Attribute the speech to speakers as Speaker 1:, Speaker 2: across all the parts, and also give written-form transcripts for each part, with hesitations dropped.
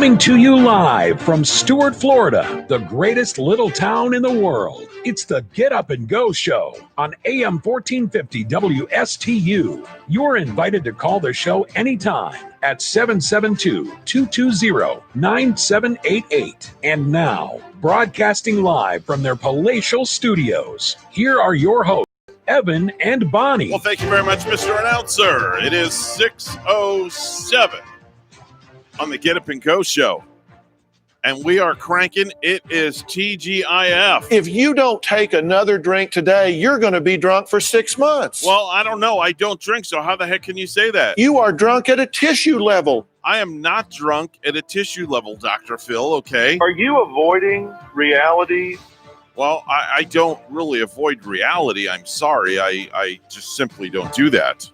Speaker 1: Coming to you live from Stuart, Florida, the greatest little town in the world. It's the Get Up and Go show on AM 1450 WSTU. You're invited to call the show anytime at 772-220-9788. And now, broadcasting live from their palatial studios, here are your hosts, Evan and Bonnie.
Speaker 2: Well, thank you very much, Mr. Announcer. It is 6:07 on the Get Up and Go show. And we are cranking. It is TGIF.
Speaker 3: If you don't take another drink today, you're going to be drunk for 6 months.
Speaker 2: Well, I don't know. I don't drink, so how the heck can you say that?
Speaker 3: You are drunk at a tissue level.
Speaker 2: I am not drunk at a tissue level, Dr. Phil, okay?
Speaker 4: Are you avoiding reality?
Speaker 2: Well, I don't really avoid reality. I'm sorry. I just simply don't do that.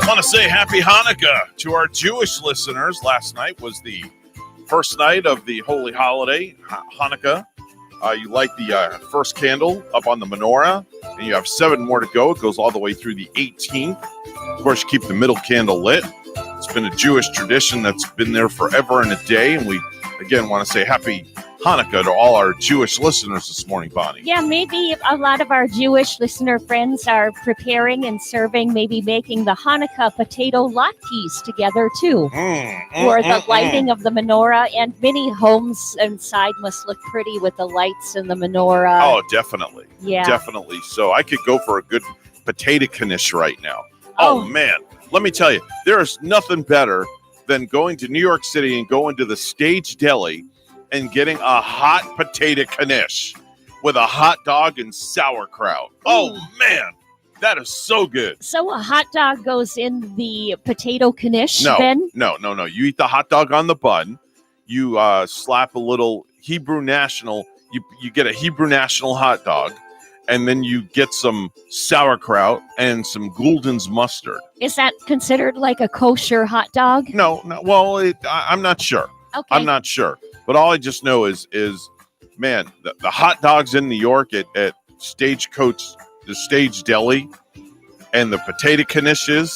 Speaker 2: I want to say happy Hanukkah to our Jewish listeners. Last night was the first night of the holy holiday, Hanukkah. You light the first candle up on the menorah, and you have 7 more to go. It goes all the way through the 18th. Of course, you keep the middle candle lit. It's been a Jewish tradition that's been there forever and a day, and we, again, want to say happy Hanukkah to all our Jewish listeners this morning, Bonnie.
Speaker 5: Yeah, maybe a lot of our Jewish listener friends are preparing and serving, maybe making the Hanukkah potato latkes together, too. Or the lighting of the menorah, and many homes inside must look pretty with the lights and the menorah.
Speaker 2: Oh, definitely.
Speaker 5: Yeah.
Speaker 2: Definitely. So I could go for a good potato knish right now. Oh, man. Let me tell you, there is nothing better than going to New York City and going to the Stage Deli and getting a hot potato knish with a hot dog and sauerkraut. Oh, man. That is so good.
Speaker 5: So a hot dog goes in the potato knish,
Speaker 2: No.
Speaker 5: then?
Speaker 2: No. You eat the hot dog on the bun. You slap a little Hebrew National. You get a Hebrew National hot dog, and then you get some sauerkraut and some Gulden's mustard.
Speaker 5: Is that considered like a kosher hot dog?
Speaker 2: No. Well, I'm not sure.
Speaker 5: Okay.
Speaker 2: I'm not sure. But all I just know is man, the hot dogs in New York at Stagecoach, the Stage Deli, and the potato knishes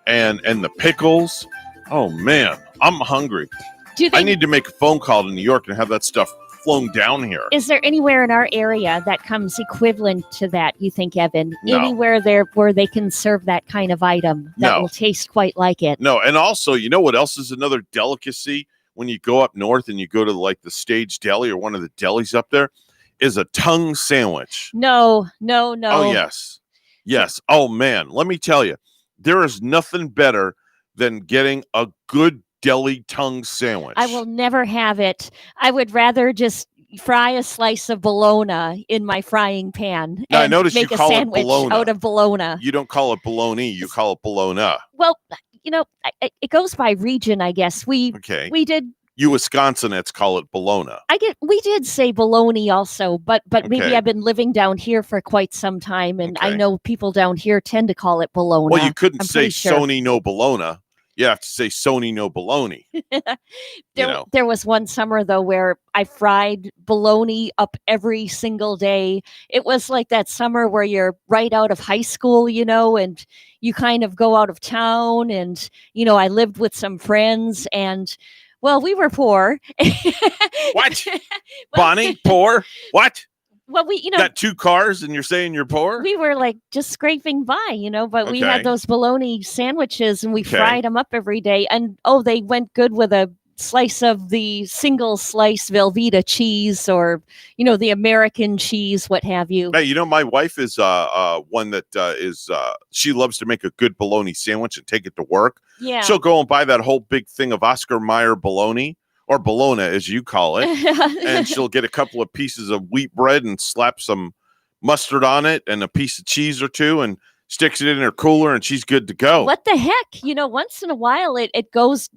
Speaker 2: and the pickles. Oh, man, I'm hungry. I need to make a phone call to New York and have that stuff flown down here.
Speaker 5: Is there anywhere in our area that comes equivalent to that, you think, Evan?
Speaker 2: No.
Speaker 5: Anywhere there where they can serve that kind of item that will taste quite like it?
Speaker 2: No, and also, you know what else is another delicacy when you go up north and you go to like the Stage Deli or one of the delis up there, is a tongue sandwich.
Speaker 5: No.
Speaker 2: Oh, yes. Oh, man, let me tell you, there is nothing better than getting a good deli tongue sandwich.
Speaker 5: I will never have it. I would rather just fry a slice of bologna in my frying pan
Speaker 2: Now, I
Speaker 5: and
Speaker 2: notice
Speaker 5: make
Speaker 2: you
Speaker 5: a
Speaker 2: call it
Speaker 5: sandwich
Speaker 2: bologna.
Speaker 5: out of bologna.
Speaker 2: You don't call it bologna, you call it bologna.
Speaker 5: Well, you know, it goes by region, I guess. We did.
Speaker 2: You Wisconsinites call it bologna.
Speaker 5: We did say bologna also, but maybe
Speaker 2: Okay.
Speaker 5: I've been living down here for quite some time, and I
Speaker 2: Okay.
Speaker 5: know people down here tend to call it bologna.
Speaker 2: Well, you couldn't
Speaker 5: I'm
Speaker 2: say
Speaker 5: pretty sure.
Speaker 2: Sony no bologna. You have to say Sony no bologna.
Speaker 5: There was one summer, though, where I fried bologna up every single day. It was like that summer where you're right out of high school, and you kind of go out of town. And, I lived with some friends, and, well, we were poor.
Speaker 2: What? Bonnie, poor? What?
Speaker 5: Well, we,
Speaker 2: Got 2 cars and you're saying you're poor?
Speaker 5: we were like just scraping by, but we
Speaker 2: Okay.
Speaker 5: had those bologna sandwiches and we
Speaker 2: Okay.
Speaker 5: fried them up every day. And they went good with a slice of the single slice Velveeta cheese or, the American cheese, what have you.
Speaker 2: Hey, my wife is one that she loves to make a good bologna sandwich and take it to work.
Speaker 5: Yeah.
Speaker 2: She'll go and buy that whole big thing of Oscar Mayer bologna, or bologna as you call it, and she'll get a couple of pieces of wheat bread and slap some mustard on it and a piece of cheese or two and sticks it in her cooler and she's good to go.
Speaker 5: What the heck? Once in a while it goes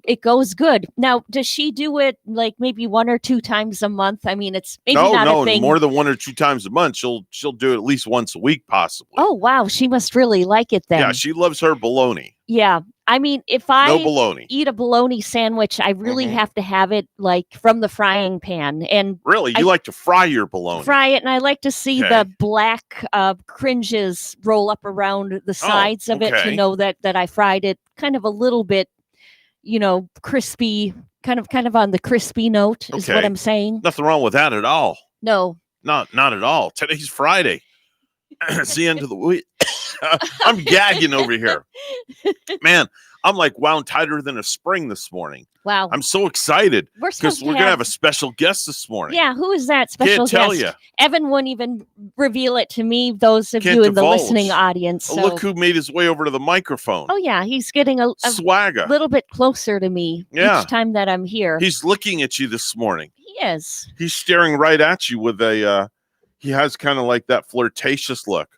Speaker 5: good. Now, does she do it like maybe 1 or 2 times a month? I mean, it's maybe not a thing.
Speaker 2: More than 1 or 2 times a month. She'll do it at least once a week, possibly.
Speaker 5: Oh, wow. She must really like it then.
Speaker 2: Yeah, she loves her bologna.
Speaker 5: Yeah. I mean, if
Speaker 2: No
Speaker 5: I
Speaker 2: bologna.
Speaker 5: eat a bologna sandwich, I really have to have it like from the frying pan and
Speaker 2: Really?
Speaker 5: I
Speaker 2: You like to fry your bologna?
Speaker 5: fry it. And I like to see
Speaker 2: Okay.
Speaker 5: the black cringes roll up around the sides of it to
Speaker 2: okay.
Speaker 5: know that I fried it kind of a little bit, crispy, kind of on the crispy note is what
Speaker 2: Okay.
Speaker 5: I'm saying.
Speaker 2: Nothing wrong with that at all.
Speaker 5: No.
Speaker 2: Not at all. Today's Friday. It's the end of the week. I'm gagging over here. Man, I'm like wound tighter than a spring this morning.
Speaker 5: Wow.
Speaker 2: I'm so excited
Speaker 5: We're
Speaker 2: because
Speaker 5: supposed
Speaker 2: we're going to have a special guest this morning.
Speaker 5: Yeah, who is that special
Speaker 2: Can't tell
Speaker 5: guest?
Speaker 2: you.
Speaker 5: Evan wouldn't even reveal it to me, those of
Speaker 2: Can't
Speaker 5: you in the
Speaker 2: divulge.
Speaker 5: listening audience. So.
Speaker 2: Look who made his way over to the microphone.
Speaker 5: Oh, yeah, he's getting a
Speaker 2: Swagger.
Speaker 5: little bit closer to me
Speaker 2: Yeah.
Speaker 5: each time that I'm here.
Speaker 2: He's looking at you this morning.
Speaker 5: He is.
Speaker 2: He's staring right at you with a, he has kind of like that flirtatious look.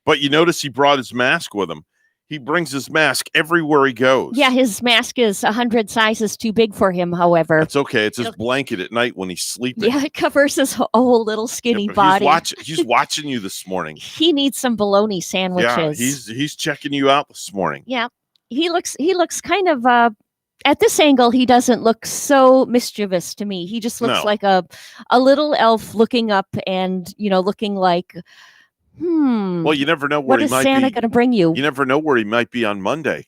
Speaker 2: But you notice he brought his mask with him. He brings his mask everywhere he goes.
Speaker 5: Yeah, his mask is 100 sizes too big for him, however.
Speaker 2: That's okay. It's his blanket at night when he's sleeping.
Speaker 5: Yeah, it covers his whole little skinny
Speaker 2: but
Speaker 5: body.
Speaker 2: He's watching you this morning.
Speaker 5: He needs some bologna sandwiches.
Speaker 2: Yeah, he's checking you out this morning.
Speaker 5: Yeah, he looks kind of at this angle. He doesn't look so mischievous to me. He just looks like a little elf looking up and looking like.
Speaker 2: Well, you never know where
Speaker 5: what
Speaker 2: he
Speaker 5: is
Speaker 2: might
Speaker 5: Santa
Speaker 2: be.
Speaker 5: going to bring you?
Speaker 2: You never know where he might be on Monday.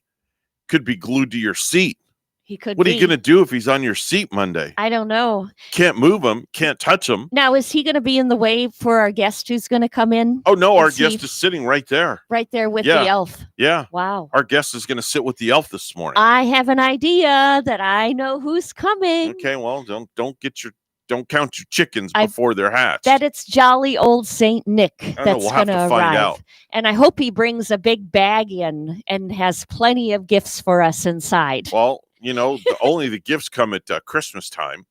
Speaker 2: Could be glued to your seat.
Speaker 5: He could.
Speaker 2: What are you going to do if he's on your seat Monday?
Speaker 5: I don't know.
Speaker 2: Can't move him. Can't touch him.
Speaker 5: Now, is he going to be in the way for our guest who's going to come in?
Speaker 2: Oh no, our guest is sitting right there.
Speaker 5: Right there with the elf.
Speaker 2: Yeah.
Speaker 5: Wow.
Speaker 2: Our guest is going to sit with the elf this morning.
Speaker 5: I have an idea that I know who's coming.
Speaker 2: Okay, well, don't count your chickens before they're hatched.
Speaker 5: That it's jolly old Saint Nick that's
Speaker 2: we'll
Speaker 5: going to
Speaker 2: have to
Speaker 5: arrive.
Speaker 2: find out.
Speaker 5: And I hope he brings a big bag in and has plenty of gifts for us inside.
Speaker 2: Well, only the gifts come at Christmas time,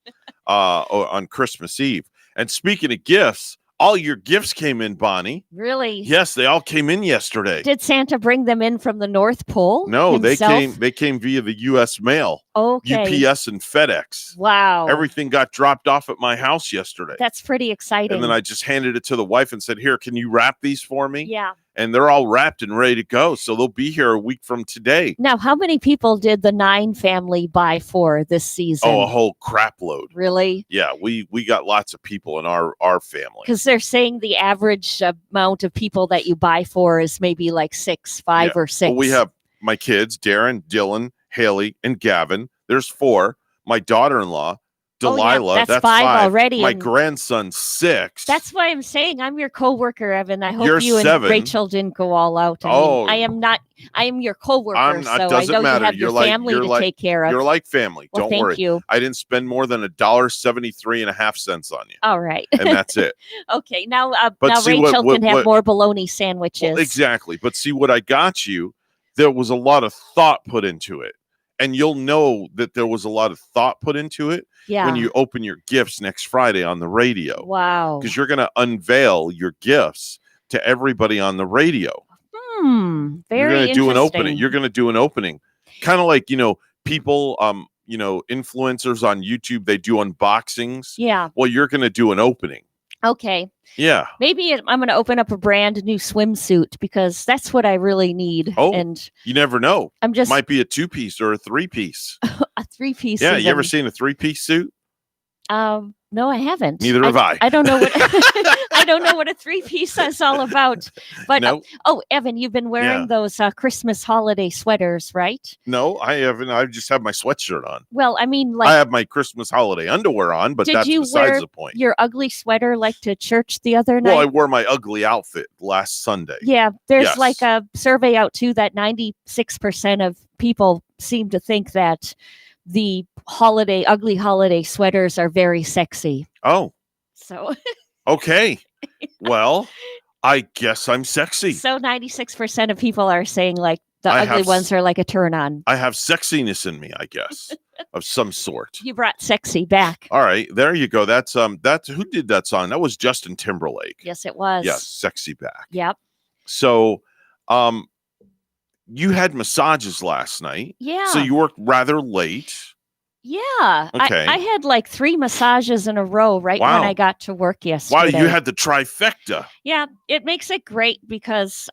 Speaker 2: on Christmas Eve. And speaking of gifts, all your gifts came in, Bonnie.
Speaker 5: Really?
Speaker 2: Yes, they all came in yesterday.
Speaker 5: Did Santa bring them in from the North Pole?
Speaker 2: No,
Speaker 5: himself?
Speaker 2: they came via the U.S. mail.
Speaker 5: Okay.
Speaker 2: UPS and FedEx.
Speaker 5: Wow.
Speaker 2: Everything got dropped off at my house yesterday.
Speaker 5: That's pretty exciting.
Speaker 2: And then I just handed it to the wife and said, "Here, can you wrap these for me?"
Speaker 5: Yeah.
Speaker 2: And they're all wrapped and ready to go. So they'll be here a week from today.
Speaker 5: Now, how many people did the 9 family buy for this season?
Speaker 2: Oh, a whole crap load.
Speaker 5: Really?
Speaker 2: Yeah, we got lots of people in our family.
Speaker 5: Because they're saying the average amount of people that you buy for is maybe like 5 or 6.
Speaker 2: Well, we have my kids, Darren, Dylan, Haley, and Gavin. There's 4. My daughter-in-law, Delilah.
Speaker 5: That's 5 already.
Speaker 2: My grandson, 6.
Speaker 5: That's why I'm saying I'm your coworker, Evan. I hope
Speaker 2: You're
Speaker 5: you
Speaker 2: 7.
Speaker 5: and Rachel didn't go all out. I am not. I am your coworker, so I know you have your family to take care of.
Speaker 2: You're like family.
Speaker 5: Well,
Speaker 2: Don't worry.
Speaker 5: Thank you.
Speaker 2: I didn't spend more than $1.73.5 on you.
Speaker 5: All right.
Speaker 2: And that's it.
Speaker 5: Okay. Now
Speaker 2: see
Speaker 5: Rachel
Speaker 2: what-
Speaker 5: can have more bologna sandwiches.
Speaker 2: Well, exactly. But see what I got you, there was a lot of thought put into it. And you'll know that there was a lot of thought put into it when you open your gifts next Friday on the radio.
Speaker 5: Wow.
Speaker 2: Because you're going to unveil your gifts to everybody on the radio.
Speaker 5: Very
Speaker 2: You're going to do an opening.
Speaker 5: interesting.
Speaker 2: You're going to do an opening. Kind of like, people, influencers on YouTube, they do unboxings.
Speaker 5: Yeah.
Speaker 2: Well, you're going to do an opening.
Speaker 5: Okay.
Speaker 2: Yeah.
Speaker 5: Maybe I'm going to open up a brand new swimsuit because that's what I really need.
Speaker 2: Oh,
Speaker 5: and
Speaker 2: you never know.
Speaker 5: I'm just
Speaker 2: might be a 2-piece or a 3-piece.
Speaker 5: a 3-piece.
Speaker 2: Yeah. You ever seen a 3-piece suit?
Speaker 5: No, I haven't.
Speaker 2: Neither have I.
Speaker 5: I don't know what I don't know what a 3-piece is all about. But
Speaker 2: No.
Speaker 5: Evan, you've been wearing those Christmas holiday sweaters, right?
Speaker 2: No, I haven't. I just have my sweatshirt on.
Speaker 5: Well, I mean,
Speaker 2: I have my Christmas holiday underwear on, but that's
Speaker 5: you
Speaker 2: besides
Speaker 5: wear
Speaker 2: the point.
Speaker 5: your ugly sweater like to church the other night?
Speaker 2: Well, I wore my ugly outfit last Sunday.
Speaker 5: Yeah, there's
Speaker 2: Yes.
Speaker 5: like a survey out too that 96% of people seem to think that the ugly holiday sweaters are very sexy.
Speaker 2: Oh,
Speaker 5: So
Speaker 2: okay. Well, I guess I'm sexy.
Speaker 5: So 96% of people are saying like the
Speaker 2: I
Speaker 5: ugly
Speaker 2: have
Speaker 5: ones are like a turn on.
Speaker 2: I have sexiness in me, I guess, of some sort.
Speaker 5: You brought sexy back.
Speaker 2: All right, there you go. That's who did that song? That was Justin Timberlake.
Speaker 5: Yes, it was.
Speaker 2: Yes, sexy back.
Speaker 5: Yep.
Speaker 2: So, you had massages last night.
Speaker 5: Yeah.
Speaker 2: So you worked rather late.
Speaker 5: Yeah.
Speaker 2: Okay.
Speaker 5: I had like 3 massages in a row right
Speaker 2: Wow.
Speaker 5: when I got to work
Speaker 2: Wow,
Speaker 5: yesterday.
Speaker 2: you had the trifecta.
Speaker 5: Yeah, it makes it great because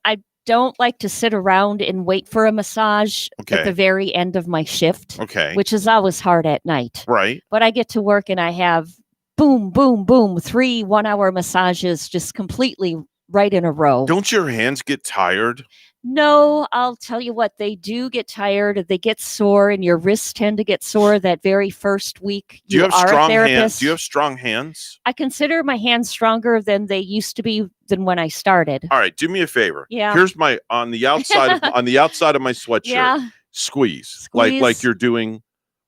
Speaker 5: don't like to sit around and wait for a massage at the very end of my shift, which is always hard at night.
Speaker 2: Right.
Speaker 5: But I get to work and I have boom, boom, boom, 3 1-hour massages just completely right in a row.
Speaker 2: Don't your hands get tired?
Speaker 5: No, I'll tell you what, they do get tired. They get sore, and your wrists tend to get sore that very first week.
Speaker 2: Do you have
Speaker 5: are
Speaker 2: strong
Speaker 5: a therapist.
Speaker 2: hands? Do you have strong hands?
Speaker 5: I consider my hands stronger than they used to be than when I started.
Speaker 2: All right, do me a favor.
Speaker 5: Yeah.
Speaker 2: Here's my on the outside of my sweatshirt.
Speaker 5: Yeah.
Speaker 2: Squeeze. Like you're doing.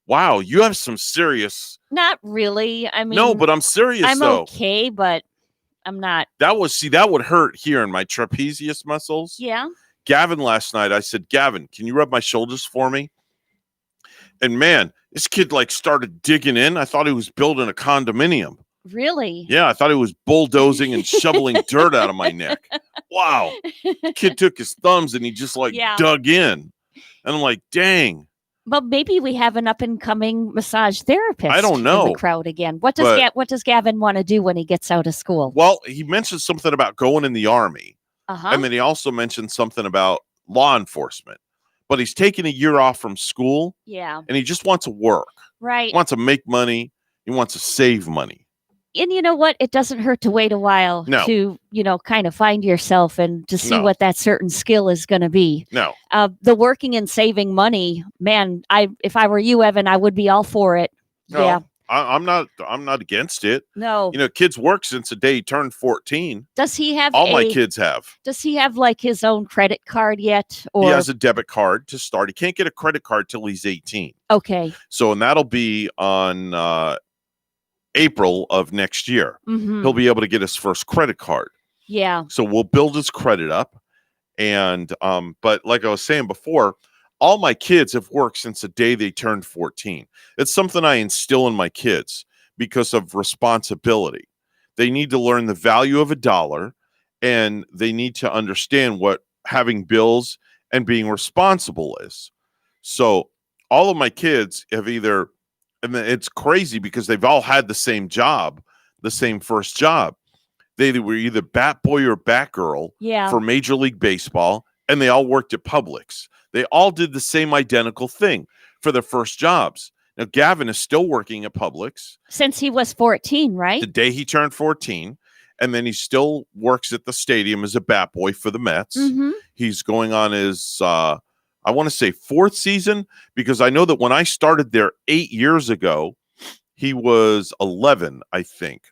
Speaker 2: Wow, you have some serious.
Speaker 5: Not really. I mean,
Speaker 2: no, but I'm serious.
Speaker 5: I'm
Speaker 2: though.
Speaker 5: okay, but I'm not.
Speaker 2: That would hurt here in my trapezius muscles.
Speaker 5: Yeah.
Speaker 2: Gavin last night, I said, Gavin, can you rub my shoulders for me? And man, this kid like started digging in. I thought he was building a condominium.
Speaker 5: Really?
Speaker 2: Yeah, I thought he was bulldozing and shoveling dirt out of my neck. Wow. Kid took his thumbs and he just dug in. And I'm like, dang.
Speaker 5: Well, maybe we have an up-and-coming massage therapist.
Speaker 2: I don't know.
Speaker 5: In the crowd again. What does Gavin want to do when he gets out of school?
Speaker 2: Well, he mentioned something about going in the Army.
Speaker 5: Uh-huh.
Speaker 2: And then he also mentioned something about law enforcement. But he's taking a year off from school.
Speaker 5: Yeah.
Speaker 2: And he just wants to work.
Speaker 5: Right.
Speaker 2: He wants to make money. He wants to save money.
Speaker 5: And you know what? It doesn't hurt to wait a while to, kind of find yourself and to see what that certain skill is going to be.
Speaker 2: No.
Speaker 5: The working and saving money, man, if I were you, Evan, I would be all for it.
Speaker 2: No,
Speaker 5: yeah.
Speaker 2: I'm not against it.
Speaker 5: No.
Speaker 2: Kids work since the day he turned 14.
Speaker 5: Does he have
Speaker 2: all my kids have?
Speaker 5: Does he have like his own credit card yet? Or
Speaker 2: he has a debit card to start. He can't get a credit card till he's 18.
Speaker 5: Okay.
Speaker 2: So, and that'll be on April of next year.
Speaker 5: Mm-hmm.
Speaker 2: He'll be able to get his first credit card.
Speaker 5: Yeah.
Speaker 2: So we'll build his credit up. And but like I was saying before, all my kids have worked since the day they turned 14. It's something I instill in my kids because of responsibility. They need to learn the value of $1, and they need to understand what having bills and being responsible is. So all of my kids have either, and it's crazy because they've all had the same job, the same first job. They were either bat boy or bat girl for Major League Baseball, and they all worked at Publix. They all did the same identical thing for their first jobs. Now, Gavin is still working at Publix.
Speaker 5: Since he was 14, right?
Speaker 2: The day he turned 14. And then he still works at the stadium as a bat boy for the Mets.
Speaker 5: Mm-hmm.
Speaker 2: He's going on his, I want to say 4th season, because I know that when I started there 8 years ago, he was 11, I think.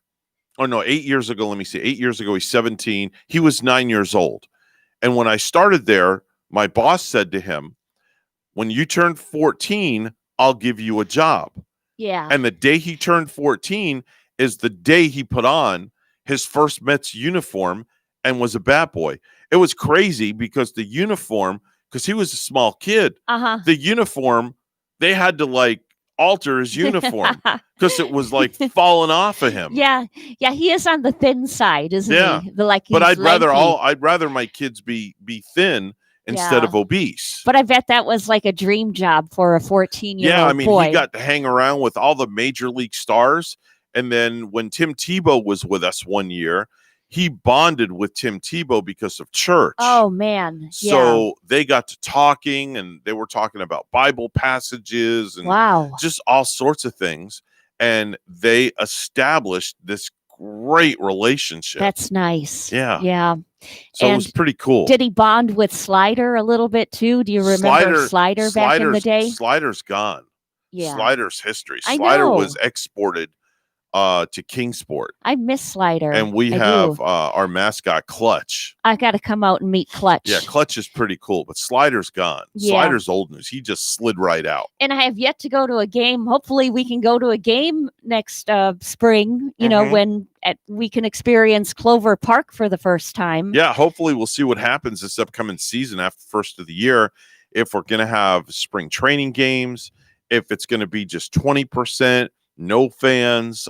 Speaker 2: Oh, no, 8 years ago. Let me see. 8 years ago, he's 17. He was 9 years old. And when I started there, my boss said to him, when you turn 14, I'll give you a job.
Speaker 5: Yeah.
Speaker 2: And the day he turned 14 is the day he put on his first Mets uniform and was a bat boy. It was crazy because the uniform, because he was a small kid, the uniform, they had to alter his uniform because it was falling off of him.
Speaker 5: Yeah. Yeah. He is on the thin side, isn't he?
Speaker 2: But I'd rather my kids be thin instead of obese.
Speaker 5: But I bet that was like a dream job for a 14-year-old boy.
Speaker 2: He got to hang around with all the major league stars. And then when Tim Tebow was with us one year, he bonded with Tim Tebow because of church.
Speaker 5: Oh, man.
Speaker 2: So they got to talking, and they were talking about Bible passages and just all sorts of things. And they established this great relationship.
Speaker 5: That's nice.
Speaker 2: Yeah.
Speaker 5: Yeah.
Speaker 2: So it was pretty cool.
Speaker 5: Did he bond with Slider a little bit too? Do you remember Slider back in the day?
Speaker 2: Slider's gone.
Speaker 5: Yeah.
Speaker 2: Slider's history.
Speaker 5: I
Speaker 2: Slider
Speaker 5: know.
Speaker 2: was exported to Kingsport.
Speaker 5: I miss Slider.
Speaker 2: And we have our mascot, Clutch.
Speaker 5: I got to come out and meet Clutch.
Speaker 2: Yeah, Clutch is pretty cool, but Slider's gone.
Speaker 5: Yeah.
Speaker 2: Slider's old news. He just slid right out.
Speaker 5: And I have yet to go to a game. Hopefully we can go to a game next spring, you know, when we can experience Clover Park for the first time.
Speaker 2: Yeah, hopefully we'll see what happens this upcoming season after the first of the year. If we're going to have spring training games, if it's going to be just 20%, no fans.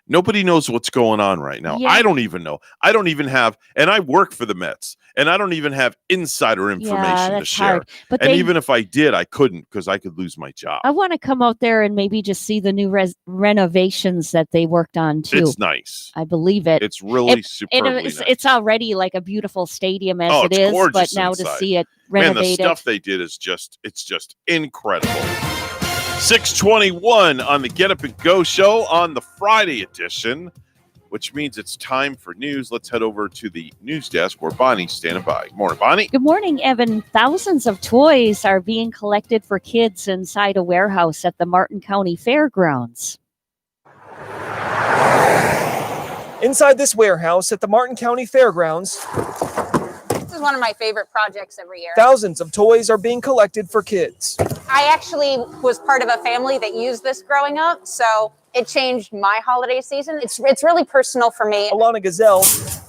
Speaker 2: Nobody knows what's going on right now.
Speaker 5: Yeah.
Speaker 2: I don't even know. I don't even have, and I work for the Mets, and I don't even have insider information to share.
Speaker 5: Hard. But
Speaker 2: and even if I did, I couldn't because I could lose my job.
Speaker 5: I want to come out there and maybe just see the new renovations that they worked on too.
Speaker 2: It's nice.
Speaker 5: I believe it.
Speaker 2: It's really superbly nice.
Speaker 5: It's already like a beautiful stadium as it is, but now to see it renovated.
Speaker 2: Man, the stuff they did is just incredible. 6:21 on the Get Up and Go show on the Friday edition, which means it's time for news. Let's head over to the news desk where Bonnie's standing by. Good morning, Bonnie.
Speaker 5: Good morning, Evan. Thousands of toys are being collected for kids inside a warehouse at the Martin County Fairgrounds.
Speaker 6: Inside this warehouse at the Martin County Fairgrounds,
Speaker 7: this is one of my favorite projects every year.
Speaker 6: Thousands of toys are being collected for kids.
Speaker 7: I actually was part of a family that used this growing up, so it changed my holiday season. It's really personal for me.
Speaker 6: Alana Gazelle,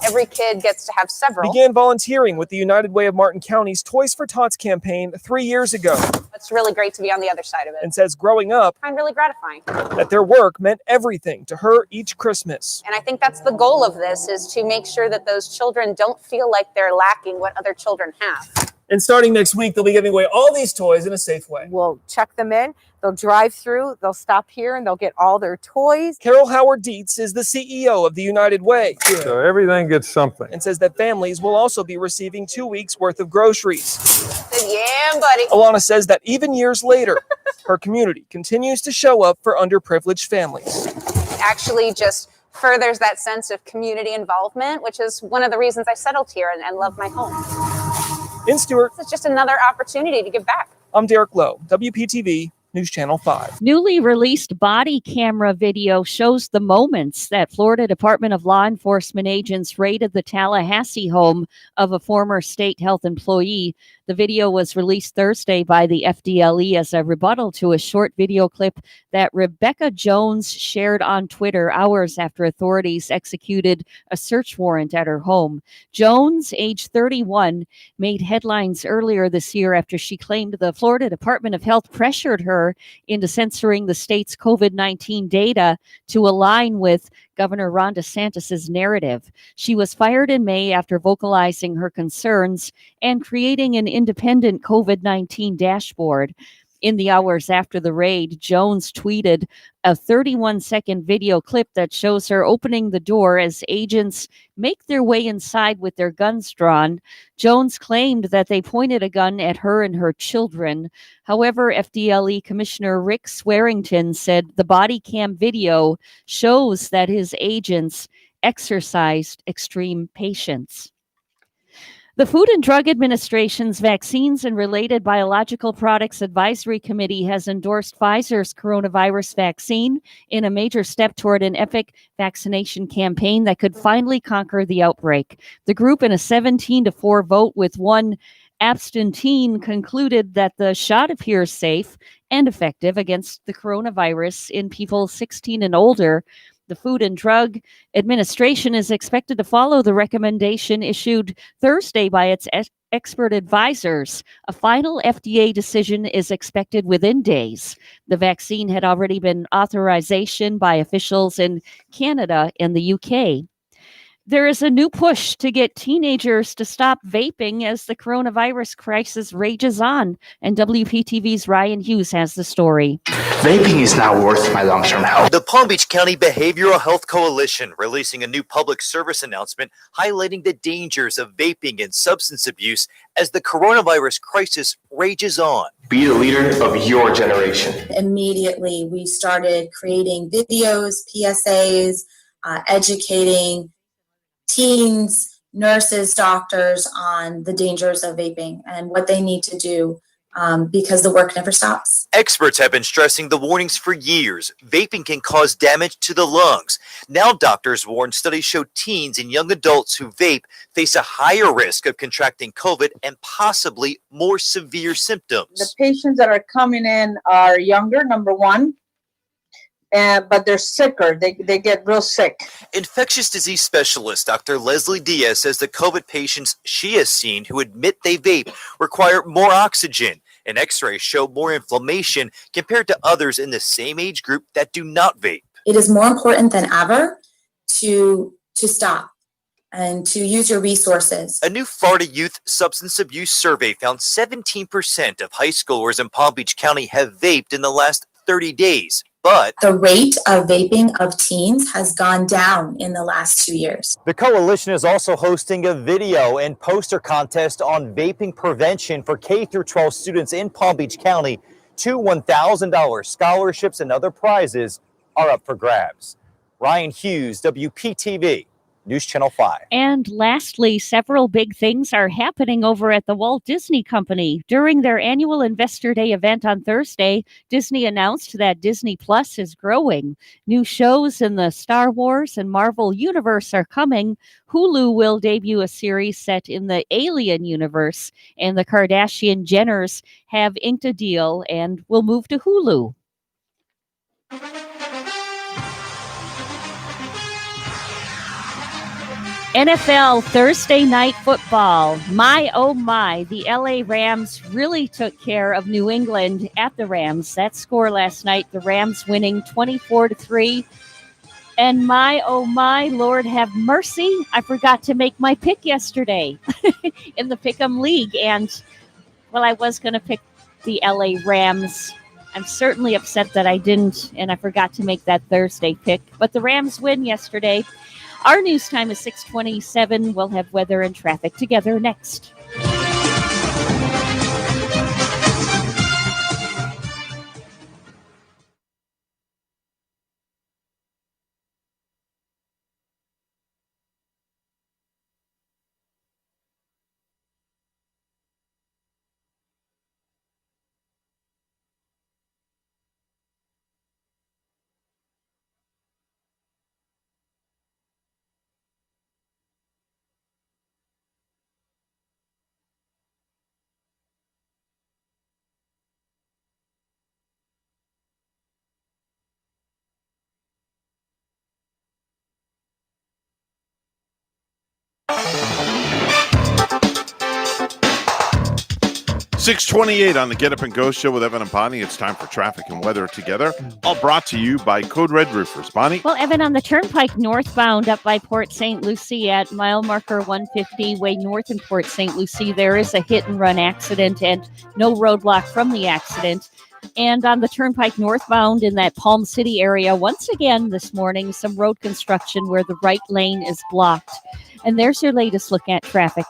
Speaker 7: every kid gets to have several.
Speaker 6: Began volunteering with the United Way of Martin County's Toys for Tots campaign 3 years ago.
Speaker 7: It's really great to be on the other side of it.
Speaker 6: And says growing up,
Speaker 7: I find really gratifying.
Speaker 6: That their work meant everything to her each Christmas.
Speaker 7: And I think that's the goal of this, is to make sure that those children don't feel like they're lacking what other children have.
Speaker 6: And starting next week, they'll be giving away all these toys in a safe way.
Speaker 8: We'll check them in. They'll drive through. They'll stop here and they'll get all their toys.
Speaker 6: Carol Howard Dietz is the CEO of the United Way.
Speaker 9: So everything gets something.
Speaker 6: And says that families will also be receiving 2 weeks worth of groceries.
Speaker 7: Yeah, buddy.
Speaker 6: Alana says that even years later, her community continues to show up for underprivileged families.
Speaker 7: It actually just furthers that sense of community involvement, which is one of the reasons I settled here and love my home.
Speaker 6: In Stewart,
Speaker 7: it's just another opportunity to give back.
Speaker 6: I'm Derek Lowe, WPTV News Channel 5.
Speaker 5: Newly released body camera video shows the moments that Florida Department of Law Enforcement agents raided the Tallahassee home of a former state health employee. The video was released Thursday by the FDLE as a rebuttal to a short video clip that Rebecca Jones shared on Twitter hours after authorities executed a search warrant at her home. Jones, age 31, made headlines earlier this year after she claimed the Florida Department of Health pressured her into censoring the state's COVID-19 data to align with Governor Ron DeSantis' narrative. She was fired in May after vocalizing her concerns and creating an independent COVID-19 dashboard. In the hours after the raid, Jones tweeted a 31-second video clip that shows her opening the door as agents make their way inside with their guns drawn. Jones claimed that they pointed a gun at her and her children. However, FDLE Commissioner Rick Swearington said the body cam video shows that his agents exercised extreme patience. The Food and Drug Administration's Vaccines and Related Biological Products Advisory Committee has endorsed Pfizer's coronavirus vaccine in a major step toward an epic vaccination campaign that could finally conquer the outbreak. The group, in a 17-4 vote with one abstention, concluded that the shot appears safe and effective against the coronavirus in people 16 and older. The Food and Drug Administration is expected to follow the recommendation issued Thursday by its expert advisors. A final FDA decision is expected within days. The vaccine had already been authorization by officials in Canada and the UK. There is a new push to get teenagers to stop vaping as the coronavirus crisis rages on, and WPTV's Ryan Hughes has the story.
Speaker 10: Vaping is not worth my long-term health. The Palm Beach County Behavioral Health Coalition releasing a new public service announcement highlighting the dangers of vaping and substance abuse as the coronavirus crisis rages on. Be the leader of your generation.
Speaker 11: Immediately, we started creating videos, PSAs, educating teens, nurses, doctors on the dangers of vaping and what they need to do because the work never stops.
Speaker 10: Experts have been stressing the warnings for years. Vaping can cause damage to the lungs. Now doctors warn studies show teens and young adults who vape face a higher risk of contracting COVID and possibly more severe symptoms.
Speaker 12: The patients that are coming in are younger, number one. But they're sicker. They get real sick.
Speaker 10: Infectious disease specialist Dr. Leslie Diaz says the COVID patients she has seen who admit they vape require more oxygen, and x-rays show more inflammation compared to others in the same age group that do not vape.
Speaker 11: it is more important than ever to stop and to use your resources.
Speaker 10: A new Florida Youth Substance Abuse Survey found 17% of high schoolers in Palm Beach County have vaped in the last 30 days. But
Speaker 11: the rate of vaping of teens has gone down in the last 2 years.
Speaker 10: The coalition is also hosting a video and poster contest on vaping prevention for K-12 students in Palm Beach County. 2 $1,000 scholarships and other prizes are up for grabs. Ryan Hughes, WPTV, News Channel 5.
Speaker 5: And lastly, several big things are happening over at the Walt Disney Company. During their annual Investor Day event on Thursday, Disney announced that Disney Plus is growing. New shows in the Star Wars and Marvel universe are coming. Hulu will debut a series set in the Alien universe, and the Kardashian Jenners have inked a deal and will move to Hulu. NFL Thursday Night Football. My, oh my, the LA Rams really took care of New England at the Rams. That score last night, the Rams winning 24-3. And my, oh my, Lord have mercy, I forgot to make my pick yesterday in the Pick'em League. And, well, I was going to pick the LA Rams. I'm certainly upset that I didn't, and I forgot to make that Thursday pick. But the Rams win yesterday. Our news time is 6:27. We'll have weather and traffic together next.
Speaker 2: $6:28 on the Get Up and Go show with Evan and Bonnie. It's time for traffic and weather together. All brought to you by Code Red Roofers. Bonnie?
Speaker 5: Well, Evan, on the Turnpike northbound up by Port St. Lucie at mile marker 150 way north in Port St. Lucie, there is a hit-and-run accident and no roadblock from the accident. And on the Turnpike northbound in that Palm City area, once again this morning, some road construction where the right lane is blocked. And there's your latest look at traffic.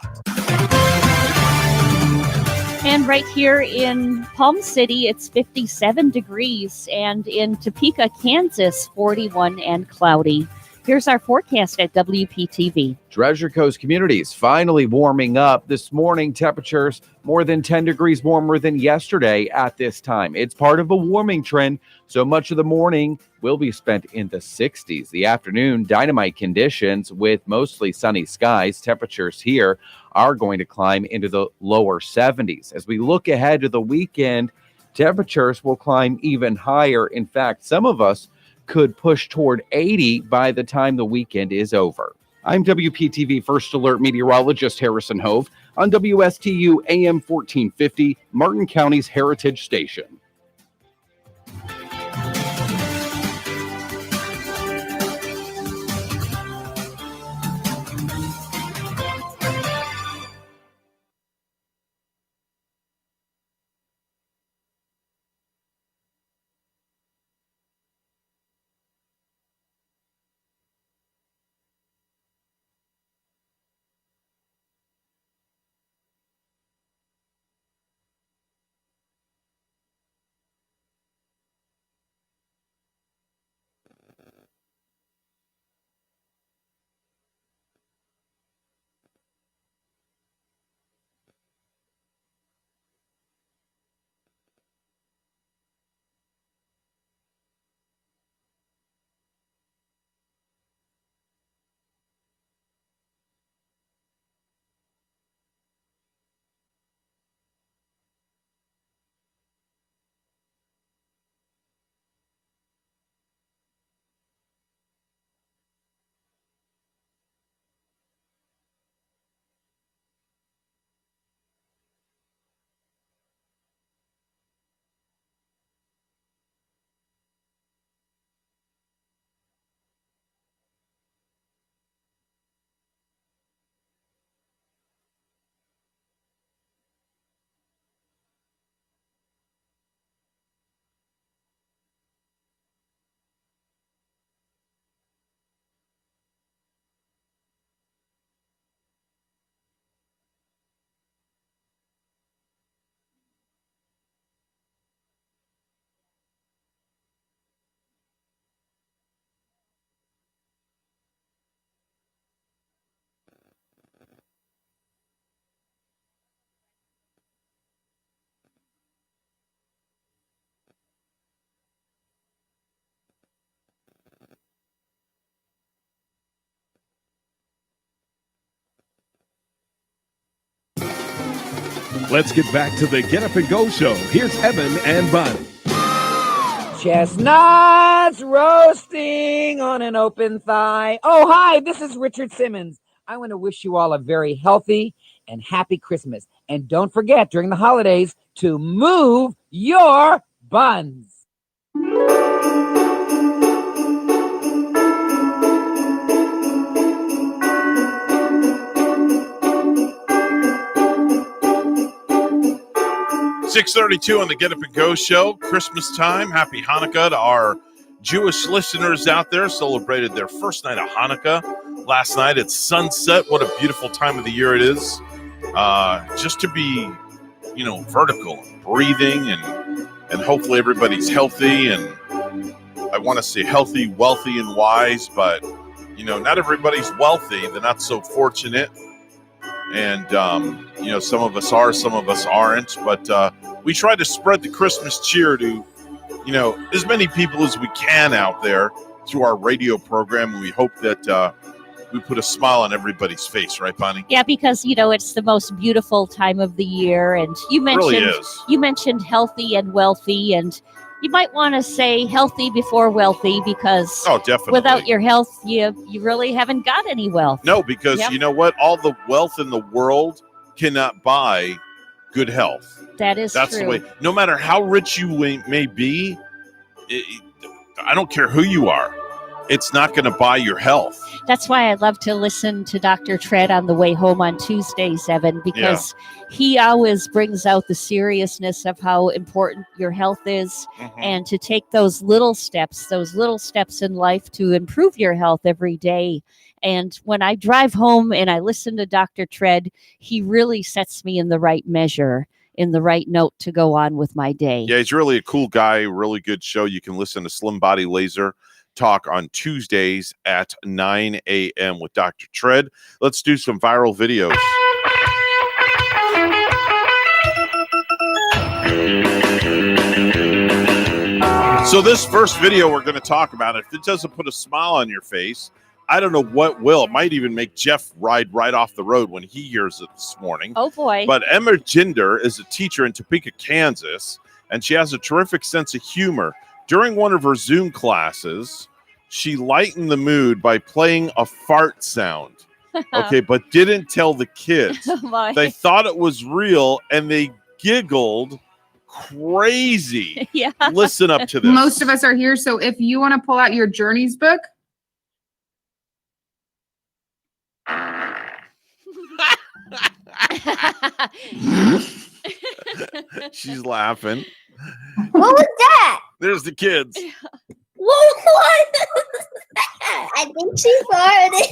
Speaker 5: And right here in Palm City, it's 57 degrees, and in Topeka, Kansas, 41 and cloudy. Here's our forecast at WPTV.
Speaker 13: Treasure Coast communities finally warming up. This morning, temperatures more than 10 degrees warmer than yesterday at this time. It's part of a warming trend, so much of the morning will be spent in the 60s. The afternoon, dynamite conditions with mostly sunny skies. Temperatures here are going to climb into the lower 70s. As we look ahead to the weekend, temperatures will climb even higher. In fact, some of us could push toward 80 by the time the weekend is over. I'm WPTV First Alert meteorologist Harrison Hove on WSTU AM 1450, Martin County's Heritage Station.
Speaker 1: Let's get back to the Get Up and Go show. Here's Evan and Bonnie.
Speaker 14: Chestnuts roasting on an open thigh. Oh, hi, this is Richard Simmons. I want to wish you all a very healthy and happy Christmas. And don't forget during the holidays to move your buns.
Speaker 2: 6:32 on the Get Up and Go show. Christmas time. Happy Hanukkah to our Jewish listeners out there. Celebrated their first night of Hanukkah last night at sunset. What a beautiful time of the year it is. Just to be, vertical, breathing, and hopefully everybody's healthy. And I want to say healthy, wealthy, and wise, but not everybody's wealthy. They're not so fortunate. And, some of us are, some of us aren't. But we try to spread the Christmas cheer to, as many people as we can out there through our radio program. And we hope that we put a smile on everybody's face. Right, Bonnie?
Speaker 5: Yeah, because, it's the most beautiful time of the year. And you mentioned healthy and wealthy. And you might want to say healthy before wealthy because
Speaker 2: definitely.
Speaker 5: Without your health, you really haven't got any wealth.
Speaker 2: No, because you know what? All the wealth in the world cannot buy good health.
Speaker 5: That's
Speaker 2: true. The way. No matter how rich you may be, I don't care who you are. It's not going to buy your health.
Speaker 5: That's why I love to listen to Dr. Tread on the way home on Tuesdays, Evan, because he always brings out the seriousness of how important your health is and to take those little steps in life to improve your health every day. And when I drive home and I listen to Dr. Tread, he really sets me in the right measure, in the right note to go on with my day.
Speaker 2: Yeah, he's really a cool guy, really good show. You can listen to Slim Body Laser Talk on Tuesdays at 9 a.m. with Dr. Tread. Let's do some viral videos. So this first video we're going to talk about, if it doesn't put a smile on your face, I don't know what will. It might even make Jeff ride right off the road when he hears it this morning.
Speaker 5: Oh, boy.
Speaker 2: But Emma Jinder is a teacher in Topeka, Kansas, and she has a terrific sense of humor. During one of her Zoom classes, she lightened the mood by playing a fart sound. Okay, but didn't tell the kids.
Speaker 5: Oh,
Speaker 2: they thought it was real, and they giggled crazy.
Speaker 5: Yeah.
Speaker 2: Listen up to this.
Speaker 15: Most of us are here, so if you want to pull out your Journeys book.
Speaker 2: She's laughing.
Speaker 16: What was that?
Speaker 2: There's the kids.
Speaker 16: What was that? I think she farted.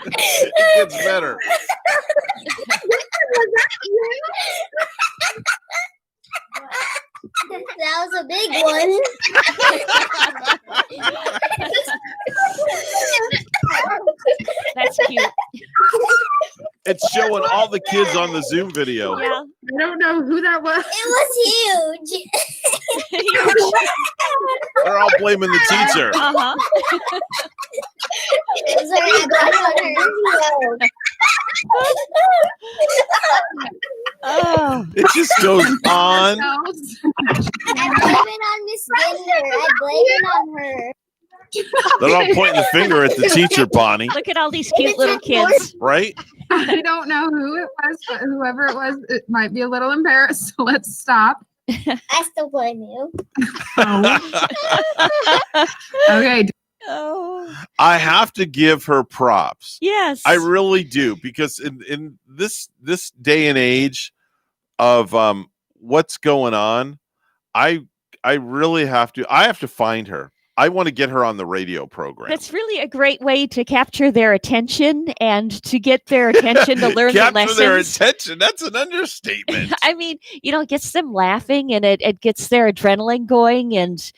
Speaker 2: It gets better.
Speaker 16: Was that you? That was a big one.
Speaker 5: That's cute.
Speaker 2: It's showing all the kids on the Zoom video.
Speaker 5: Yeah.
Speaker 15: I don't know who that was.
Speaker 16: It was huge.
Speaker 2: They're all blaming the teacher.
Speaker 5: Uh-huh.
Speaker 16: Oh.
Speaker 2: It just goes on.
Speaker 16: I blame it on Miss Ginder. I blame it on her.
Speaker 2: They're all pointing the finger at the teacher, Bonnie.
Speaker 5: Look at all these cute little kids.
Speaker 2: Right?
Speaker 15: I don't know who it was, but whoever it was, it might be a little embarrassed. So let's stop.
Speaker 16: I still blame you.
Speaker 15: Okay.
Speaker 5: Oh.
Speaker 2: I have to give her props.
Speaker 5: Yes.
Speaker 2: I really do, because in this day and age of what's going on, I really have to find her. I want to get her on the radio program.
Speaker 5: That's really a great way to capture their attention and to get their attention to learn the lessons.
Speaker 2: Capture their attention. That's an understatement.
Speaker 5: I mean, it gets them laughing and it gets their adrenaline going and,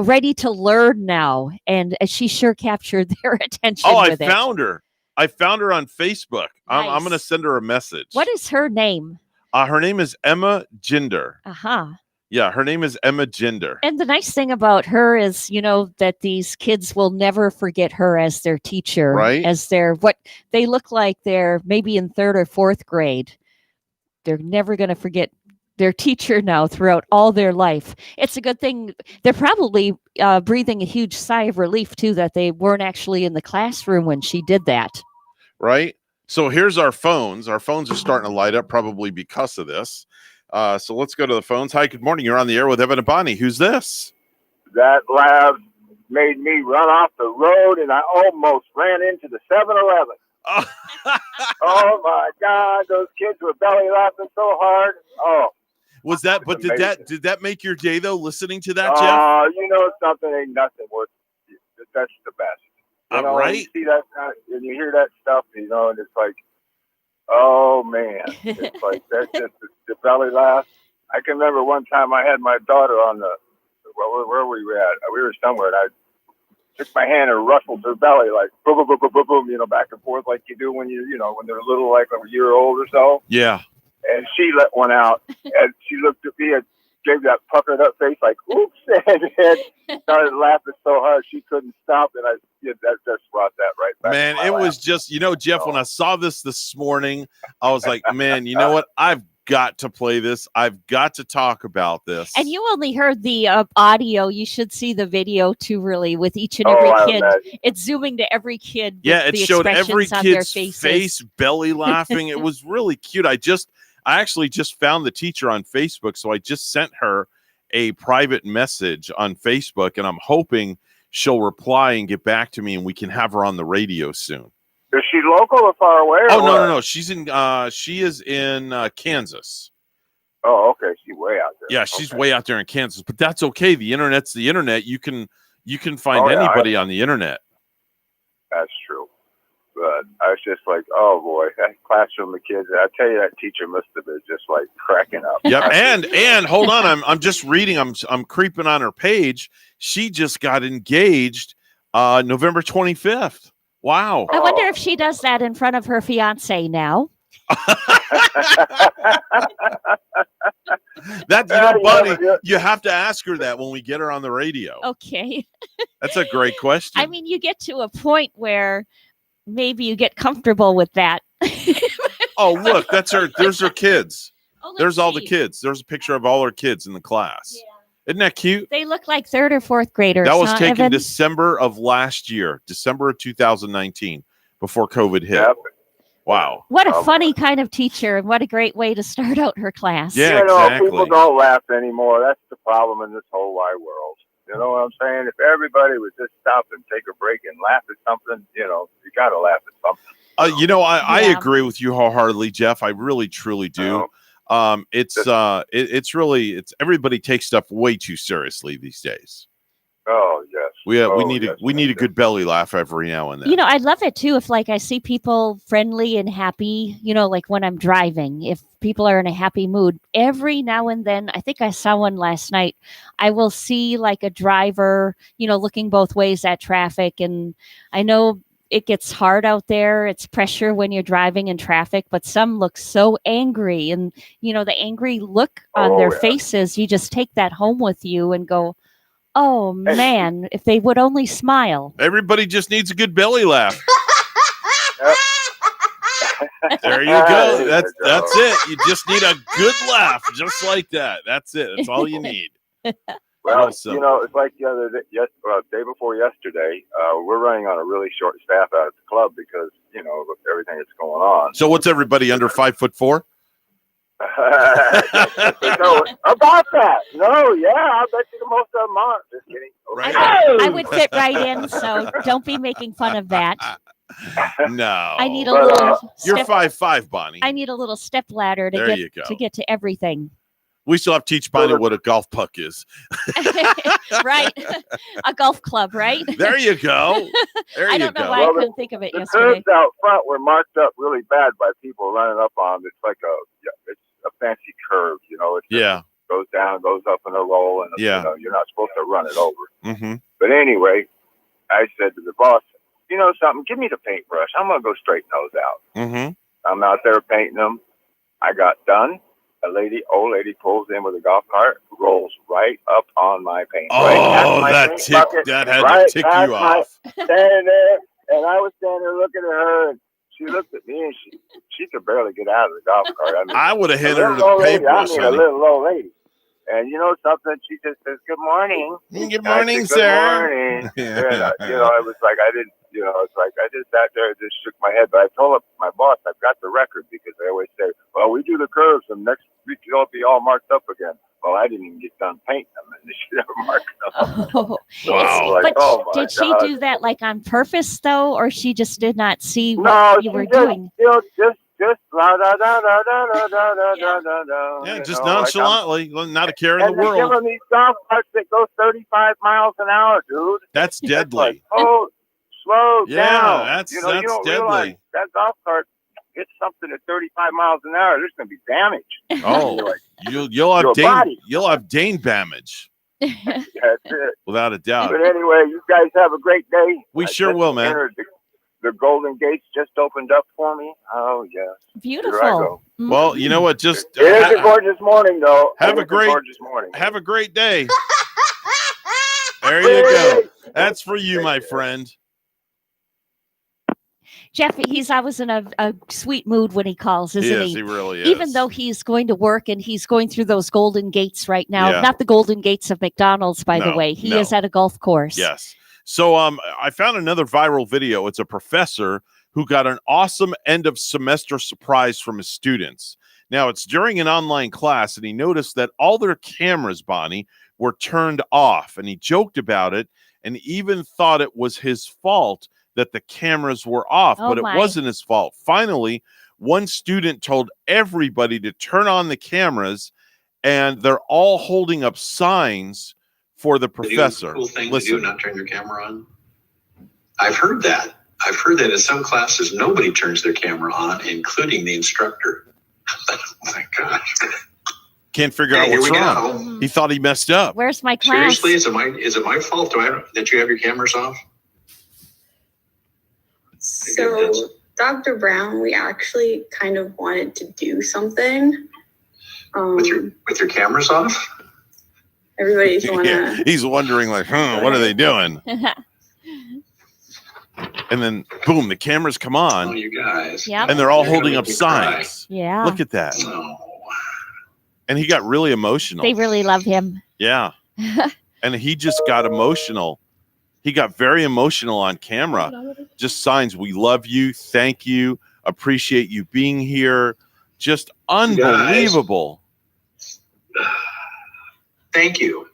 Speaker 5: ready to learn now. And she sure captured their attention.
Speaker 2: Oh,
Speaker 5: with
Speaker 2: found her. I found her on Facebook.
Speaker 5: Nice.
Speaker 2: I'm going to send her a message.
Speaker 5: What is her name?
Speaker 2: Her name is Emma Jinder.
Speaker 5: Uh-huh.
Speaker 2: Yeah, her name is Emma Gender.
Speaker 5: And the nice thing about her is, that these kids will never forget her as their teacher,
Speaker 2: right?
Speaker 5: As what they look like they're maybe in 3rd or 4th grade. They're never going to forget their teacher now throughout all their life. It's a good thing. They're probably breathing a huge sigh of relief, too, that they weren't actually in the classroom when she did that.
Speaker 2: Right? So here's our phones. Our phones are starting to light up probably because of this. So let's go to the phones. Hi, good morning. You're on the air with Evan and Bonnie. Who's this?
Speaker 17: That laugh made me run off the road, and I almost ran into the 7-Eleven. Oh, my God. Those kids were belly laughing so hard. Oh.
Speaker 2: Was that, but did that make your day, though, listening to that, Jeff?
Speaker 17: You know something, ain't nothing worth it. That's the best. You know,
Speaker 2: right?
Speaker 17: when you see that, and you hear that stuff, and it's like, oh, man. It's like, that's just the belly laugh. I can remember one time I had my daughter on where were we at? We were somewhere, and I took my hand and rustled her belly, like, boom, boom, boom, boom, boom, boom, back and forth like you do when when they're little, like a year old or so.
Speaker 2: Yeah.
Speaker 17: And she let one out, and she looked at me and gave that puckered up face, like, oops, and started laughing so hard she couldn't stop, and that just brought that right back.
Speaker 2: Man, it was just, Jeff, when I saw this morning, I was like, man, you know what? I've got to play this. I've got to talk about this.
Speaker 5: And you only heard the audio. You should see the video too, really, with each and every kid. It's zooming to every kid.
Speaker 2: Yeah, it
Speaker 5: the
Speaker 2: showed every
Speaker 5: on their
Speaker 2: kid's
Speaker 5: faces.
Speaker 2: face belly laughing. It was really cute. I actually just found the teacher on Facebook, so I just sent her a private message on Facebook, and I'm hoping she'll reply and get back to me, and we can have her on the radio soon.
Speaker 17: Is she local or far away?
Speaker 2: Oh, no. She is in Kansas.
Speaker 17: Oh, okay. She's way out there.
Speaker 2: Yeah, she's way out there in Kansas, but that's okay. The internet's the internet. You can find anybody on the internet.
Speaker 17: That's true. But I was just like, oh boy, that classroom of kids. I tell you, that teacher must have been just like cracking up.
Speaker 2: Yep. And hold on, I'm just reading. I'm creeping on her page. She just got engaged November 25th. Wow.
Speaker 5: I wonder if she does that in front of her fiance now.
Speaker 2: Buddy, you have to ask her that when we get her on the radio.
Speaker 5: Okay.
Speaker 2: That's a great question.
Speaker 5: I mean, you get to a point where maybe you get comfortable with that.
Speaker 2: Oh, look, there's her kids.
Speaker 5: Oh,
Speaker 2: there's all the kids. There's a picture of all her kids in the class. Yeah. Isn't that cute?
Speaker 5: They look like 3rd or 4th graders.
Speaker 2: That was taken
Speaker 5: Evan?
Speaker 2: December of last year, December of 2019, before COVID hit.
Speaker 17: Yep.
Speaker 2: Wow.
Speaker 5: What a funny kind of teacher, and what a great way to start out her class.
Speaker 2: Yeah, exactly.
Speaker 17: People don't laugh anymore. That's the problem in this whole wide world. You know what I'm saying? If everybody would just stop and take a break and laugh at something, you got to laugh at something.
Speaker 2: I agree with you wholeheartedly, Jeff. I really, truly do. It's everybody takes stuff way too seriously these days.
Speaker 17: Oh yes.
Speaker 2: We need a good belly laugh every now and then.
Speaker 5: I love it too if I see people friendly and happy, like when I'm driving, if people are in a happy mood, every now and then, I think I saw one last night, I will see like a driver, looking both ways at traffic. And I know it gets hard out there. It's pressure when you're driving in traffic, but some look so angry, and the angry look on their faces, you just take that home with you and go, oh man, if they would only smile.
Speaker 2: Everybody just needs a good belly laugh. There you go. That's it. You just need a good laugh, just like that. That's it. That's all you need.
Speaker 17: Well, it's like the other day, day before yesterday, we're running on a really short staff out at the club because, of everything that's going on.
Speaker 2: So what's everybody under 5'4"?
Speaker 17: No, about that. No, yeah, I bet you the most of them aren't. Just kidding.
Speaker 2: Right.
Speaker 5: I would fit right in, so don't be making fun of that.
Speaker 2: No.
Speaker 5: I need a little
Speaker 2: You're 5'5", Bonnie.
Speaker 5: I need a little step ladder to get to everything.
Speaker 2: We still have to teach Bonnie what a golf puck is.
Speaker 5: Right. A golf club, right?
Speaker 2: There you go.
Speaker 5: I don't know why I couldn't think of it
Speaker 17: the
Speaker 5: yesterday.
Speaker 17: curbs out front were marked up really bad by people running up on them. It's like it's a fancy curve, It goes down, goes up in a roll, and you're not supposed to run it over.
Speaker 2: Mm-hmm.
Speaker 17: But anyway, I said to the boss, something, give me the paintbrush. I'm going to go straighten those out.
Speaker 2: Mm-hmm.
Speaker 17: I'm out there painting them. I got done. old lady pulls in with a golf cart, rolls right up on my paint.
Speaker 2: Oh, that had to tick you off.
Speaker 17: Standing there, and I was standing there looking at her, and she looked at me, and she could barely get out of the golf cart. I mean,
Speaker 2: I would have handed her the
Speaker 17: old lady,
Speaker 2: paintbrush.
Speaker 17: a little old lady. And you know something? She just says, "Good morning."
Speaker 2: Good morning,
Speaker 17: said,
Speaker 2: sir.
Speaker 17: Good morning. And, it was like I didn't. It's like I just sat there and just shook my head. But I told my boss I've got the record because they always say, "Well, we do the curves, and next week you'll be all marked up again." Well, I didn't even get done painting them, and they should never mark them.
Speaker 5: Oh,
Speaker 17: So I was like,
Speaker 5: but
Speaker 17: my
Speaker 5: did she
Speaker 17: God.
Speaker 5: do that like on purpose though, or she just did not see what
Speaker 17: No,
Speaker 5: you were
Speaker 17: she just,
Speaker 5: doing?
Speaker 17: Just la da da da da da da da da da da.
Speaker 2: Yeah, just nonchalantly, not a care in the
Speaker 17: And they're
Speaker 2: world.
Speaker 17: giving these golf carts that go 35 miles an hour, dude.
Speaker 2: That's deadly.
Speaker 17: Oh, slow
Speaker 2: Yeah,
Speaker 17: down.
Speaker 2: that's
Speaker 17: you don't
Speaker 2: deadly.
Speaker 17: realize that golf cart hits something at 35 miles an hour. There's going to be damage.
Speaker 2: Oh, you'll have Dane damage.
Speaker 17: That's it.
Speaker 2: Without a doubt.
Speaker 17: But anyway, you guys have a great day.
Speaker 2: We sure will, man.
Speaker 17: The Golden Gates just opened up for me. Oh, yes.
Speaker 5: Beautiful.
Speaker 17: Here I go.
Speaker 2: Well, you know what? Just
Speaker 17: It is a gorgeous morning, though. Gorgeous morning.
Speaker 2: Have a great day. There you go. That's for you, my friend.
Speaker 5: Jeff, he's always in a sweet mood when he calls, isn't he?
Speaker 2: He really is.
Speaker 5: Even though he's going to work and he's going through those Golden Gates right now.
Speaker 2: Yeah.
Speaker 5: Not the Golden Gates of McDonald's, by the way. He is at a golf course.
Speaker 2: Yes. So I found another viral video. It's a professor who got an awesome end of semester surprise from his students. Now, it's during an online class, and he noticed that all their cameras, Bonnie, were turned off. And he joked about it and even thought it was his fault that the cameras were off, but it wasn't his fault. Finally, one student told everybody to turn on the cameras, and they're all holding up signs for the professor.
Speaker 18: Cool thing to do, not turn your camera on. I've heard that. I've heard that in some classes, nobody turns their camera on, including the instructor. Oh my gosh.
Speaker 2: Can't figure out what's wrong. He thought he messed up.
Speaker 5: Where's my class?
Speaker 18: Seriously, is it my fault that you have your cameras off?
Speaker 19: So, Dr. Brown, we actually kind of wanted to do something.
Speaker 18: With your cameras off?
Speaker 19: Everybody's
Speaker 2: He's wondering, like, what are they doing? And then, boom, the cameras come on.
Speaker 18: Oh, you guys.
Speaker 5: Yep.
Speaker 2: And they're all holding up signs.
Speaker 5: Yeah.
Speaker 2: Look at that. And he got really emotional.
Speaker 5: They really love him.
Speaker 2: Yeah. And he just got emotional. He got very emotional on camera. Just signs, we love you, thank you, appreciate you being here. Just unbelievable.
Speaker 18: Thank you.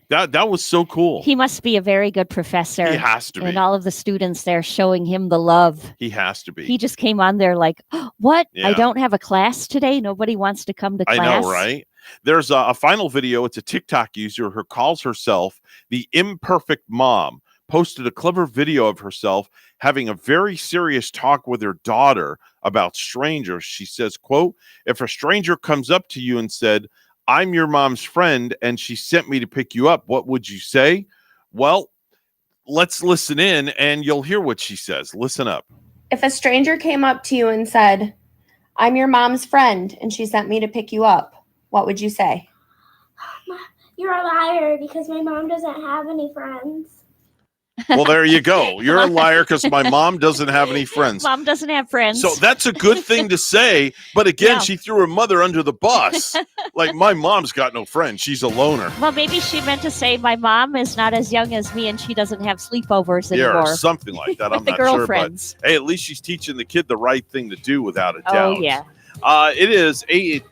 Speaker 2: That was so cool.
Speaker 5: He must be a very good professor.
Speaker 2: He has to be.
Speaker 5: And all of the students there showing him the love.
Speaker 2: He has to be.
Speaker 5: He just came on there like, what?
Speaker 2: Yeah.
Speaker 5: I don't have a class today? Nobody wants to come to class?
Speaker 2: I know, right? There's a final video. It's a TikTok user who calls herself the Imperfect Mom. Posted a clever video of herself having a very serious talk with her daughter about strangers. She says, quote, if a stranger comes up to you and said, I'm your mom's friend, and she sent me to pick you up, what would you say? Well, let's listen in, and you'll hear what she says. Listen up.
Speaker 20: If a stranger came up to you and said, I'm your mom's friend, and she sent me to pick you up, what would you say?
Speaker 16: You're a liar because my mom doesn't have any friends.
Speaker 2: Well, there you go. You're a liar because my mom doesn't have any friends.
Speaker 5: Mom doesn't have friends.
Speaker 2: So that's a good thing to say. But again, she threw her mother under the bus. Like, my mom's got no friends. She's a loner.
Speaker 5: Well, maybe she meant to say my mom is not as young as me and she doesn't have sleepovers anymore.
Speaker 2: Yeah, or something like that. I'm
Speaker 5: the
Speaker 2: not
Speaker 5: girlfriends.
Speaker 2: sure. But hey, at least she's teaching the kid the right thing to do without a doubt.
Speaker 5: Oh, yeah.
Speaker 2: It is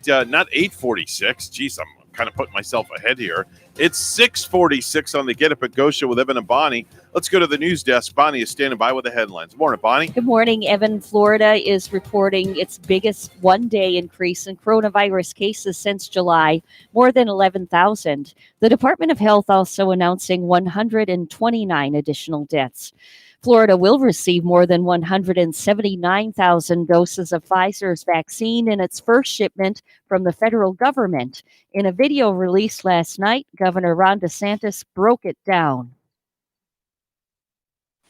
Speaker 2: not 8:46. Geez, I'm kind of putting myself ahead here. It's 6:46 on the Get Up and Go show with Evan and Bonnie. Let's go to the news desk. Bonnie is standing by with the headlines. Morning, Bonnie.
Speaker 5: Good morning. Evan, Florida is reporting its biggest one-day increase in coronavirus cases since July, more than 11,000. The Department of Health also announcing 129 additional deaths. Florida will receive more than 179,000 doses of Pfizer's vaccine in its first shipment from the federal government. In a video released last night, Governor Ron DeSantis broke it down.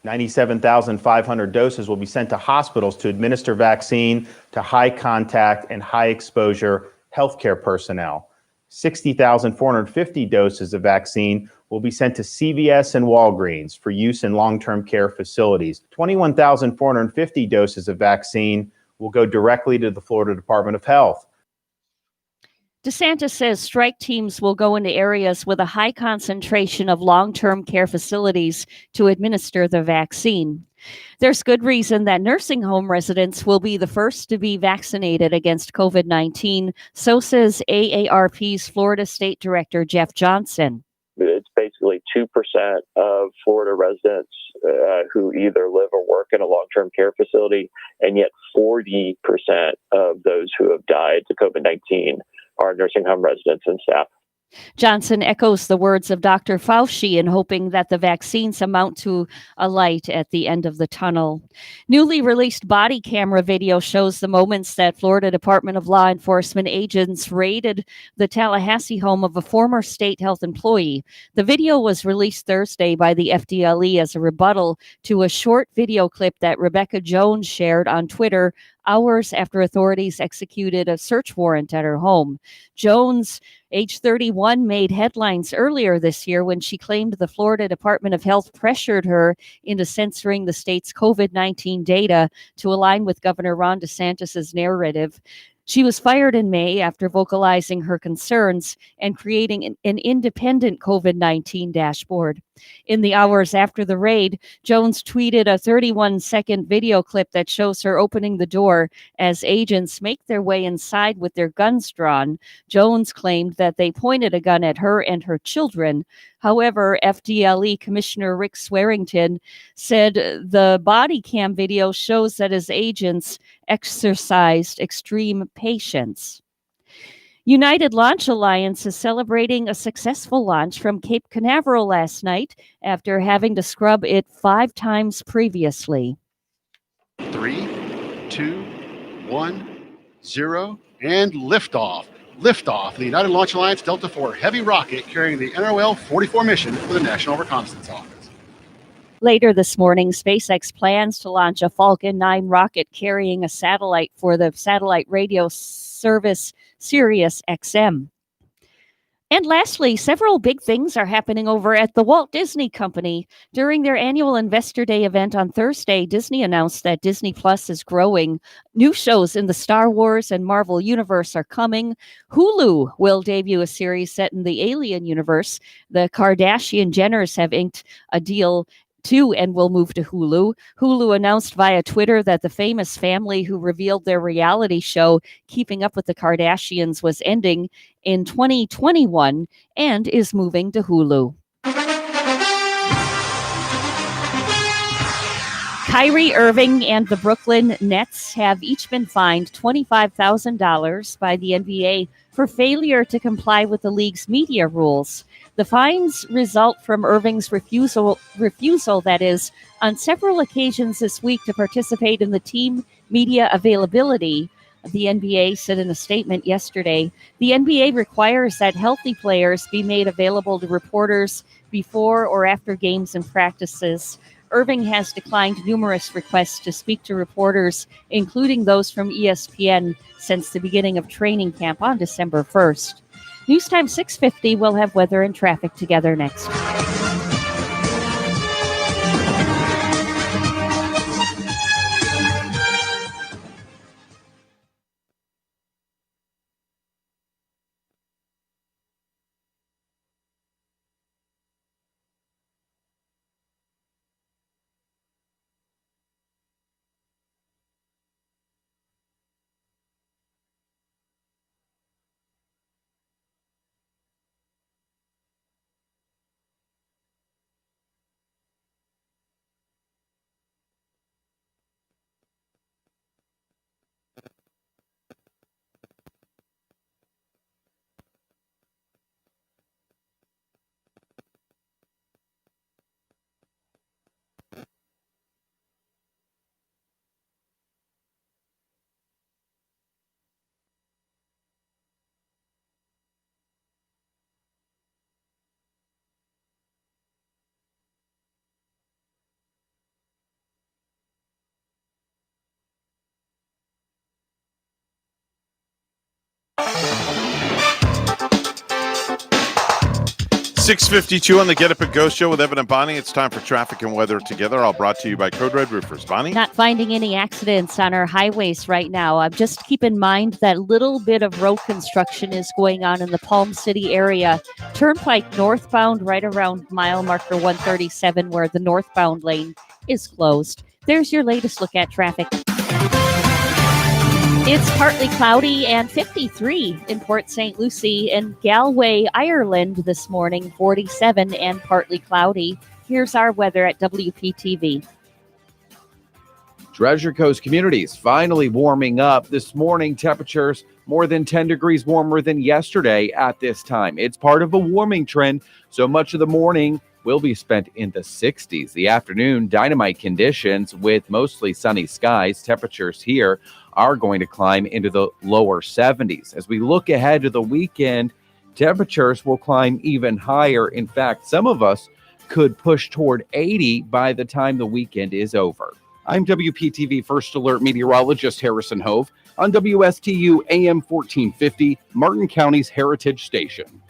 Speaker 21: 97,500 doses will be sent to hospitals to administer vaccine to high contact and high exposure healthcare personnel. 60,450 doses of vaccine will be sent to CVS and Walgreens for use in long-term care facilities. 21,450 doses of vaccine will go directly to the Florida Department of Health.
Speaker 5: DeSantis says strike teams will go into areas with a high concentration of long-term care facilities to administer the vaccine. There's good reason that nursing home residents will be the first to be vaccinated against COVID-19, so says AARP's Florida State Director Jeff Johnson.
Speaker 3: It's basically 2% of Florida residents who either live or work in a long-term care facility, and yet 40% of those who have died to COVID-19 are nursing home residents and staff.
Speaker 5: Johnson echoes the words of Dr. Fauci in hoping that the vaccines amount to a light at the end of the tunnel. Newly released body camera video shows the moments that Florida Department of Law Enforcement agents raided the Tallahassee home of a former state health employee. The video was released Thursday by the FDLE as a rebuttal to a short video clip that Rebecca Jones shared on Twitter hours after authorities executed a search warrant at her home. Jones, age 31, made headlines earlier this year when she claimed the Florida Department of Health pressured her into censoring the state's COVID-19 data to align with Governor Ron DeSantis' narrative. She was fired in May after vocalizing her concerns and creating an independent COVID-19 dashboard. In the hours after the raid, Jones tweeted a 31-second video clip that shows her opening the door as agents make their way inside with their guns drawn. Jones claimed that they pointed a gun at her and her children. However, FDLE Commissioner Rick Swearington said the body cam video shows that his agents exercised extreme patience. United Launch Alliance is celebrating a successful launch from Cape Canaveral last night after having to scrub it 5 times previously.
Speaker 22: 3, 2, 1, 0, and liftoff. Liftoff, the United Launch Alliance Delta IV Heavy rocket carrying the NROL-44 mission for the National Reconnaissance Office.
Speaker 5: Later this morning, SpaceX plans to launch a Falcon 9 rocket carrying a satellite for the satellite radio service Sirius XM. And lastly, several big things are happening over at the Walt Disney Company. During their annual Investor Day event on Thursday, Disney announced that Disney Plus is growing. New shows in the Star Wars and Marvel universe are coming. Hulu will debut a series set in the Alien universe. The Kardashian-Jenners have inked a deal too and will move to Hulu. Hulu announced via Twitter that the famous family who revealed their reality show Keeping Up with the Kardashians was ending in 2021 and is moving to Hulu. Kyrie Irving and the Brooklyn Nets have each been fined $25,000 by the NBA for failure to comply with the league's media rules. The fines result from Irving's refusal, that is, on several occasions this week to participate in the team media availability. The NBA said in a statement yesterday, the NBA requires that healthy players be made available to reporters before or after games and practices. Irving has declined numerous requests to speak to reporters, including those from ESPN, since the beginning of training camp on December 1st. Newstime 650 will have weather and traffic together next.
Speaker 2: 6:52 on the Get Up and Go show with Evan and Bonnie. It's time for traffic and weather together. All brought to you by Code Red Roofers. Bonnie?
Speaker 5: Not finding any accidents on our highways right now. Just keep in mind that little bit of road construction is going on in the Palm City area. Turnpike northbound right around mile marker 137 where the northbound lane is closed. There's your latest look at traffic. It's partly cloudy and 53 in Port St. Lucie and Galway, Ireland this morning, 47 and partly cloudy. Here's our weather at WPTV.
Speaker 13: Treasure Coast communities finally warming up this morning. Temperatures more than 10 degrees warmer than yesterday at this time. It's part of a warming trend, so much of the morning will be spent in the 60s. The afternoon, dynamite conditions with mostly sunny skies. Temperatures here are going to climb into the lower 70s. As we look ahead to the weekend, temperatures will climb even higher. In fact, some of us could push toward 80 by the time the weekend is over. I'm WPTV First Alert meteorologist Harrison Hove on WSTU AM 1450, Martin County's Heritage Station.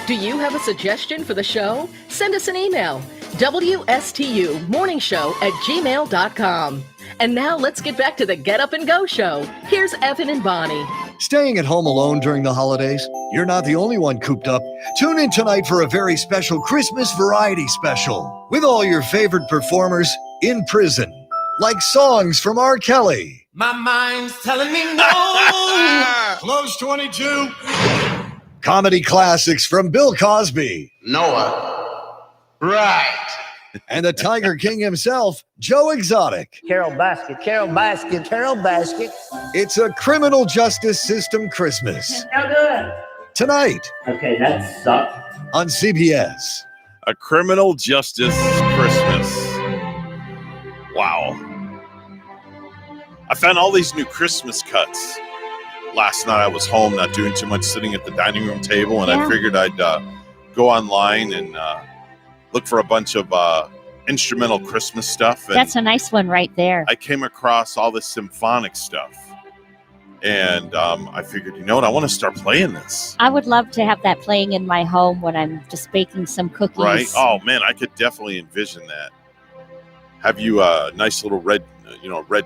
Speaker 4: Do you have a suggestion for the show? Send us an email, WSTUmorningshow@gmail.com. And now let's get back to the Get Up and Go show. Here's Evan and Bonnie.
Speaker 8: Staying at home alone during the holidays? You're not the only one cooped up. Tune in tonight for a very special Christmas variety special with all your favorite performers in prison, like songs from R. Kelly.
Speaker 23: My mind's telling me no. Close 22.
Speaker 8: Comedy classics from Bill Cosby.
Speaker 23: Noah. Right.
Speaker 8: And the Tiger King himself, Joe Exotic.
Speaker 23: Carol Basket, Carol Basket, Carol Basket.
Speaker 8: It's a criminal justice system Christmas.
Speaker 23: How good.
Speaker 8: Tonight.
Speaker 23: Okay, that sucked.
Speaker 8: On CBS.
Speaker 2: A criminal justice Christmas. Wow. I found all these new Christmas cuts. Last night I was home, not doing too much, sitting at the dining room table, and I figured I'd go online and look for a bunch of instrumental Christmas stuff. And
Speaker 5: That's a nice one right there.
Speaker 2: I came across all this symphonic stuff. And I figured, you know what, I want to start playing this.
Speaker 5: I would love to have that playing in my home when I'm just baking some cookies.
Speaker 2: Right? Oh, man, I could definitely envision that. Have you a nice little red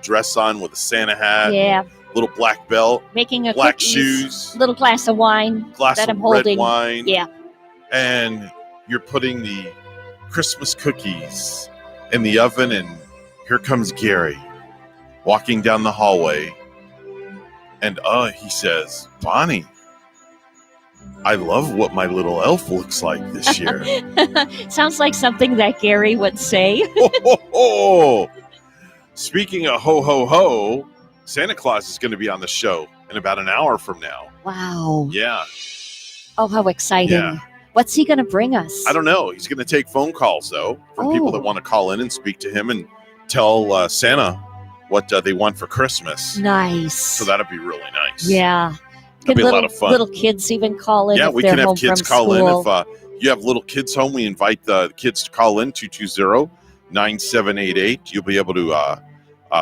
Speaker 2: dress on with a Santa hat?
Speaker 5: Yeah.
Speaker 2: Little black belt.
Speaker 5: Making a
Speaker 2: black
Speaker 5: cookies,
Speaker 2: shoes.
Speaker 5: Little glass of wine
Speaker 2: Glass
Speaker 5: that
Speaker 2: of
Speaker 5: I'm holding.
Speaker 2: red wine.
Speaker 5: Yeah.
Speaker 2: And you're putting the Christmas cookies in the oven, and here comes Gary walking down the hallway. And he says, Bonnie, I love what my little elf looks like this year.
Speaker 5: Sounds like something that Gary would say.
Speaker 2: Ho, ho, ho. Speaking of ho, ho, ho, Santa Claus is going to be on the show in about an hour from now.
Speaker 5: Wow.
Speaker 2: Yeah.
Speaker 5: Oh, how exciting.
Speaker 2: Yeah.
Speaker 5: What's he going to bring us?
Speaker 2: I don't know. He's going to take phone calls, though, from people that want to call in and speak to him and tell Santa what they want for Christmas.
Speaker 5: Nice.
Speaker 2: So that'll be really nice.
Speaker 5: Yeah.
Speaker 2: That'll be a lot of fun.
Speaker 5: Little kids even call in.
Speaker 2: Yeah,
Speaker 5: if
Speaker 2: we
Speaker 5: they're
Speaker 2: can have
Speaker 5: home
Speaker 2: kids
Speaker 5: from
Speaker 2: call
Speaker 5: school.
Speaker 2: in. If you have little kids home, we invite the kids to call in, 220-9788. You'll be able to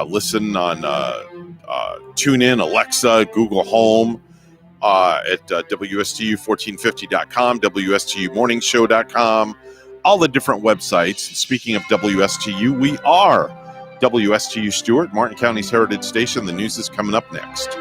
Speaker 2: listen on TuneIn, Alexa, Google Home, at WSTU1450.com, WSTUmorningshow.com, all the different websites. Speaking of WSTU, we are WSTU Stewart, Martin County's Heritage Station. The news is coming up next.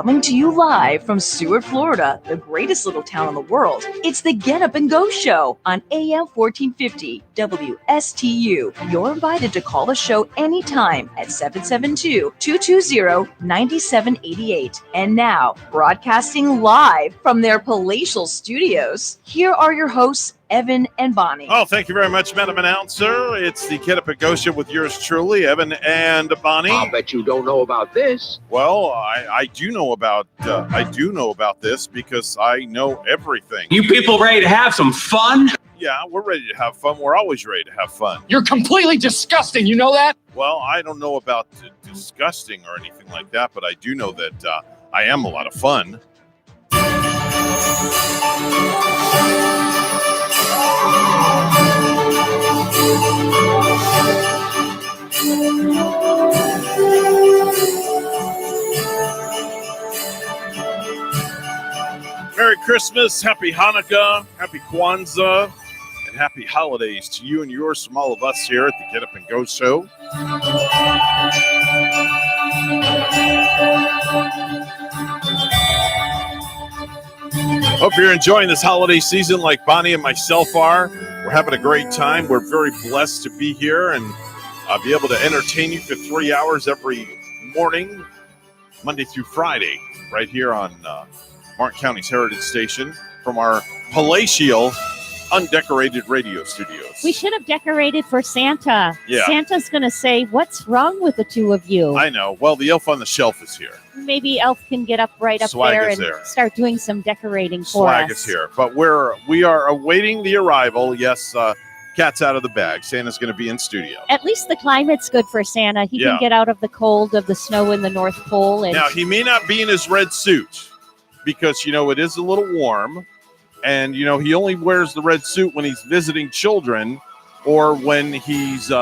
Speaker 6: Coming to you live from Stewart, Florida, the greatest little town in the world. It's the Get Up and Go Show on AM 1450 WSTU. You're invited to call the show anytime at 772-220-9788. And now, broadcasting live from their palatial studios, here are your hosts, Evan and Bonnie.
Speaker 2: Oh, thank you very much, Madam Announcer. It's the Get Up and Go Show with yours truly, Evan and Bonnie.
Speaker 7: I'll bet you don't know about this.
Speaker 2: Well, I do know about this because I know everything.
Speaker 7: You people ready to have some fun?
Speaker 2: Yeah, we're ready to have fun. We're always ready to have fun.
Speaker 7: You're completely disgusting. You know that?
Speaker 2: Well, I don't know about disgusting or anything like that, but I do know that I am a lot of fun. Merry Christmas, Happy Hanukkah, Happy Kwanzaa, and Happy Holidays to you and yours from all of us here at the Get Up and Go Show. Hope you're enjoying this holiday season like Bonnie and myself are. We're having a great time. We're very blessed to be here and be able to entertain you for 3 hours every morning, Monday through Friday, right here on Martin County's Heritage Station from our palatial, undecorated radio studios.
Speaker 5: We should have decorated for Santa.
Speaker 2: Yeah.
Speaker 5: Santa's going to say, "What's wrong with the two of you?"
Speaker 2: I know. Well, the elf on the shelf is here.
Speaker 5: Maybe Elf can get up right up
Speaker 2: Swag
Speaker 5: there
Speaker 2: is
Speaker 5: and
Speaker 2: there.
Speaker 5: start doing some decorating for
Speaker 2: Swag
Speaker 5: us.
Speaker 2: is here. But we are awaiting the arrival. Yes, cat's out of the bag. Santa's going to be in studio.
Speaker 5: At least the climate's good for Santa. He
Speaker 2: Yeah.
Speaker 5: can get out of the cold of the snow in the North Pole. And
Speaker 2: Now, he may not be in his red suit because, it is a little warm. And, he only wears the red suit when he's visiting children or when he's,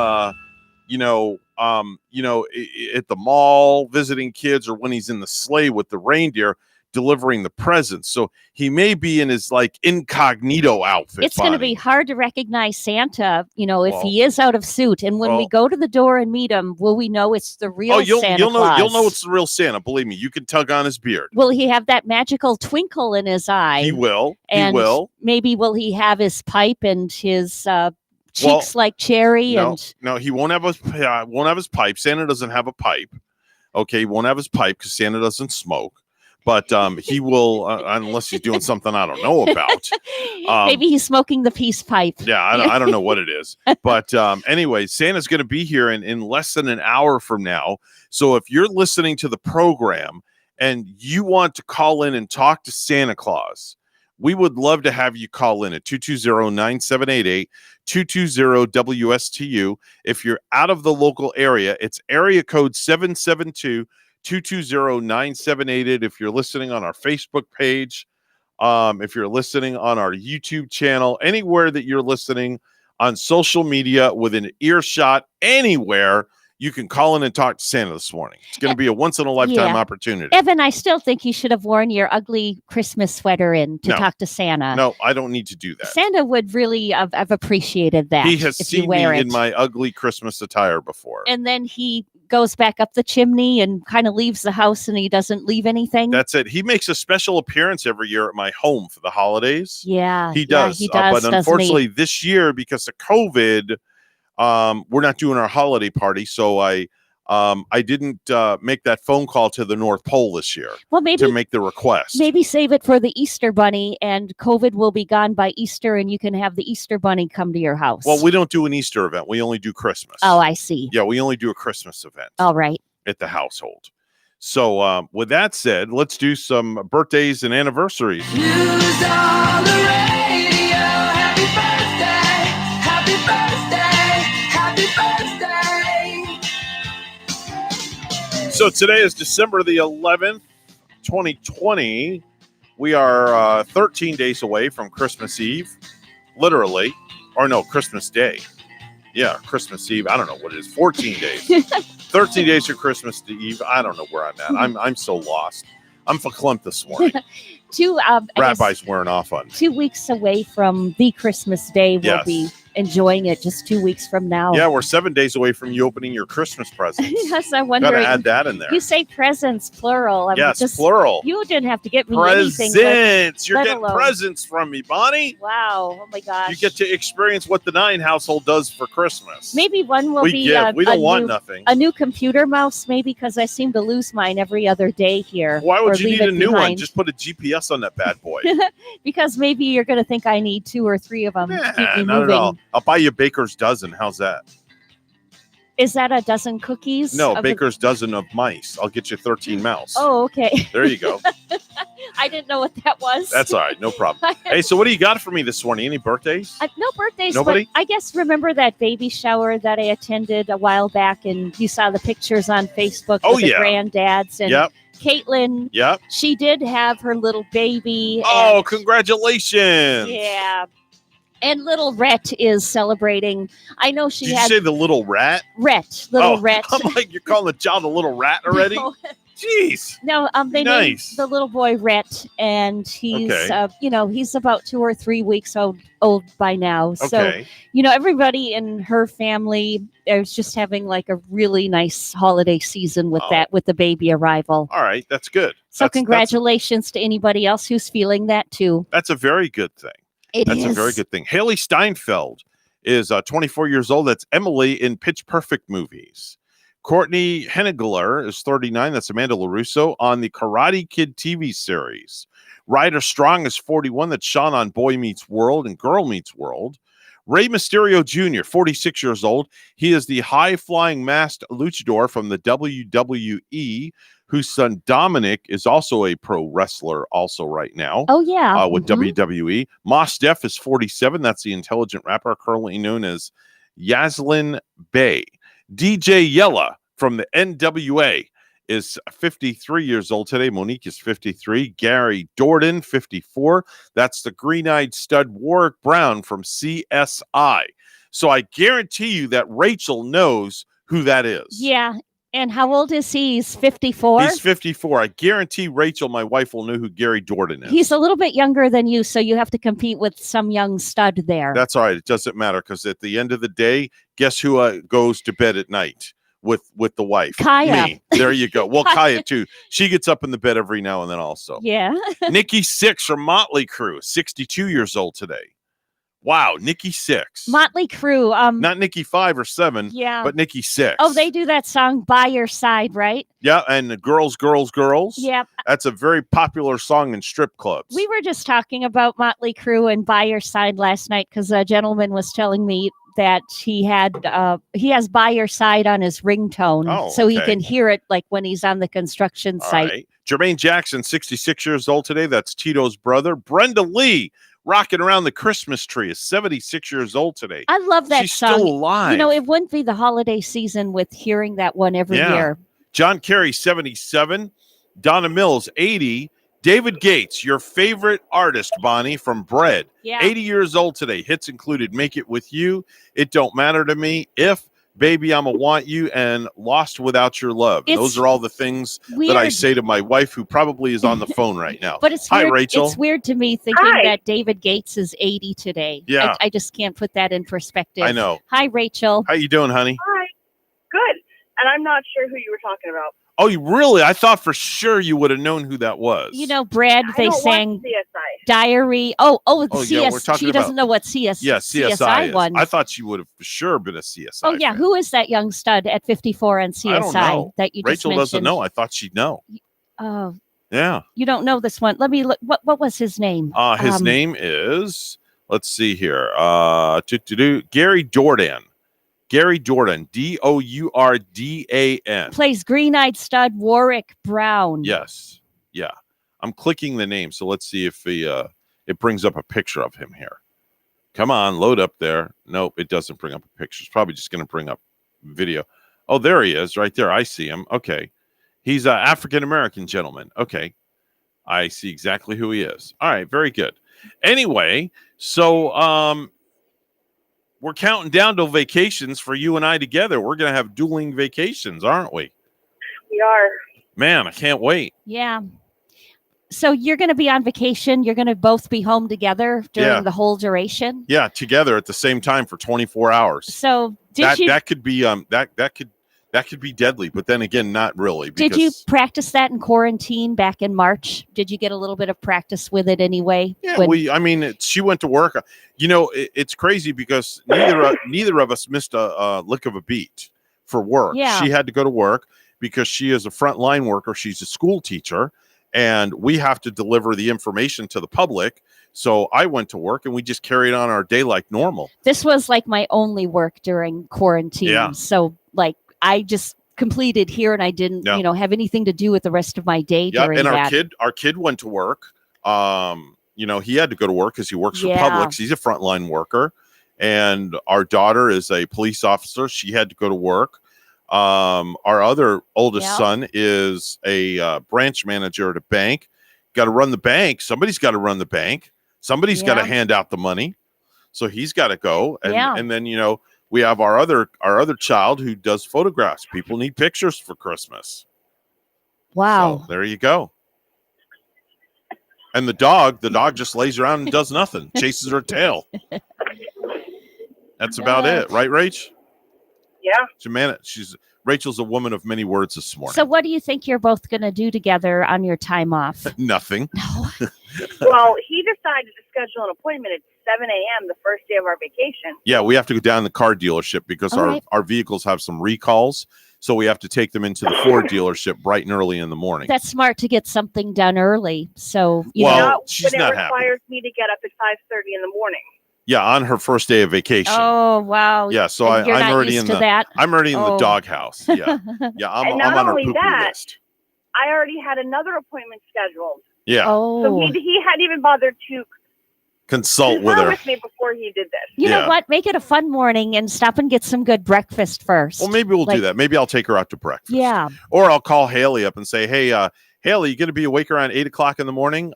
Speaker 2: at the mall visiting kids or when he's in the sleigh with the reindeer delivering the presents. So he may be in his incognito outfit.
Speaker 5: it's going to be hard to recognize Santa, if he is out of suit. And when we go to the door and meet him, will we know it's the real Santa Claus?
Speaker 2: You'll know it's the real Santa. Believe me, you can tug on his beard.
Speaker 5: Will he have that magical twinkle in his eye?
Speaker 2: He will.
Speaker 5: And
Speaker 2: he will.
Speaker 5: Maybe will he have his pipe and his cheeks like cherry?
Speaker 2: No, he won't have his pipe. Santa doesn't have a pipe. Okay, he won't have his pipe because Santa doesn't smoke. But he will, unless he's doing something I don't know about.
Speaker 5: Maybe he's smoking the peace pipe.
Speaker 2: Yeah, I don't know what it is. But anyway, Santa's going to be here in less than an hour from now. So if you're listening to the program and you want to call in and talk to Santa Claus, we would love to have you call in at 220-9788, 220-WSTU. If you're out of the local area, it's area code 772-220-9788. If you're listening on our Facebook page, if you're listening on our YouTube channel, anywhere that you're listening on social media within earshot, anywhere, you can call in and talk to Santa this morning. It's going to be a once-in-a-lifetime opportunity.
Speaker 5: Evan, I still think you should have worn your ugly Christmas sweater in to talk to Santa.
Speaker 2: No, I don't need to do that.
Speaker 5: Santa would really have appreciated that.
Speaker 2: He has
Speaker 5: if
Speaker 2: seen
Speaker 5: you wear
Speaker 2: me
Speaker 5: it.
Speaker 2: in my ugly Christmas attire before.
Speaker 5: And then he goes back up the chimney and kind of leaves the house and he doesn't leave anything.
Speaker 2: That's it. He makes a special appearance every year at my home for the holidays.
Speaker 5: Yeah.
Speaker 2: He does.
Speaker 5: He does,
Speaker 2: but unfortunately, this year, because of COVID, we're not doing our holiday party. So I didn't make that phone call to the North Pole this year to make the request.
Speaker 5: Maybe save it for the Easter Bunny and COVID will be gone by Easter and you can have the Easter Bunny come to your house.
Speaker 2: Well, we don't do an Easter event. We only do Christmas.
Speaker 5: Oh, I see.
Speaker 2: Yeah, we only do a Christmas event.
Speaker 5: All right.
Speaker 2: At the household. So with that said, let's do some birthdays and anniversaries.
Speaker 23: News on the radio. Happy birthday. Happy birthday. Happy birthday.
Speaker 2: So today is December the 11th, 2020. We are 13 days away from Christmas Eve, literally, or no, Christmas Day. Yeah, Christmas Eve. I don't know what it is. 14 days. 13 days to Christmas Eve. I don't know where I'm at. I'm so lost. I'm verklempt this morning.
Speaker 5: Rabbi's
Speaker 2: wearing off on me.
Speaker 5: 2 weeks away from the Christmas day will be enjoying it just 2 weeks from now.
Speaker 2: Yeah, we're 7 days away from you opening your Christmas presents.
Speaker 5: Yes, I'm wondering.
Speaker 2: Gotta add that in there.
Speaker 5: You say presents, plural. I mean,
Speaker 2: Yes, plural.
Speaker 5: You didn't have to get me
Speaker 2: Presents.
Speaker 5: anything.
Speaker 2: You're
Speaker 5: let
Speaker 2: getting
Speaker 5: alone-
Speaker 2: presents from me, Bonnie.
Speaker 5: Wow. Oh, my gosh.
Speaker 2: You get to experience what the Nine household does for Christmas.
Speaker 5: Maybe one will
Speaker 2: we
Speaker 5: be
Speaker 2: give. We don't want
Speaker 5: new,
Speaker 2: nothing.
Speaker 5: a new computer mouse, maybe, because I seem to lose mine every other day here.
Speaker 2: Why would
Speaker 5: or
Speaker 2: you
Speaker 5: leave
Speaker 2: need
Speaker 5: it
Speaker 2: a new one?
Speaker 5: behind.
Speaker 2: Just put a GPS on that bad boy.
Speaker 5: Because maybe you're going to think I need 2 or 3 of them to keep me
Speaker 2: Not
Speaker 5: moving.
Speaker 2: at all. I'll buy you a baker's dozen. How's that?
Speaker 5: Is that a dozen cookies?
Speaker 2: No,
Speaker 5: of the-
Speaker 2: baker's dozen of mice. I'll get you 13 mouse.
Speaker 5: Oh, okay.
Speaker 2: There you go.
Speaker 5: I didn't know what that was.
Speaker 2: That's all right. No problem. Hey, so what do you got for me this morning? Any birthdays?
Speaker 5: No birthdays.
Speaker 2: Nobody?
Speaker 5: But I guess remember that baby shower that I attended a while back, and you saw the pictures on Facebook
Speaker 2: Oh,
Speaker 5: with the
Speaker 2: yeah.
Speaker 5: granddads. And
Speaker 2: Yep.
Speaker 5: Caitlin,
Speaker 2: Yep.
Speaker 5: she did have her little baby.
Speaker 2: Oh,
Speaker 5: and-
Speaker 2: congratulations.
Speaker 5: yeah. And little Rhett is celebrating. I know she
Speaker 2: Did you
Speaker 5: had
Speaker 2: say the little rat?
Speaker 5: Rhett, little
Speaker 2: oh,
Speaker 5: Rhett.
Speaker 2: I'm like, you're calling the child a little rat already?
Speaker 5: No.
Speaker 2: Jeez.
Speaker 5: No, they named
Speaker 2: Nice.
Speaker 5: the little boy Rhett, and he's,
Speaker 2: Okay.
Speaker 5: He's about 2 or 3 weeks old by now. So,
Speaker 2: Okay.
Speaker 5: Everybody in her family is just having like a really nice holiday season with with the baby arrival.
Speaker 2: All right. That's good.
Speaker 5: So,
Speaker 2: That's-
Speaker 5: congratulations to anybody else who's feeling that too.
Speaker 2: That's a very good thing. That's a very
Speaker 5: is.
Speaker 2: good thing. Haley Steinfeld is 24 years old. That's Emily in Pitch Perfect movies. Courtney Hennigeler is 39. That's Amanda LaRusso on the Karate Kid TV series. Ryder Strong is 41. That's Sean on Boy Meets World and Girl Meets World. Rey Mysterio Jr., 46 years old. He is the high-flying masked luchador from the WWE, whose son Dominic is also a pro wrestler also right now.
Speaker 5: Oh, yeah.
Speaker 2: With WWE. Mos Def is 47. That's the intelligent rapper currently known as Yaslin Bey. DJ Yella from the NWA is 53 years old today. Monique is 53. Gary Dordan, 54. That's the green-eyed stud Warwick Brown from CSI. So I guarantee you that Rachel knows who that is.
Speaker 5: Yeah. And how old is he? He's 54.
Speaker 2: He's 54. I guarantee Rachel, my wife, will know who Gary Dordan is.
Speaker 5: He's a little bit younger than you, so you have to compete with some young stud there.
Speaker 2: That's all right. It doesn't matter because at the end of the day, guess who goes to bed at night with the wife?
Speaker 5: Kaya.
Speaker 2: Me. There you go. Well, Kaya too. She gets up in the bed every now and then also.
Speaker 5: Yeah.
Speaker 2: Nikki Sixx from Motley Crue, 62 years old today. Wow, Nikki Sixx.
Speaker 5: Motley Crue.
Speaker 2: Not Nikki 5 or 7,
Speaker 5: Yeah.
Speaker 2: but Nikki Sixx.
Speaker 5: Oh, they do that song "By Your Side," right?
Speaker 2: Yeah, and the Girls, Girls, Girls.
Speaker 5: Yep.
Speaker 2: That's a very popular song in strip clubs.
Speaker 5: We were just talking about Motley Crue and "By Your Side" last night because a gentleman was telling me that he has "By Your Side" on his ringtone, so he
Speaker 2: okay.
Speaker 5: can hear it like when he's on the construction
Speaker 2: All
Speaker 5: site.
Speaker 2: right. Jermaine Jackson, 66 years old today. That's Tito's brother. Brenda Lee, rocking around the Christmas tree, is 76 years old today.
Speaker 5: I love that
Speaker 2: She's
Speaker 5: song.
Speaker 2: still alive.
Speaker 5: It wouldn't be the holiday season with hearing that one every year.
Speaker 2: John Kerry, 77. Donna Mills, 80. David Gates, your favorite artist, Bonnie, from Bread.
Speaker 5: Yeah.
Speaker 2: 80 years old today. Hits included Make It With You, It Don't Matter to Me, If, Baby, I'ma Want You, and Lost Without Your Love.
Speaker 5: It's
Speaker 2: Those are all the things that I
Speaker 5: weird.
Speaker 2: say to my wife, who probably is on the phone right now.
Speaker 5: But it's
Speaker 2: Hi,
Speaker 5: weird.
Speaker 2: Rachel.
Speaker 5: It's weird to me thinking that David Gates is 80 today.
Speaker 2: Yeah.
Speaker 5: I just can't put that in perspective.
Speaker 2: I know.
Speaker 5: Hi, Rachel.
Speaker 2: How you doing, honey?
Speaker 9: Hi. Good. And I'm not sure who you were talking about.
Speaker 2: Oh, you really? I thought for sure you would have known who that was.
Speaker 5: Brad,
Speaker 9: I
Speaker 5: they
Speaker 9: don't
Speaker 5: sang
Speaker 9: watch CSI.
Speaker 5: Diary.
Speaker 2: Oh,
Speaker 5: CS.
Speaker 2: yeah, we're talking
Speaker 5: She doesn't
Speaker 2: about-
Speaker 5: know what CS.
Speaker 2: Yeah, CSI,
Speaker 5: CSI
Speaker 2: is.
Speaker 5: one.
Speaker 2: I thought she would have for sure been a CSI.
Speaker 5: Oh yeah, who is that young stud at 54 on CSI
Speaker 2: I don't know.
Speaker 5: that you just
Speaker 2: Rachel doesn't
Speaker 5: mentioned?
Speaker 2: know. I thought she'd know.
Speaker 5: Oh,
Speaker 2: Yeah.
Speaker 5: you don't know this one. Let me look. What was his name?
Speaker 2: His name is, let's see here. Gary Dordan. Gary Dordan. Dourdan.
Speaker 5: Plays green-eyed stud Warwick Brown.
Speaker 2: Yes. Yeah. I'm clicking the name, so let's see if it brings up a picture of him here. Come on, load up there. Nope, it doesn't bring up a picture. It's probably just going to bring up video. Oh, there he is, right there. I see him. Okay. He's an African-American gentleman. Okay. I see exactly who he is. All right, very good. Anyway, so we're counting down to vacations for you and I together. We're going to have dueling vacations, aren't we?
Speaker 9: We are.
Speaker 2: Man, I can't wait.
Speaker 5: Yeah. So you're going to be on vacation. You're going to both be home together during the whole duration.
Speaker 2: Yeah, together at the same time for 24 hours.
Speaker 5: So
Speaker 2: that could be that could be deadly, but then again, not really.
Speaker 5: Did you practice that in quarantine back in March? Did you get a little bit of practice with it anyway?
Speaker 2: Yeah, she went to work. It's crazy because neither of us missed a lick of a beat for work.
Speaker 5: Yeah.
Speaker 2: She had to go to work because she is a frontline worker. She's a school teacher. And we have to deliver the information to the public. So I went to work and we just carried on our day like normal.
Speaker 5: This was like my only work during quarantine.
Speaker 2: Yeah.
Speaker 5: So like I just completed here and I didn't, have anything to do with the rest of my day during
Speaker 2: and
Speaker 5: that.
Speaker 2: our kid went to work. He had to go to work because he works for Publix. He's a frontline worker. And our daughter is a police officer. She had to go to work. Our other oldest son is a branch manager at a bank. Got to run the bank. Somebody's got to run the bank. Somebody's got to hand out the money. So he's got to go. And then, we have our other child who does photographs. People need pictures for Christmas.
Speaker 5: Wow.
Speaker 2: So there you go. And the dog just lays around and does nothing, chases her tail. That's about it. Right, Rach?
Speaker 9: Yeah.
Speaker 2: Rachel's a woman of many words this morning.
Speaker 5: So what do you think you're both going to do together on your time off?
Speaker 2: Nothing.
Speaker 9: Well, he decided to schedule an appointment at 7 a.m. the first day of our vacation.
Speaker 2: Yeah, we have to go down to the car dealership because our vehicles have some recalls. So we have to take them into the Ford dealership bright and early in the morning.
Speaker 5: That's smart to get something done early. So,
Speaker 2: she's not happy.
Speaker 9: It requires me to get up at 5:30 in the morning.
Speaker 2: Yeah, on her first day of vacation.
Speaker 5: Oh, wow.
Speaker 2: Yeah, so I'm already in the doghouse. Yeah. Yeah, I'm on her poopy list.
Speaker 9: I already had another appointment scheduled.
Speaker 2: Yeah.
Speaker 5: Oh.
Speaker 9: So he hadn't even bothered to
Speaker 2: consult with her
Speaker 9: with me before he did this.
Speaker 5: You know what? Make it a fun morning and stop and get some good breakfast first.
Speaker 2: Well, maybe we'll do that. Maybe I'll take her out to breakfast.
Speaker 5: Yeah.
Speaker 2: Or I'll call Haley up and say, hey, Haley, you going to be awake around 8 o'clock in the morning?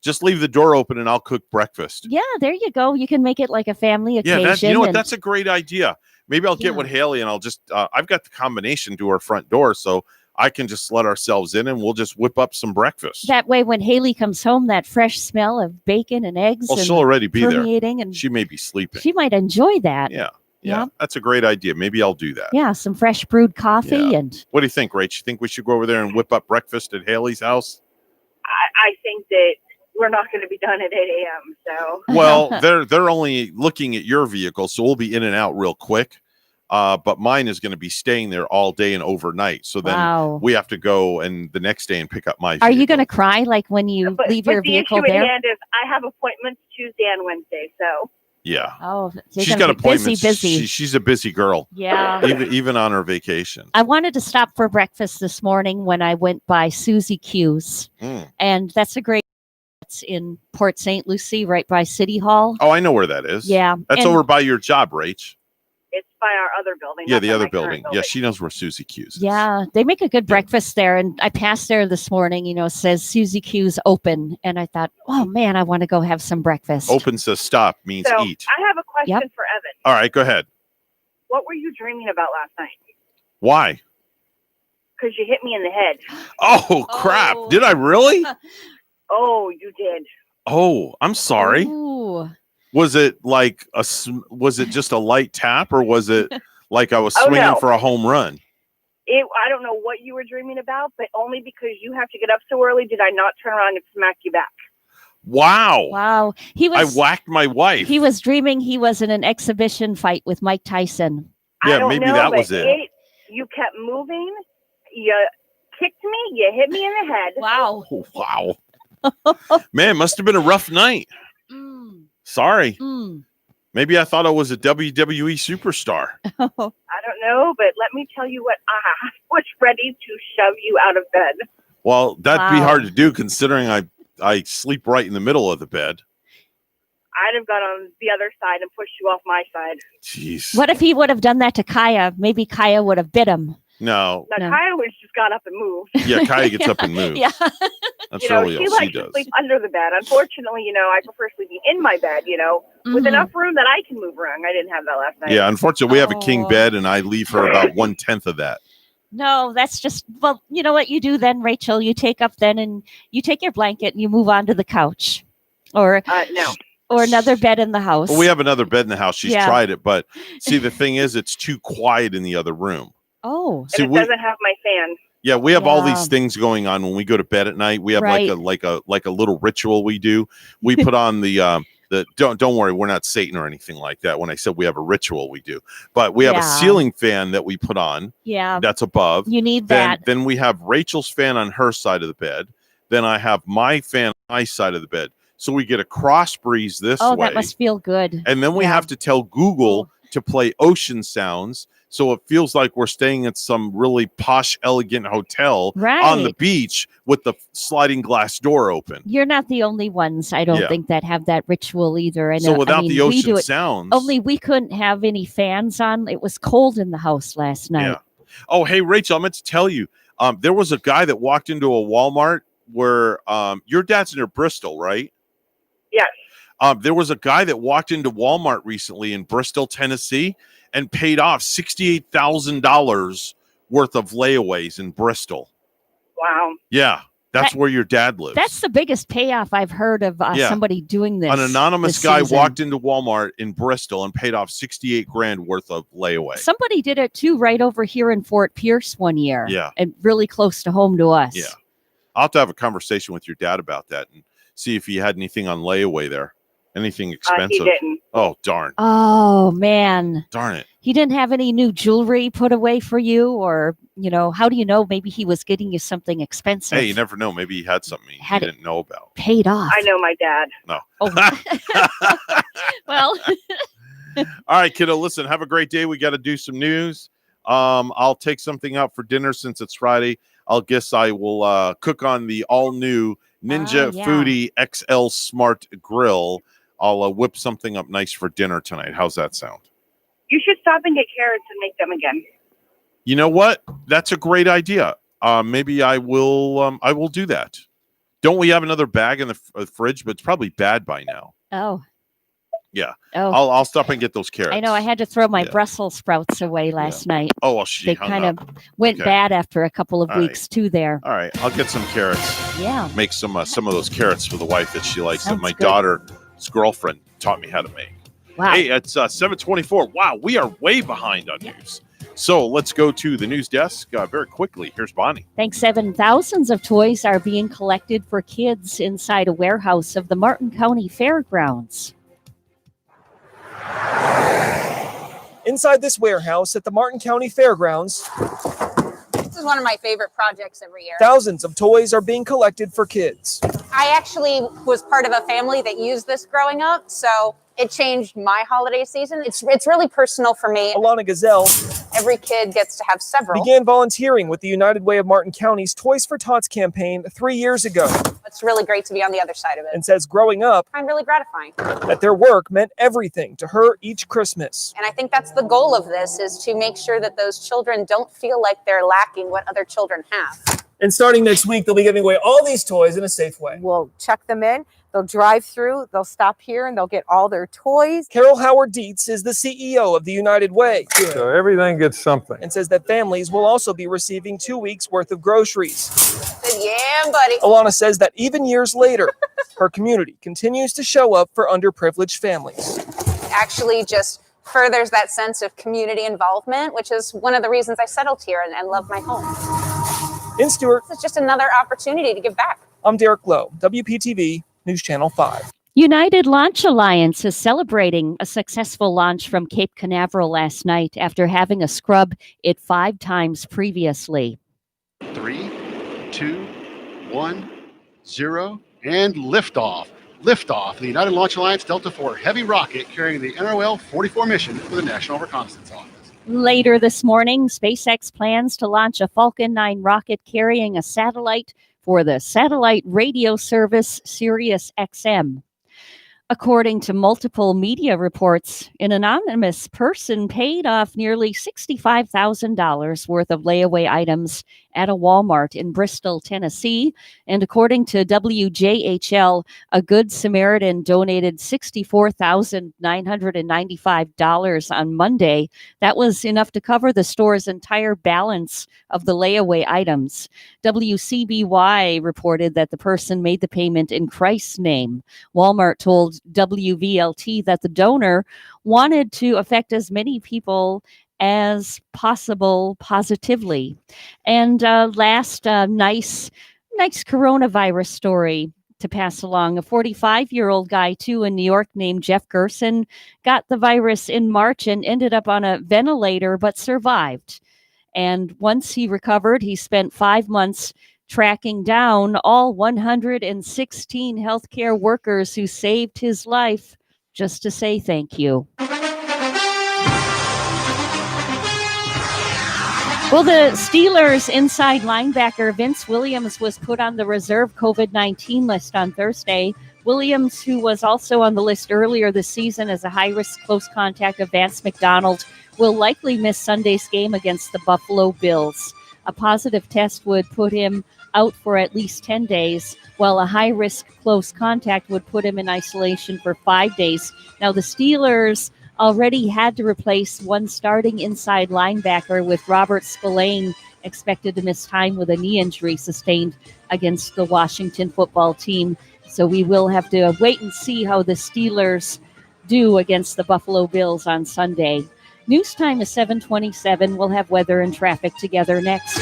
Speaker 2: Just leave the door open and I'll cook breakfast.
Speaker 5: Yeah, there you go. You can make it like a family occasion.
Speaker 2: Yeah, that's a great idea. Maybe I'll get with Haley and I'll just, I've got the combination to her front door, so I can just let ourselves in and we'll just whip up some breakfast.
Speaker 5: That way, when Haley comes home, that fresh smell of bacon and eggs.
Speaker 2: Well, she'll already be there.
Speaker 5: And
Speaker 2: she may be sleeping.
Speaker 5: She might enjoy that.
Speaker 2: Yeah. That's a great idea. Maybe I'll do that.
Speaker 5: Yeah, some fresh brewed coffee. And
Speaker 2: what do you think, Rach? You think we should go over there and whip up breakfast at Haley's house?
Speaker 9: I think that we're not going to be done at 8 a.m. So
Speaker 2: well, they're only looking at your vehicle, so we'll be in and out real quick. But mine is going to be staying there all day and overnight. So then we have to go and the next day and pick up my vehicle.
Speaker 5: Are you going to cry like when you leave your vehicle there?
Speaker 9: The issue at hand is I have appointments Tuesday and Wednesday. So
Speaker 2: yeah.
Speaker 5: Oh,
Speaker 2: she's got appointments.
Speaker 5: Busy.
Speaker 2: She's a busy girl.
Speaker 5: Yeah.
Speaker 2: Even on her vacation.
Speaker 5: I wanted to stop for breakfast this morning when I went by Susie Q's. And that's a great in Port St. Lucie, right by City Hall.
Speaker 2: Oh, I know where that is.
Speaker 5: Yeah.
Speaker 2: That's over by your job, Rach.
Speaker 9: It's by our other building.
Speaker 2: Yeah, the other building. Yeah, she knows where Susie Q's is.
Speaker 5: Yeah, they make a good breakfast there. And I passed there this morning, it says Susie Q's open. And I thought, oh, man, I want to go have some breakfast.
Speaker 2: Open says stop means eat.
Speaker 9: I have a question for Evan.
Speaker 2: All right, go ahead.
Speaker 9: What were you dreaming about last night?
Speaker 2: Why?
Speaker 9: Because you hit me in the head.
Speaker 2: Oh, crap. Did I really?
Speaker 9: Oh, you did.
Speaker 2: Oh, I'm sorry.
Speaker 5: Ooh.
Speaker 2: Was it like was it just a light tap or was it like I was swinging for a home run?
Speaker 9: I don't know what you were dreaming about, but only because you have to get up so early did I not turn around and smack you back.
Speaker 2: Wow.
Speaker 5: Wow.
Speaker 2: I whacked my wife.
Speaker 5: He was dreaming he was in an exhibition fight with Mike Tyson.
Speaker 2: Yeah, maybe that was it.
Speaker 9: You kept moving. You kicked me. You hit me in the head.
Speaker 5: Wow.
Speaker 2: Wow. Man, must have been a rough night. Sorry. Maybe I thought I was a WWE superstar.
Speaker 9: I don't know, but let me tell you what, I was ready to shove you out of bed.
Speaker 2: Well, that'd be hard to do considering I sleep right in the middle of the bed.
Speaker 9: I'd have gone on the other side and pushed you off my side.
Speaker 2: Jeez.
Speaker 5: What if he would have done that to Kaya? Maybe Kaya would have bit him.
Speaker 2: No.
Speaker 9: Kaya was just got up and moved.
Speaker 2: Yeah, Kaya gets up and moves.
Speaker 5: Yeah.
Speaker 2: That's really all she
Speaker 9: likes
Speaker 2: does.
Speaker 9: To sleep under the bed. Unfortunately, I prefer sleeping in my bed, with enough room that I can move around. I didn't have that last night.
Speaker 2: Yeah, unfortunately, we have a king bed, and I leave her about 1/10 of that.
Speaker 5: No, that's just, well, you know what you do then, Rachel? You take up then and you take your blanket and you move on to the couch or
Speaker 9: no.
Speaker 5: Or another bed in the house.
Speaker 2: Well, we have another bed in the house. She's
Speaker 5: Yeah.
Speaker 2: tried it, but see, the thing is, it's too quiet in the other room.
Speaker 5: Oh.
Speaker 2: See,
Speaker 9: And it doesn't have my fan.
Speaker 2: Yeah, we have all
Speaker 5: Yeah.
Speaker 2: these things going on when we go to bed at night. We have
Speaker 5: Right.
Speaker 2: like a little ritual we do. We put on the don't worry, we're not Satan or anything like that. When I said we have a ritual, we do. But we have a
Speaker 5: Yeah.
Speaker 2: ceiling fan that we put on.
Speaker 5: Yeah.
Speaker 2: That's above.
Speaker 5: You need
Speaker 2: Then
Speaker 5: that.
Speaker 2: then we have Rachel's fan on her side of the bed. Then I have my fan on my side of the bed. So we get a cross breeze this
Speaker 5: Oh,
Speaker 2: way.
Speaker 5: that must feel good.
Speaker 2: And then we have to tell Google to play ocean sounds. So it feels like we're staying at some really posh, elegant hotel on the
Speaker 5: Right.
Speaker 2: beach with the sliding glass door open.
Speaker 5: You're not the only ones, I don't
Speaker 2: Yeah.
Speaker 5: think, that have that ritual either.
Speaker 2: So without the
Speaker 5: we do
Speaker 2: ocean
Speaker 5: it-
Speaker 2: sounds.
Speaker 5: Only we couldn't have any fans on. It was cold in the house last night.
Speaker 2: Yeah. Oh, hey, Rachel, I meant to tell you, there was a guy that walked into a Walmart where your dad's near Bristol, right?
Speaker 9: Yes.
Speaker 2: There was a guy that walked into Walmart recently in Bristol, Tennessee, and paid off $68,000 worth of layaways in Bristol.
Speaker 9: Wow.
Speaker 2: Yeah, that's
Speaker 5: That-
Speaker 2: where your dad lives.
Speaker 5: That's the biggest payoff I've heard of
Speaker 2: Yeah.
Speaker 5: somebody doing this.
Speaker 2: An anonymous
Speaker 5: this
Speaker 2: guy
Speaker 5: season.
Speaker 2: walked into Walmart in Bristol and paid off 68 grand worth of layaway.
Speaker 5: Somebody did it too right over here in Fort Pierce one year.
Speaker 2: Yeah.
Speaker 5: And really close to home to us.
Speaker 2: Yeah. I'll have to have a conversation with your dad about that and see if he had anything on layaway there. Anything expensive.
Speaker 9: didn't.
Speaker 2: Oh, darn.
Speaker 5: Oh, man.
Speaker 2: Darn it.
Speaker 5: He didn't have any new jewelry put away for you, or, how do you know? Maybe he was getting you something expensive.
Speaker 2: Hey, you never know. Maybe he had something he
Speaker 5: Had it
Speaker 2: didn't know about.
Speaker 5: paid off.
Speaker 9: I know my dad.
Speaker 2: No.
Speaker 5: Well,
Speaker 2: All right, kiddo. Listen, have a great day. We got to do some news. I'll take something out for dinner since it's Friday. I'll guess I will cook on the all new Ninja
Speaker 5: yeah.
Speaker 2: Foodie XL Smart Grill. I'll whip something up nice for dinner tonight. How's that sound?
Speaker 9: You should stop and get carrots and make them again.
Speaker 2: You know what? That's a great idea. Maybe I will do that. Don't we have another bag in the fridge? But it's probably bad by now.
Speaker 5: oh,
Speaker 2: Yeah.
Speaker 5: Oh.
Speaker 2: I'll stop and get those carrots.
Speaker 5: I know. I had to throw my Brussels sprouts away last night.
Speaker 2: Oh, well, she
Speaker 5: They
Speaker 2: hung
Speaker 5: kind
Speaker 2: up.
Speaker 5: of went
Speaker 2: Okay.
Speaker 5: bad after a couple of
Speaker 2: All right.
Speaker 5: weeks too there.
Speaker 2: All right, I'll get some carrots.
Speaker 5: Yeah.
Speaker 2: Make some of those carrots for the wife that she likes. That
Speaker 5: Sounds
Speaker 2: my
Speaker 5: good.
Speaker 2: daughter's girlfriend taught me how to make.
Speaker 5: Wow.
Speaker 2: Hey, it's 7:24. Wow, we are way behind on news. So let's go to the news desk very quickly. Here's Bonnie.
Speaker 5: Thanks, Evan. Thousands of toys are being collected for kids inside a warehouse of the Martin County Fairgrounds.
Speaker 10: Inside this warehouse at the Martin County Fairgrounds,
Speaker 11: This is one of my favorite projects every year.
Speaker 10: thousands of toys are being collected for kids.
Speaker 11: I actually was part of a family that used this growing up, so it changed my holiday season. It's really personal for me.
Speaker 10: Alana Gazelle
Speaker 11: Every kid gets to have several.
Speaker 10: began volunteering with the United Way of Martin County's Toys for Tots campaign 3 years ago
Speaker 11: It's really great to be on the other side of it.
Speaker 10: and says growing up
Speaker 11: I find really gratifying.
Speaker 10: that their work meant everything to her each Christmas.
Speaker 11: And I think that's the goal of this, is to make sure that those children don't feel like they're lacking what other children have.
Speaker 10: And starting next week, they'll be giving away all these toys in a safe way.
Speaker 12: We'll check them in. They'll drive through, they'll stop here, and they'll get all their toys.
Speaker 10: Carol Howard Dietz is the CEO of the United Way
Speaker 24: So everything gets something.
Speaker 10: and says that families will also be receiving 2 weeks worth of groceries.
Speaker 11: Yeah, buddy.
Speaker 10: Alana says that even years later, her community continues to show up for underprivileged families.
Speaker 11: Actually just furthers that sense of community involvement, which is one of the reasons I settled here and love my home.
Speaker 10: In Stewart,
Speaker 11: It's just another opportunity to give back.
Speaker 10: I'm Derek Lowe, WPTV News Channel 5.
Speaker 5: United Launch Alliance is celebrating a successful launch from Cape Canaveral last night after having a scrub it 5 times previously.
Speaker 22: 3, 2, 1, 0, and liftoff. Liftoff, the United Launch Alliance Delta IV Heavy rocket carrying the NROL 44 mission for the National Reconnaissance Office.
Speaker 5: Later this morning, SpaceX plans to launch a Falcon 9 rocket carrying a satellite for the satellite radio service Sirius XM. According to multiple media reports, an anonymous person paid off nearly $65,000 worth of layaway items at a Walmart in Bristol, Tennessee. And according to WJHL, a Good Samaritan donated $64,995 on Monday. That was enough to cover the store's entire balance of the layaway items. WCBY reported that the person made the payment in Christ's name. Walmart told WVLT that the donor wanted to affect as many people as possible positively. And last nice coronavirus story to pass along. A 45-year-old guy, too, in New York named Jeff Gerson got the virus in March and ended up on a ventilator but survived. And once he recovered, he spent 5 months tracking down all 116 healthcare workers who saved his life just to say thank you. Well, the Steelers' inside linebacker Vince Williams was put on the reserve COVID-19 list on Thursday. Williams, who was also on the list earlier this season as a high-risk close contact of Vance McDonald, will likely miss Sunday's game against the Buffalo Bills. A positive test would put him out for at least 10 days, while a high-risk close contact would put him in isolation for 5 days. Now, the Steelers already had to replace one starting inside linebacker, with Robert Spillane expected to miss time with a knee injury sustained against the Washington football team. So we will have to wait and see how the Steelers do against the Buffalo Bills on Sunday. News time is 7:27. We'll have weather and traffic together next.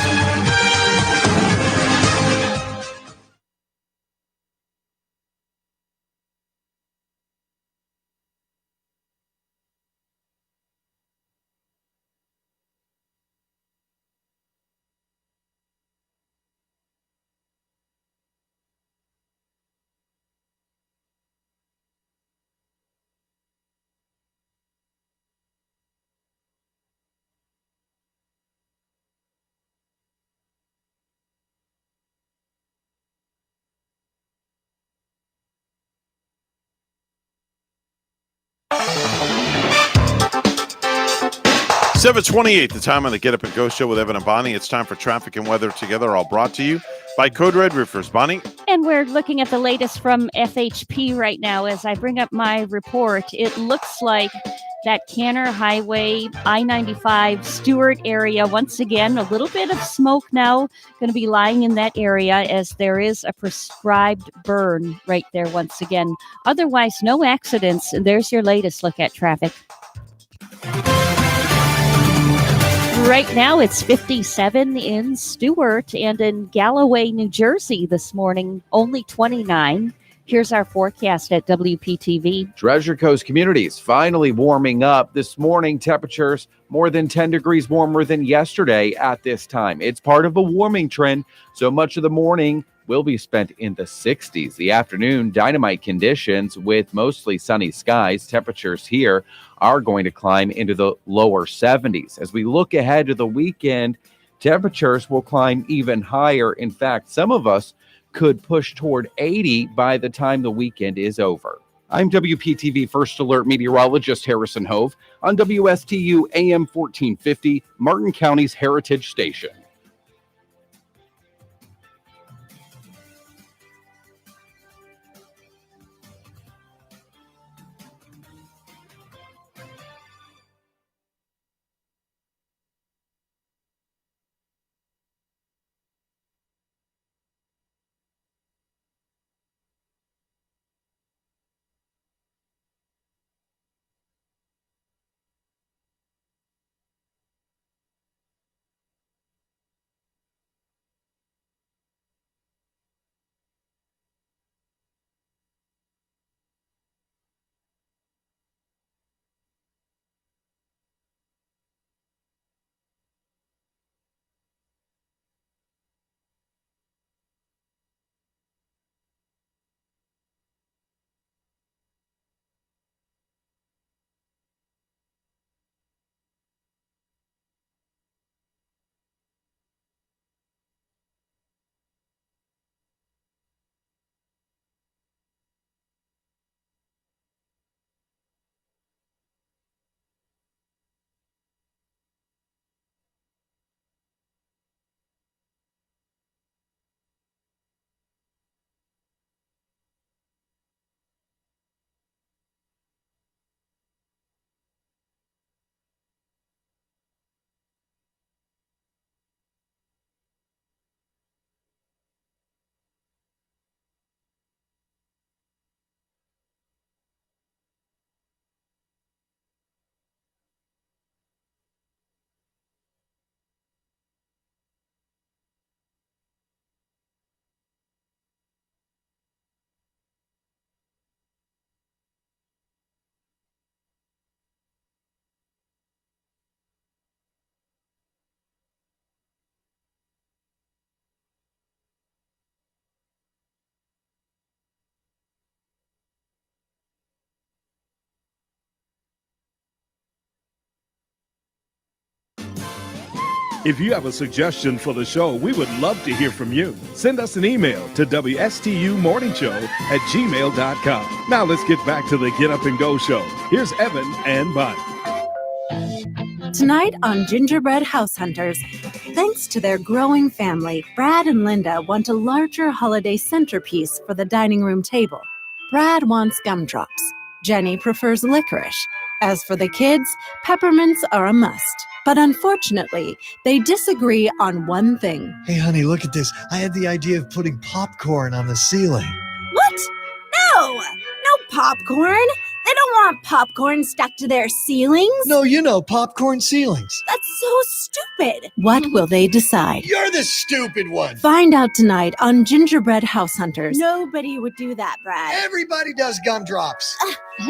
Speaker 2: 7:28, the time on the Get Up and Go show with Evan and Bonnie. It's time for traffic and weather together, all brought to you by Code Red Roofers. Bonnie?
Speaker 5: And we're looking at the latest from FHP right now. As I bring up my report, it looks like that Canner Highway, I-95, Stewart area, once again, a little bit of smoke now going to be lying in that area as there is a prescribed burn right there once again. Otherwise, no accidents. And there's your latest look at traffic. Right now, it's 57 in Stewart, and in Galloway, New Jersey this morning, only 29. Here's our forecast at WPTV.
Speaker 13: Treasure Coast communities finally warming up. This morning, temperatures more than 10 degrees warmer than yesterday at this time. It's part of a warming trend, so much of the morning will be spent in the 60s. The afternoon, dynamite conditions with mostly sunny skies. Temperatures here are going to climb into the lower 70s. As we look ahead to the weekend, temperatures will climb even higher. In fact, some of us could push toward 80 by the time the weekend is over. I'm WPTV First Alert meteorologist Harrison Hove on WSTU AM 1450, Martin County's Heritage Station.
Speaker 1: If you have a suggestion for the show, we would love to hear from you. Send us an email to WSTUmorningshow@gmail.com. Now let's get back to the Get Up and Go show. Here's Evan and Bonnie.
Speaker 14: Tonight on Gingerbread House Hunters, thanks to their growing family, Brad and Linda want a larger holiday centerpiece for the dining room table. Brad wants gumdrops. Jenny prefers licorice. As for the kids, peppermints are a must. But unfortunately, they disagree on one thing.
Speaker 8: Hey, honey, look at this. I had the idea of putting popcorn on the ceiling.
Speaker 14: What? No! No popcorn! They don't want popcorn stuck to their ceilings.
Speaker 8: No, you know, popcorn ceilings.
Speaker 14: That's so stupid. What will they decide?
Speaker 8: You're the stupid one.
Speaker 14: Find out tonight on Gingerbread House Hunters. Nobody would do that, Brad.
Speaker 8: Everybody does gumdrops.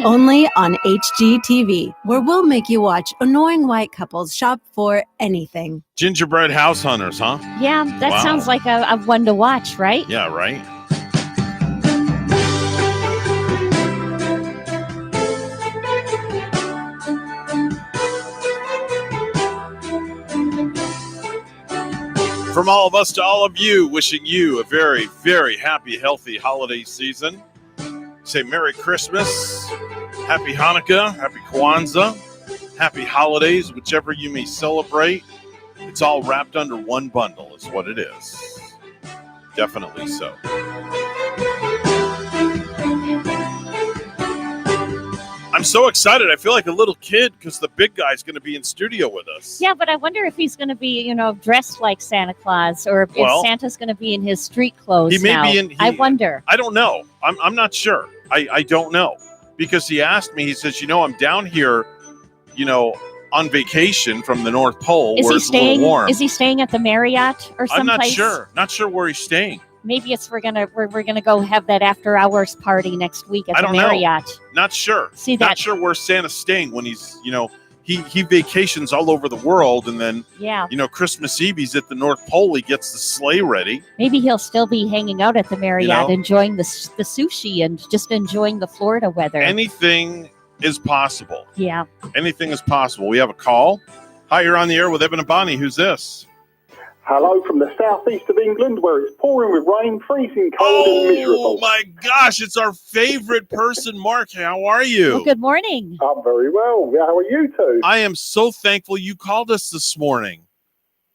Speaker 14: Only on HGTV, where we'll make you watch annoying white couples shop for anything.
Speaker 2: Gingerbread House Hunters, huh?
Speaker 5: Yeah, that sounds like a one to watch, right?
Speaker 2: Yeah, right. From all of us to all of you, wishing you a very, very happy, healthy holiday season. Say Merry Christmas, Happy Hanukkah, Happy Kwanzaa, Happy Holidays, whichever you may celebrate. It's all wrapped under one bundle is what it is. Definitely so. I'm so excited. I feel like a little kid because the big guy's going to be in studio with us.
Speaker 5: Yeah, but I wonder if he's going to be, dressed like Santa Claus, or if Santa's going to be in his street clothes.
Speaker 2: He may
Speaker 5: now.
Speaker 2: be in.
Speaker 5: I wonder.
Speaker 2: I don't know. I'm not sure. I don't know because he asked me. He says, I'm down here, on vacation from the North Pole where it's a little warm.
Speaker 5: Is he staying at the Marriott or someplace?
Speaker 2: I'm not sure. Not sure where he's staying.
Speaker 5: Maybe we're gonna go have that after hours party next week at the Marriott.
Speaker 2: Know. Not sure.
Speaker 5: See that?
Speaker 2: Not sure where Santa's staying when he's he vacations all over the world, and then Christmas Eve he's at the North Pole. He gets the sleigh ready.
Speaker 5: Maybe he'll still be hanging out at the Marriott, enjoying the sushi and just enjoying the Florida weather.
Speaker 2: Anything is possible.
Speaker 5: Yeah.
Speaker 2: Anything is possible. We have a call. Hi, you're on the air with Evan and Bonnie. Who's this?
Speaker 15: Hello from the southeast of England, where it's pouring with rain, freezing cold and miserable.
Speaker 2: Oh my gosh, it's our favorite person, Mark. How are you?
Speaker 5: Well, good morning.
Speaker 15: I'm very well. How are you two?
Speaker 2: I am so thankful you called us this morning.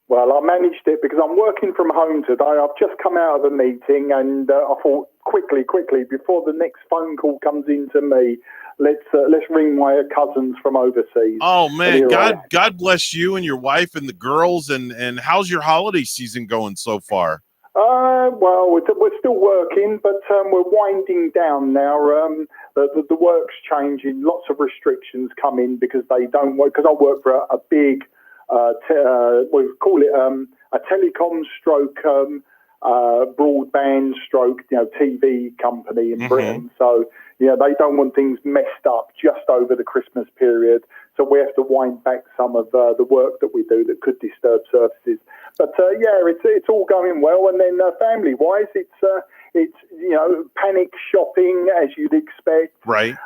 Speaker 15: Well, I managed it because I'm working from home today. I've just come out of a meeting and I thought quickly, before the next phone call comes into me, let's ring my cousins from overseas.
Speaker 2: Oh man, God bless you and your wife and the girls. And how's your holiday season going so far?
Speaker 15: Well, we're still working, but we're winding down now. The work's changing. Lots of restrictions come in because they don't work. Because I work for a big, we call it a telecom stroke broadband stroke TV company in Britain. So they don't want things messed up just over the Christmas period. So we have to wind back some of the work that we do that could disturb services. But it's all going well. And then family wise, it's panic shopping as you'd expect.
Speaker 2: Right.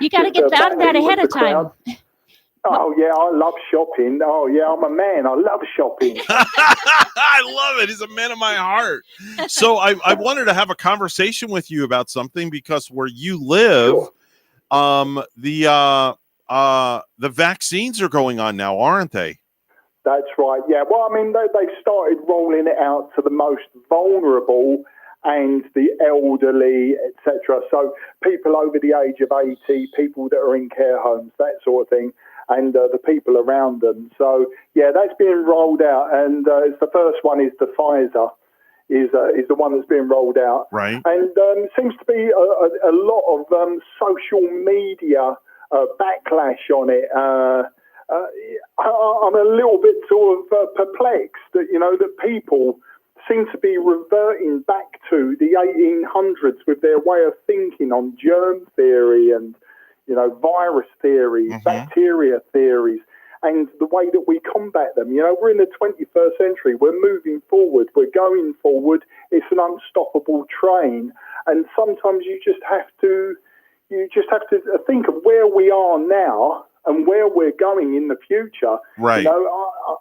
Speaker 5: You got to get down that ahead of time.
Speaker 15: Oh, yeah, I love shopping. Oh, yeah, I'm a man. I love shopping.
Speaker 2: I love it. He's a man of my heart. So I wanted to have a conversation with you about something because where you live, the vaccines are going on now, aren't they?
Speaker 15: That's right. Yeah, well, I mean, they've started rolling it out to the most vulnerable and the elderly, etc. So people over the age of 80, people that are in care homes, that sort of thing, and the people around them. So, yeah, that's being rolled out. And it's the first one is the Pfizer, is the one that's being rolled out.
Speaker 2: Right.
Speaker 15: And seems to be a lot of social media backlash on it. I'm a little bit sort of perplexed that, that people seem to be reverting back to the 1800s with their way of thinking on germ theory and, virus theories, bacteria theories, and the way that we combat them. We're in the 21st century. We're moving forward. We're going forward. It's an unstoppable train. And sometimes you just have to think of where we are now and where we're going in the future.
Speaker 2: Right.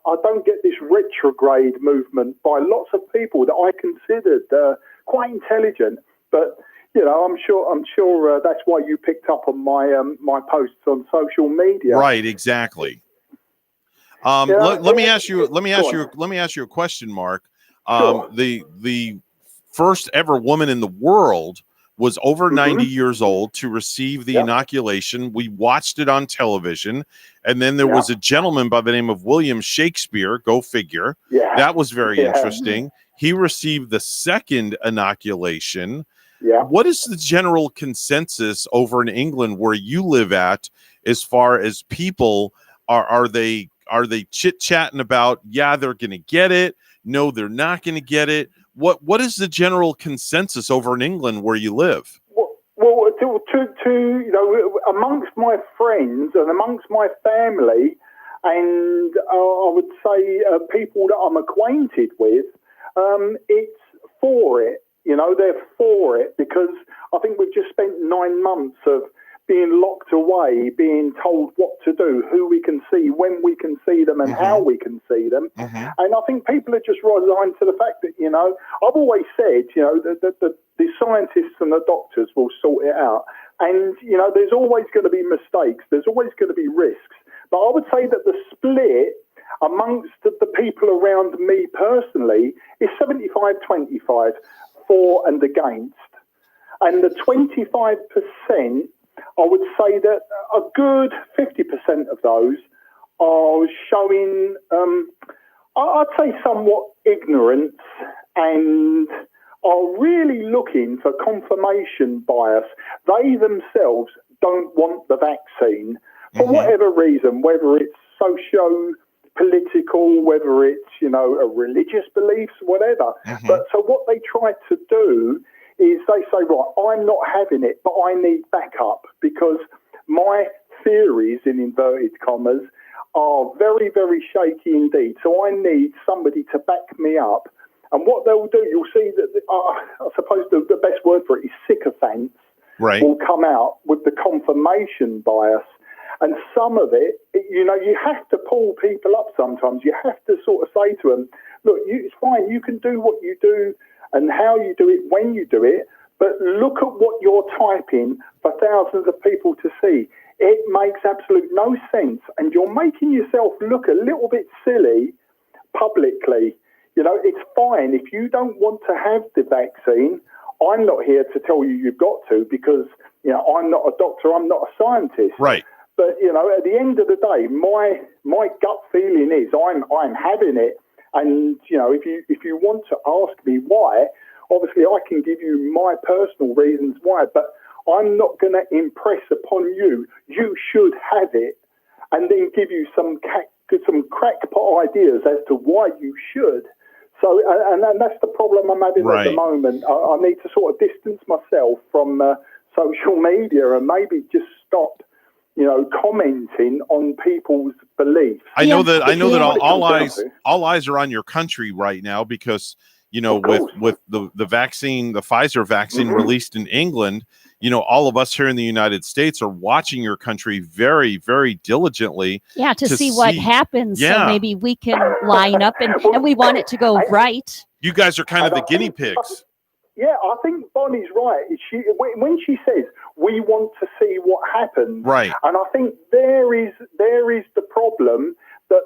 Speaker 15: I don't get this retrograde movement by lots of people that I considered quite intelligent. But I'm sure that's why you picked up on my posts on social media.
Speaker 2: Right, exactly. Let me ask you a question, Mark.
Speaker 15: Sure.
Speaker 2: The first ever woman in the world was over 90 years old to receive the inoculation. We watched it on television. And then there was a gentleman by the name of William Shakespeare, go figure.
Speaker 15: Yeah.
Speaker 2: That was very interesting. He received the second inoculation.
Speaker 15: Yeah.
Speaker 2: What is the general consensus over in England where you live at as far as people are they chit-chatting about, yeah, they're going to get it, no, they're not going to get it? What is the general consensus over in England where you live?
Speaker 15: Well, to amongst my friends and amongst my family, and I would say people that I'm acquainted with, it's for it. They're for it because I think we've just spent 9 months of being locked away, being told what to do, who we can see, when we can see them, and how we can see them. And I think people are just resigned to the fact that, I've always said, that the scientists and the doctors will sort it out. And, there's always going to be mistakes. There's always going to be risks. But I would say that the split amongst the people around me personally is 75-25, for and against. And the 25%, I would say that a good 50% of those are showing, I'd say, somewhat ignorance and are really looking for confirmation bias. They themselves don't want the vaccine for whatever reason, whether it's socio-political, whether it's, a religious beliefs, whatever. But so what they try to do is they say, right, I'm not having it, but I need backup because my theories, in inverted commas, are very, very shaky indeed. So I need somebody to back me up. And what they'll do, you'll see that, I suppose the best word for it is sycophants, will come out with the confirmation bias. And some of it, you have to pull people up sometimes. You have to sort of say to them, look, it's fine, you can do what you do and how you do it, when you do it, but look at what you're typing for thousands of people to see. It makes absolute no sense, and you're making yourself look a little bit silly publicly. It's fine. If you don't want to have the vaccine, I'm not here to tell you you've got to because, I'm not a doctor, I'm not a scientist.
Speaker 2: Right.
Speaker 15: But, at the end of the day, my gut feeling is I'm having it. And, if you want to ask me why, obviously I can give you my personal reasons why, but I'm not going to impress upon you. You should have it and then give you some crackpot ideas as to why you should. So, and that's the problem I'm having at the moment. I need to sort of distance myself from social media and maybe just stop commenting on people's beliefs.
Speaker 2: I know that all eyes are on your country right now because, with the vaccine, the Pfizer vaccine released in England, all of us here in the United States are watching your country very, very diligently.
Speaker 5: Yeah, to see what happens. Yeah. So maybe we can line up and we want it to go right.
Speaker 2: You guys are kind of the guinea pigs.
Speaker 15: Yeah, I think Bonnie's right. When she says we want to see what happens,
Speaker 2: right? And
Speaker 15: I think there is the problem that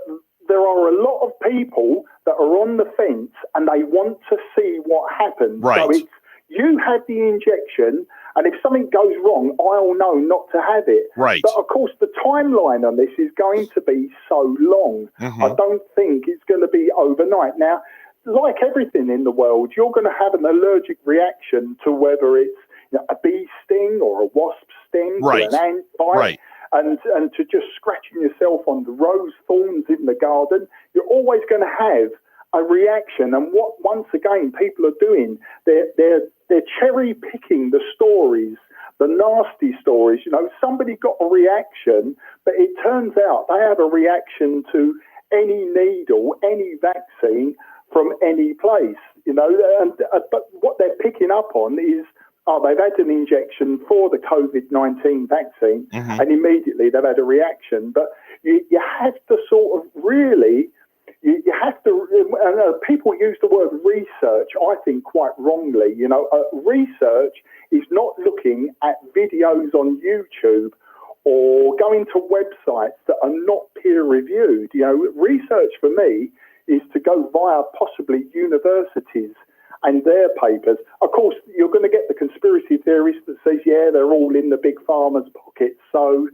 Speaker 15: there are a lot of people that are on the fence and they want to see what happens.
Speaker 2: Right.
Speaker 15: So it's you had the injection, and if something goes wrong, I'll know not to have it.
Speaker 2: Right.
Speaker 15: But of course, the timeline on this is going to be so long. I don't think it's going to be overnight. Now, like everything in the world, you're going to have an allergic reaction to whether it's a bee sting or a wasp sting or an ant bite. And to just scratching yourself on the rose thorns in the garden, you're always going to have a reaction. And what, once again, people are doing, they're cherry picking the stories, the nasty stories. Somebody got a reaction, but it turns out they have a reaction to any needle, any vaccine from any place, but what they're picking up on is, they've had an injection for the COVID-19 vaccine and immediately they've had a reaction. But you have to sort of really people use the word research, I think, quite wrongly. Research is not looking at videos on YouTube or going to websites that are not peer-reviewed. Research for me is to go via possibly universities and their papers. Of course, you're going to get the conspiracy theorist that says, yeah, they're all in the big pharma's pockets, so,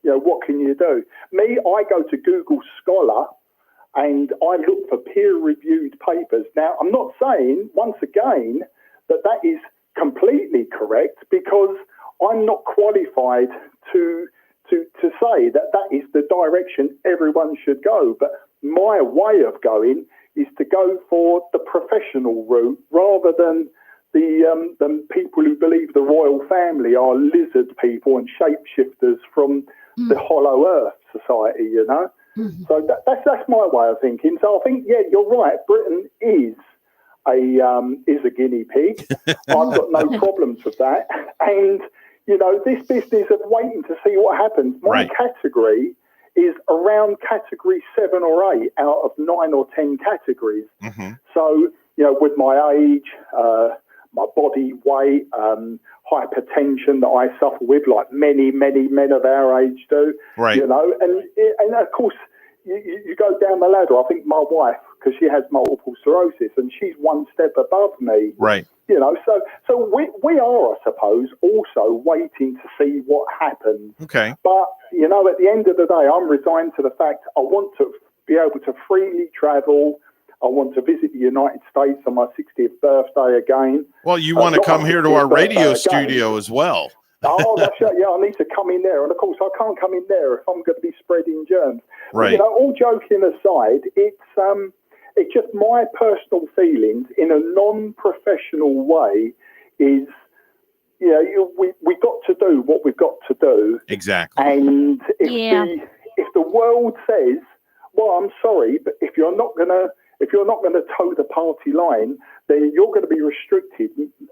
Speaker 15: what can you do? Me, I go to Google Scholar and I look for peer-reviewed papers. Now, I'm not saying, once again, that is completely correct, because I'm not qualified to say that is the direction everyone should go. But my way of going is to go for the professional route rather than the people who believe the royal family are lizard people and shapeshifters from the Hollow Earth Society, So that's my way of thinking. So I think, yeah, you're right. Britain is a guinea pig. I've got no problems with that. And, this business of waiting to see what happens, my category is around category 7 or 8 out of 9 or 10 categories.
Speaker 2: Mm-hmm.
Speaker 15: So, with my age, my body weight, hypertension that I suffer with, like many, many men of our age do,
Speaker 2: Right.
Speaker 15: and of course, you go down the ladder. I think my wife, because she has multiple sclerosis, and she's one step above me.
Speaker 2: Right.
Speaker 15: So we are, I suppose, also waiting to see what happens.
Speaker 2: Okay.
Speaker 15: But, at the end of the day, I'm resigned to the fact I want to be able to freely travel. I want to visit the United States on my 60th birthday again.
Speaker 2: Well, you want to come here to our radio studio as well.
Speaker 15: Oh, that's right. Yeah, I need to come in there. And, of course, I can't come in there if I'm going to be spreading germs.
Speaker 2: Right.
Speaker 15: But, all joking aside, it's just my personal feelings in a non-professional way is, we got to do what we've got to do.
Speaker 2: Exactly.
Speaker 15: And if the world says, well, I'm sorry, but if you're not going to toe the party line, then you're going to be restricted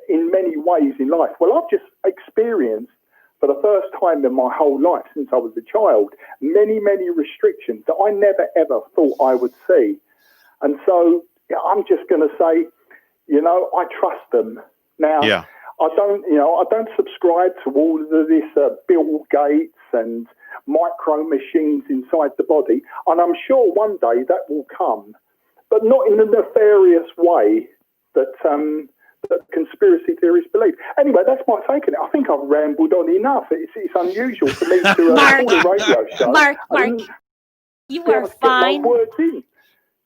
Speaker 15: in many ways in life. Well, I've just experienced for the first time in my whole life since I was a child, many, many restrictions that I never, ever thought I would see. And so I'm just going to say, I trust them. Now, I don't subscribe to all of this Bill Gates and micro machines inside the body. And I'm sure one day that will come, but not in a nefarious way that conspiracy theorists believe. Anyway, that's my take on it. I think I've rambled on enough. It's unusual for me to call a radio show.
Speaker 5: Mark, you are fine.
Speaker 15: Words in.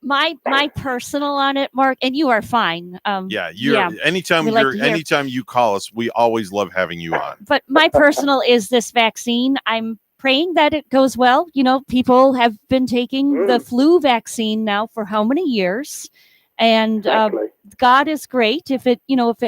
Speaker 5: My personal on it, Mark, and you are fine.
Speaker 2: Anytime anytime you call us, we always love having you on.
Speaker 5: But my personal is this vaccine. I'm praying that it goes well. People have been taking the flu vaccine now for how many years? And God is great if it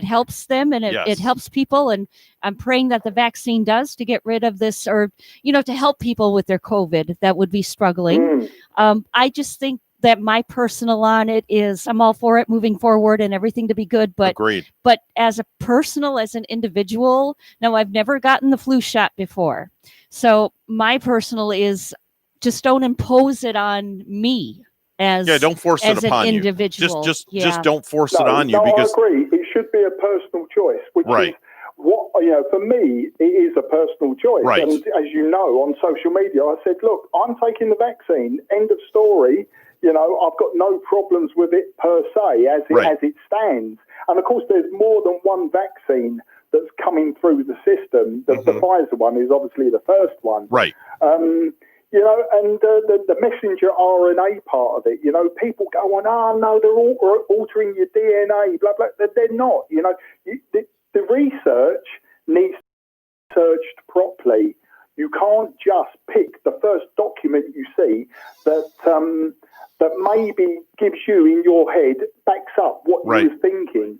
Speaker 5: helps them and it helps people. And I'm praying that the vaccine does to get rid of this, or, to help people with their COVID that would be struggling. I just think that my personal on it is I'm all for it moving forward and everything to be good. But
Speaker 2: Agreed.
Speaker 5: But as an individual, now I've never gotten the flu shot before. So my personal is just don't impose it on me.
Speaker 2: Don't force it upon you.
Speaker 5: Individual.
Speaker 2: Just don't force it on you, because
Speaker 15: I agree. It should be a personal choice, which is what for me it is a personal choice.
Speaker 2: Right.
Speaker 15: And as you know, on social media, I said, look, I'm taking the vaccine. End of story. I've got no problems with it per se as it stands. And of course, there's more than one vaccine that's coming through the system. The Pfizer one is obviously the first one.
Speaker 2: Right.
Speaker 15: And the messenger RNA part of it, people go on, oh, no, they're altering your DNA, blah, blah. They're not. The research needs to be researched properly. You can't just pick the first document you see that maybe gives you in your head, backs up what you're thinking.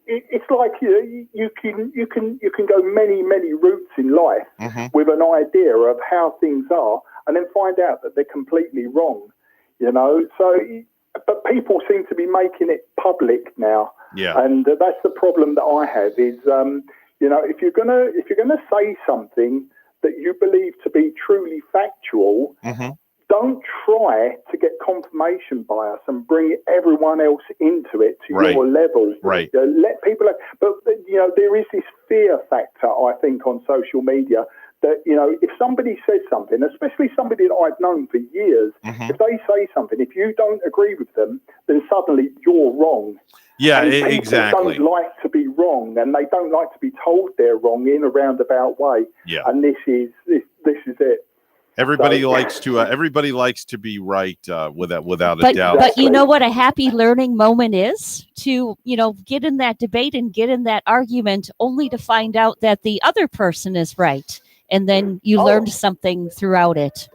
Speaker 15: It's like you can go many, many routes in life with an idea of how things are, and then find out that they're completely wrong. So, but people seem to be making it public now, and that's the problem that I have. Is if you're gonna say something that you believe to be truly factual, don't try to get confirmation bias and bring everyone else into it to
Speaker 2: Right.
Speaker 15: your level.
Speaker 2: Right.
Speaker 15: Let people, but there is this fear factor, I think, on social media that, if somebody says something, especially somebody that I've known for years, if they say something, if you don't agree with them, then suddenly you're wrong.
Speaker 2: Yeah,
Speaker 15: And people
Speaker 2: exactly.
Speaker 15: don't like to be wrong, and they don't like to be told they're wrong in a roundabout way.
Speaker 2: Yeah.
Speaker 15: And this is it.
Speaker 2: Everybody
Speaker 15: So-
Speaker 2: likes to be right without a
Speaker 5: But
Speaker 2: doubt.
Speaker 5: but you know what a happy learning moment is? To, get in that debate and get in that argument only to find out that the other person is right. And then you learned something throughout it.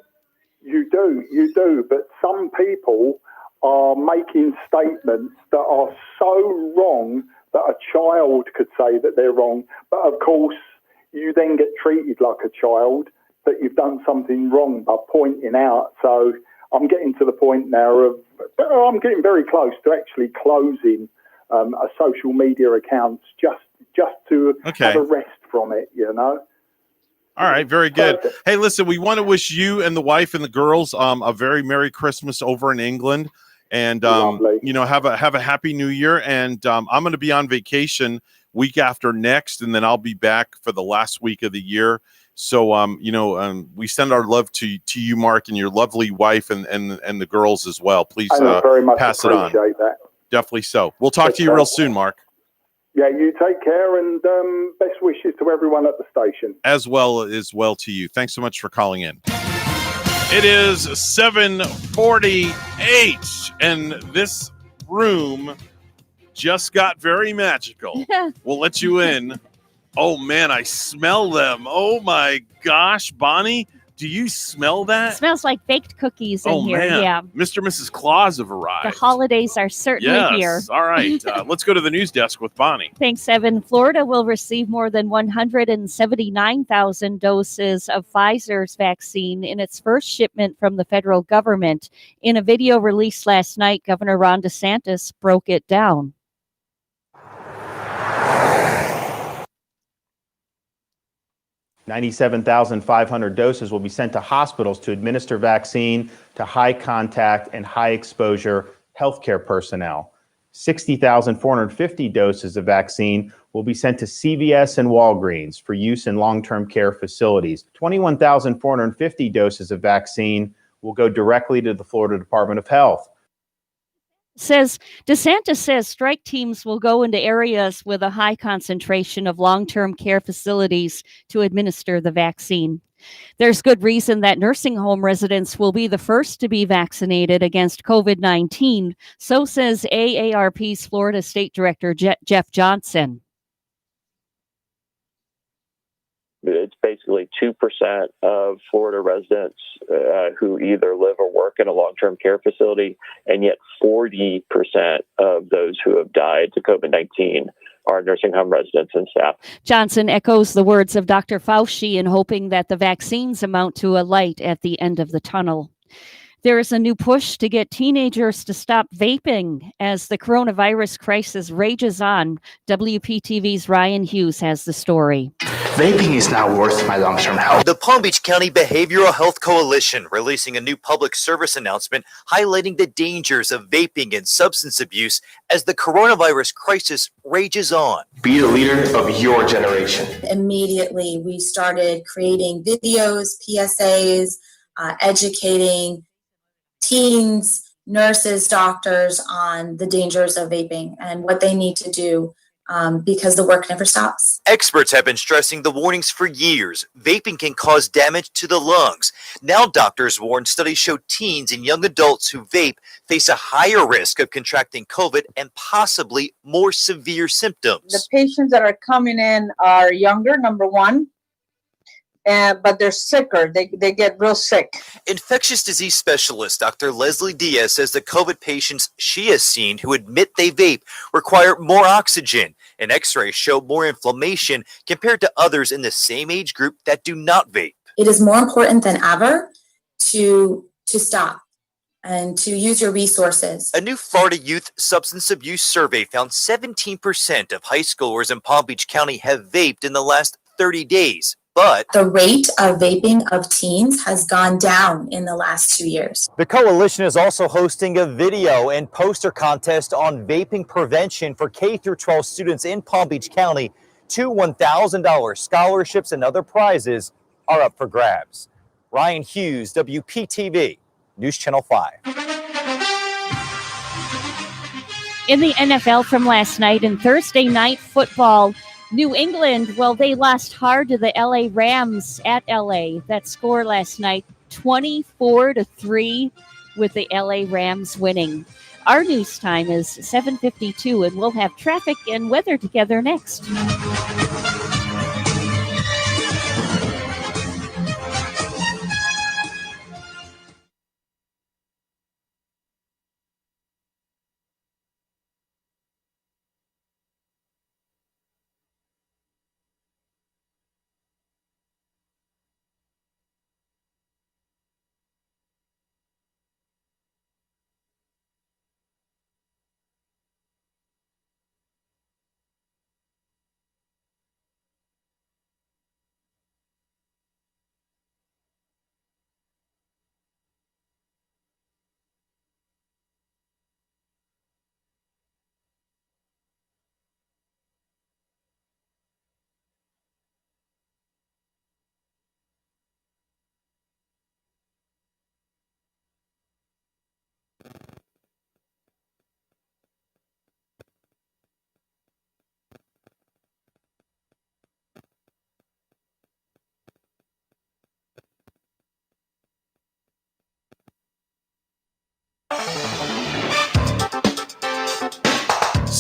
Speaker 15: You do. But some people are making statements that are so wrong that a child could say that they're wrong. But of course, you then get treated like a child, that you've done something wrong by pointing out. So I'm getting to the point now I'm getting very close to actually closing a social media account just to have a rest from it,
Speaker 2: All right, very good. Hey, listen, we want to wish you and the wife and the girls a very Merry Christmas over in England, and have a Happy New Year. And I'm going to be on vacation week after next, and then I'll be back for the last week of the year. So we send our love to you, Mark, and your lovely wife and the girls as well. Please
Speaker 15: I very much
Speaker 2: pass it on.
Speaker 15: appreciate that.
Speaker 2: Definitely so. We'll talk to you real soon, Mark.
Speaker 15: Yeah, you take care, and best wishes to everyone at the station.
Speaker 2: As well to you. Thanks so much for calling in. It is 7:48, and this room just got very magical. We'll let you in. Oh man, I smell them. Oh my gosh, Bonnie, do you smell that?
Speaker 5: It smells like baked cookies in here.
Speaker 2: Man.
Speaker 5: Yeah.
Speaker 2: Mr. and Mrs. Claus have arrived.
Speaker 5: The holidays are certainly here.
Speaker 2: All right. Let's go to the news desk with Bonnie.
Speaker 5: Thanks, Evan. Florida will receive more than 179,000 doses of Pfizer's vaccine in its first shipment from the federal government. In a video released last night, Governor Ron DeSantis broke it down.
Speaker 21: 97,500 doses will be sent to hospitals to administer vaccine to high contact and high exposure healthcare personnel. 60,450 doses of vaccine will be sent to CVS and Walgreens for use in long-term care facilities. 21,450 doses of vaccine will go directly to the Florida Department of Health.
Speaker 5: DeSantis says strike teams will go into areas with a high concentration of long-term care facilities to administer the vaccine. There's good reason that nursing home residents will be the first to be vaccinated against COVID-19, so says AARP's Florida State Director Jeff Johnson.
Speaker 3: It's basically 2% of Florida residents who either live or work in a long-term care facility, and yet 40% of those who have died to COVID-19 are nursing home residents and staff.
Speaker 5: Johnson echoes the words of Dr. Fauci in hoping that the vaccines amount to a light at the end of the tunnel. There is a new push to get teenagers to stop vaping as the coronavirus crisis rages on. WPTV's Ryan Hughes has the story.
Speaker 17: Vaping is not worth my long-term health. The Palm Beach County Behavioral Health Coalition releasing a new public service announcement highlighting the dangers of vaping and substance abuse as the coronavirus crisis rages on. Be the leader of your generation.
Speaker 18: Immediately, we started creating videos, PSAs, educating teens, nurses, doctors on the dangers of vaping and what they need to do because the work never stops.
Speaker 17: Experts have been stressing the warnings for years. Vaping can cause damage to the lungs. Now doctors warn studies show teens and young adults who vape face a higher risk of contracting COVID and possibly more severe symptoms.
Speaker 19: The patients that are coming in are younger, number one. But they're sicker. They get real sick.
Speaker 17: Infectious disease specialist Dr. Leslie Diaz says the COVID patients she has seen who admit they vape require more oxygen, and x-rays show more inflammation compared to others in the same age group that do not vape.
Speaker 18: It is more important than ever to stop and to use your resources.
Speaker 17: A new Florida Youth Substance Abuse survey found 17% of high schoolers in Palm Beach County have vaped in the last 30 days. but
Speaker 18: the rate of vaping of teens has gone down in the last 2 years.
Speaker 17: the coalition is also hosting a video and poster contest on vaping prevention for K through 12 students in Palm Beach County. 2 $1,000 scholarships and other prizes are up for grabs. Ryan Hughes, WPTV, News Channel 5.
Speaker 5: In the NFL from last night and Thursday night football, New England, well, they lost hard to the LA Rams at LA. That score last night, 24-3, with the LA Rams winning. Our news time is 7:52, and we'll have traffic and weather together next.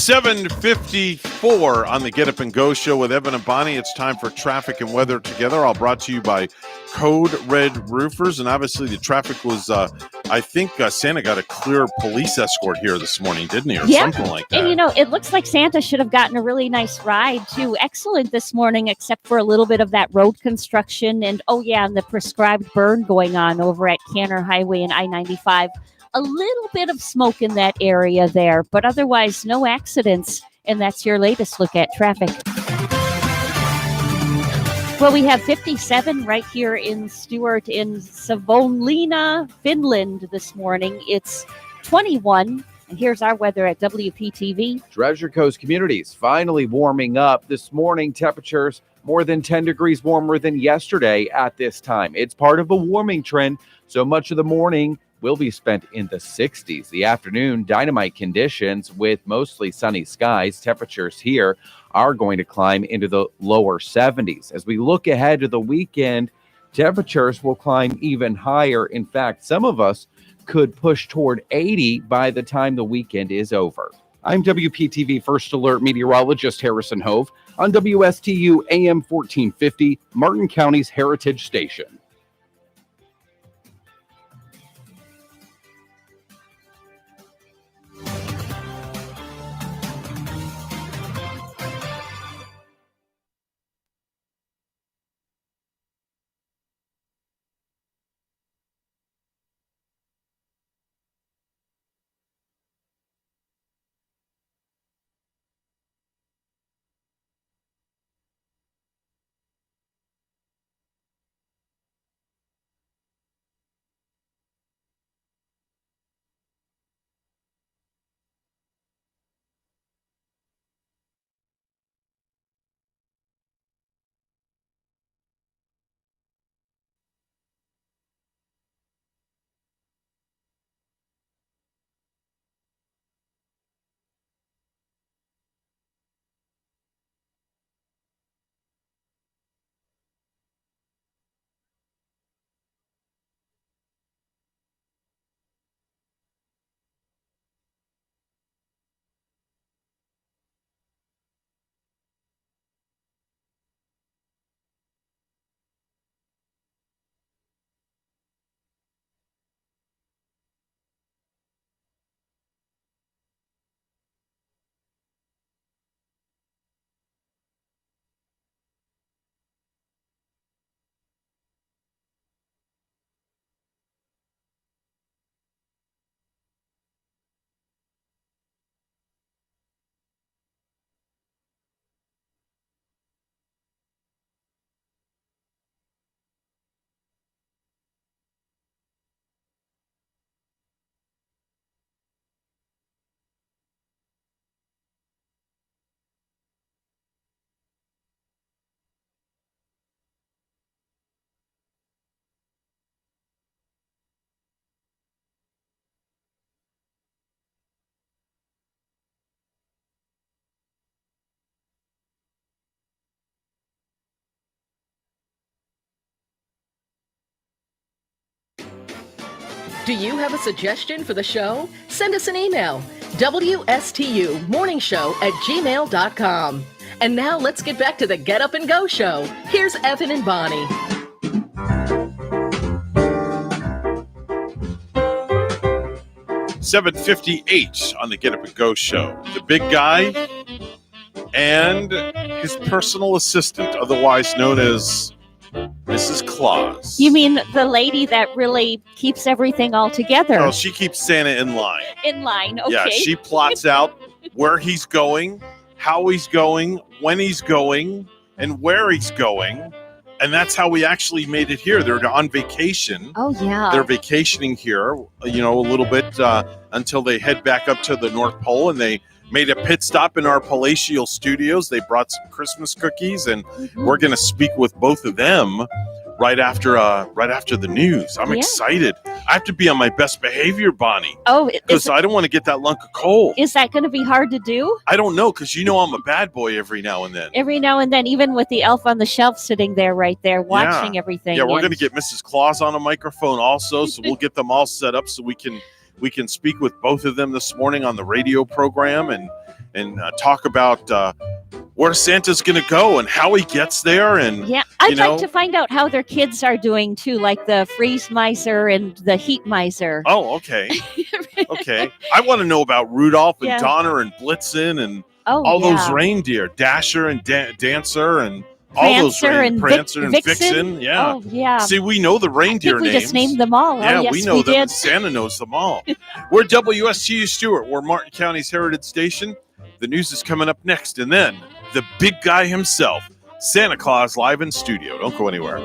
Speaker 2: $7:54 on the Get Up and Go show with Evan and Bonnie. It's time for traffic and weather together. All brought to you by Code Red Roofers. And obviously the traffic was, I think Santa got a clear police escort here this morning, didn't he? Or something like that.
Speaker 5: And, it looks like Santa should have gotten a really nice ride, too. Excellent this morning, except for a little bit of that road construction. And, and the prescribed burn going on over at Canner Highway and I-95. A little bit of smoke in that area there, but otherwise no accidents. And that's your latest look at traffic. Well, we have 57 right here in Stuart in Savonlinna, Finland this morning. It's 21. And here's our weather at WPTV.
Speaker 13: Treasure Coast communities finally warming up this morning. Temperatures more than 10 degrees warmer than yesterday at this time. It's part of a warming trend, so much of the morning will be spent in the 60s. The afternoon, dynamite conditions with mostly sunny skies. Temperatures here are going to climb into the lower 70s. As we look ahead to the weekend, temperatures will climb even higher. In fact, some of us could push toward 80 by the time the weekend is over. I'm WPTV First Alert meteorologist Harrison Hove on WSTU AM 1450, Martin County's Heritage Station.
Speaker 4: Do you have a suggestion for the show? Send us an email, WSTUmorningshow@gmail.com. And now let's get back to the Get Up and Go show. Here's Evan and Bonnie.
Speaker 2: $7:58 on the Get Up and Go show. The big guy and his personal assistant, otherwise known as Mrs. Claus.
Speaker 5: You mean the lady that really keeps everything all together?
Speaker 2: Oh, she keeps Santa in line.
Speaker 5: In line, okay.
Speaker 2: Yeah, she plots out where he's going, how he's going, when he's going, and where he's going. And that's how we actually made it here. They're on vacation.
Speaker 5: Oh, yeah.
Speaker 2: They're vacationing here, a little bit until they head back up to the North Pole. And they made a pit stop in our palatial studios. They brought some Christmas cookies, and we're going to speak with both of them right after the news. I'm excited. I have to be on my best behavior, Bonnie.
Speaker 5: Oh,
Speaker 2: because I don't want to get that lunk of coal.
Speaker 5: Is that going to be hard to do?
Speaker 2: I don't know, because I'm a bad boy every now and then.
Speaker 5: Every now and then, even with the elf on the shelf sitting there right there watching everything.
Speaker 2: Yeah, we're going to get Mrs. Claus on a microphone also, so we'll get them all set up so we can speak with both of them this morning on the radio program and talk about where Santa's going to go and how he gets there. And
Speaker 5: yeah, I'd like to find out how their kids are doing too, like the freeze miser and the heat miser.
Speaker 2: Oh, okay. Okay. I want to know about Rudolph and Donner and Blitzen and all those reindeer, Dasher and Dancer and all those reindeer, Prancer and Vixen. Yeah.
Speaker 5: Oh, yeah.
Speaker 2: See, we know the reindeer
Speaker 5: we
Speaker 2: names.
Speaker 5: just named them all.
Speaker 2: Yeah,
Speaker 5: oh, yes,
Speaker 2: we know them.
Speaker 5: Did.
Speaker 2: Santa knows them all. We're WSTU Stewart. We're Martin County's Heritage Station. The news is coming up next. And then the big guy himself, Santa Claus, live in studio. Don't go anywhere.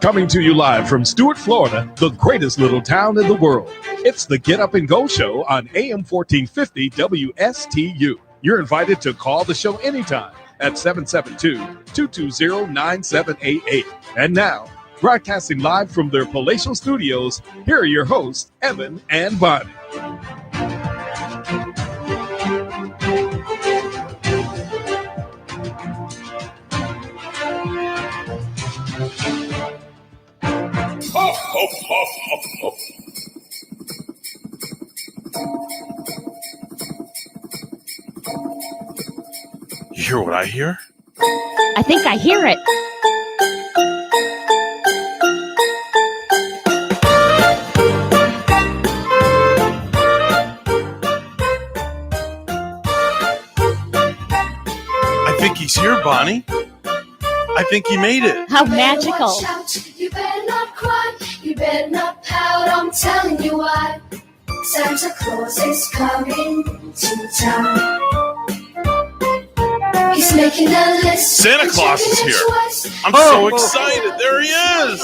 Speaker 1: Coming to you live from Stuart, Florida, the greatest little town in the world. It's the Get Up and Go Show on AM 1450 WSTU. You're invited to call the show anytime at 772-220-9788. And now, broadcasting live from their palatial studios, here are your hosts, Evan and Bonnie.
Speaker 2: Ho, ho, ho, ho, ho. You hear what I hear?
Speaker 5: I think I hear it.
Speaker 2: I think he's here, Bonnie. I think he made it.
Speaker 5: How magical.
Speaker 6: You better not cry, you better not pout, I'm telling you why. Santa Claus is coming to town. He's making a list.
Speaker 2: Santa Claus is here. I'm so excited. There he is.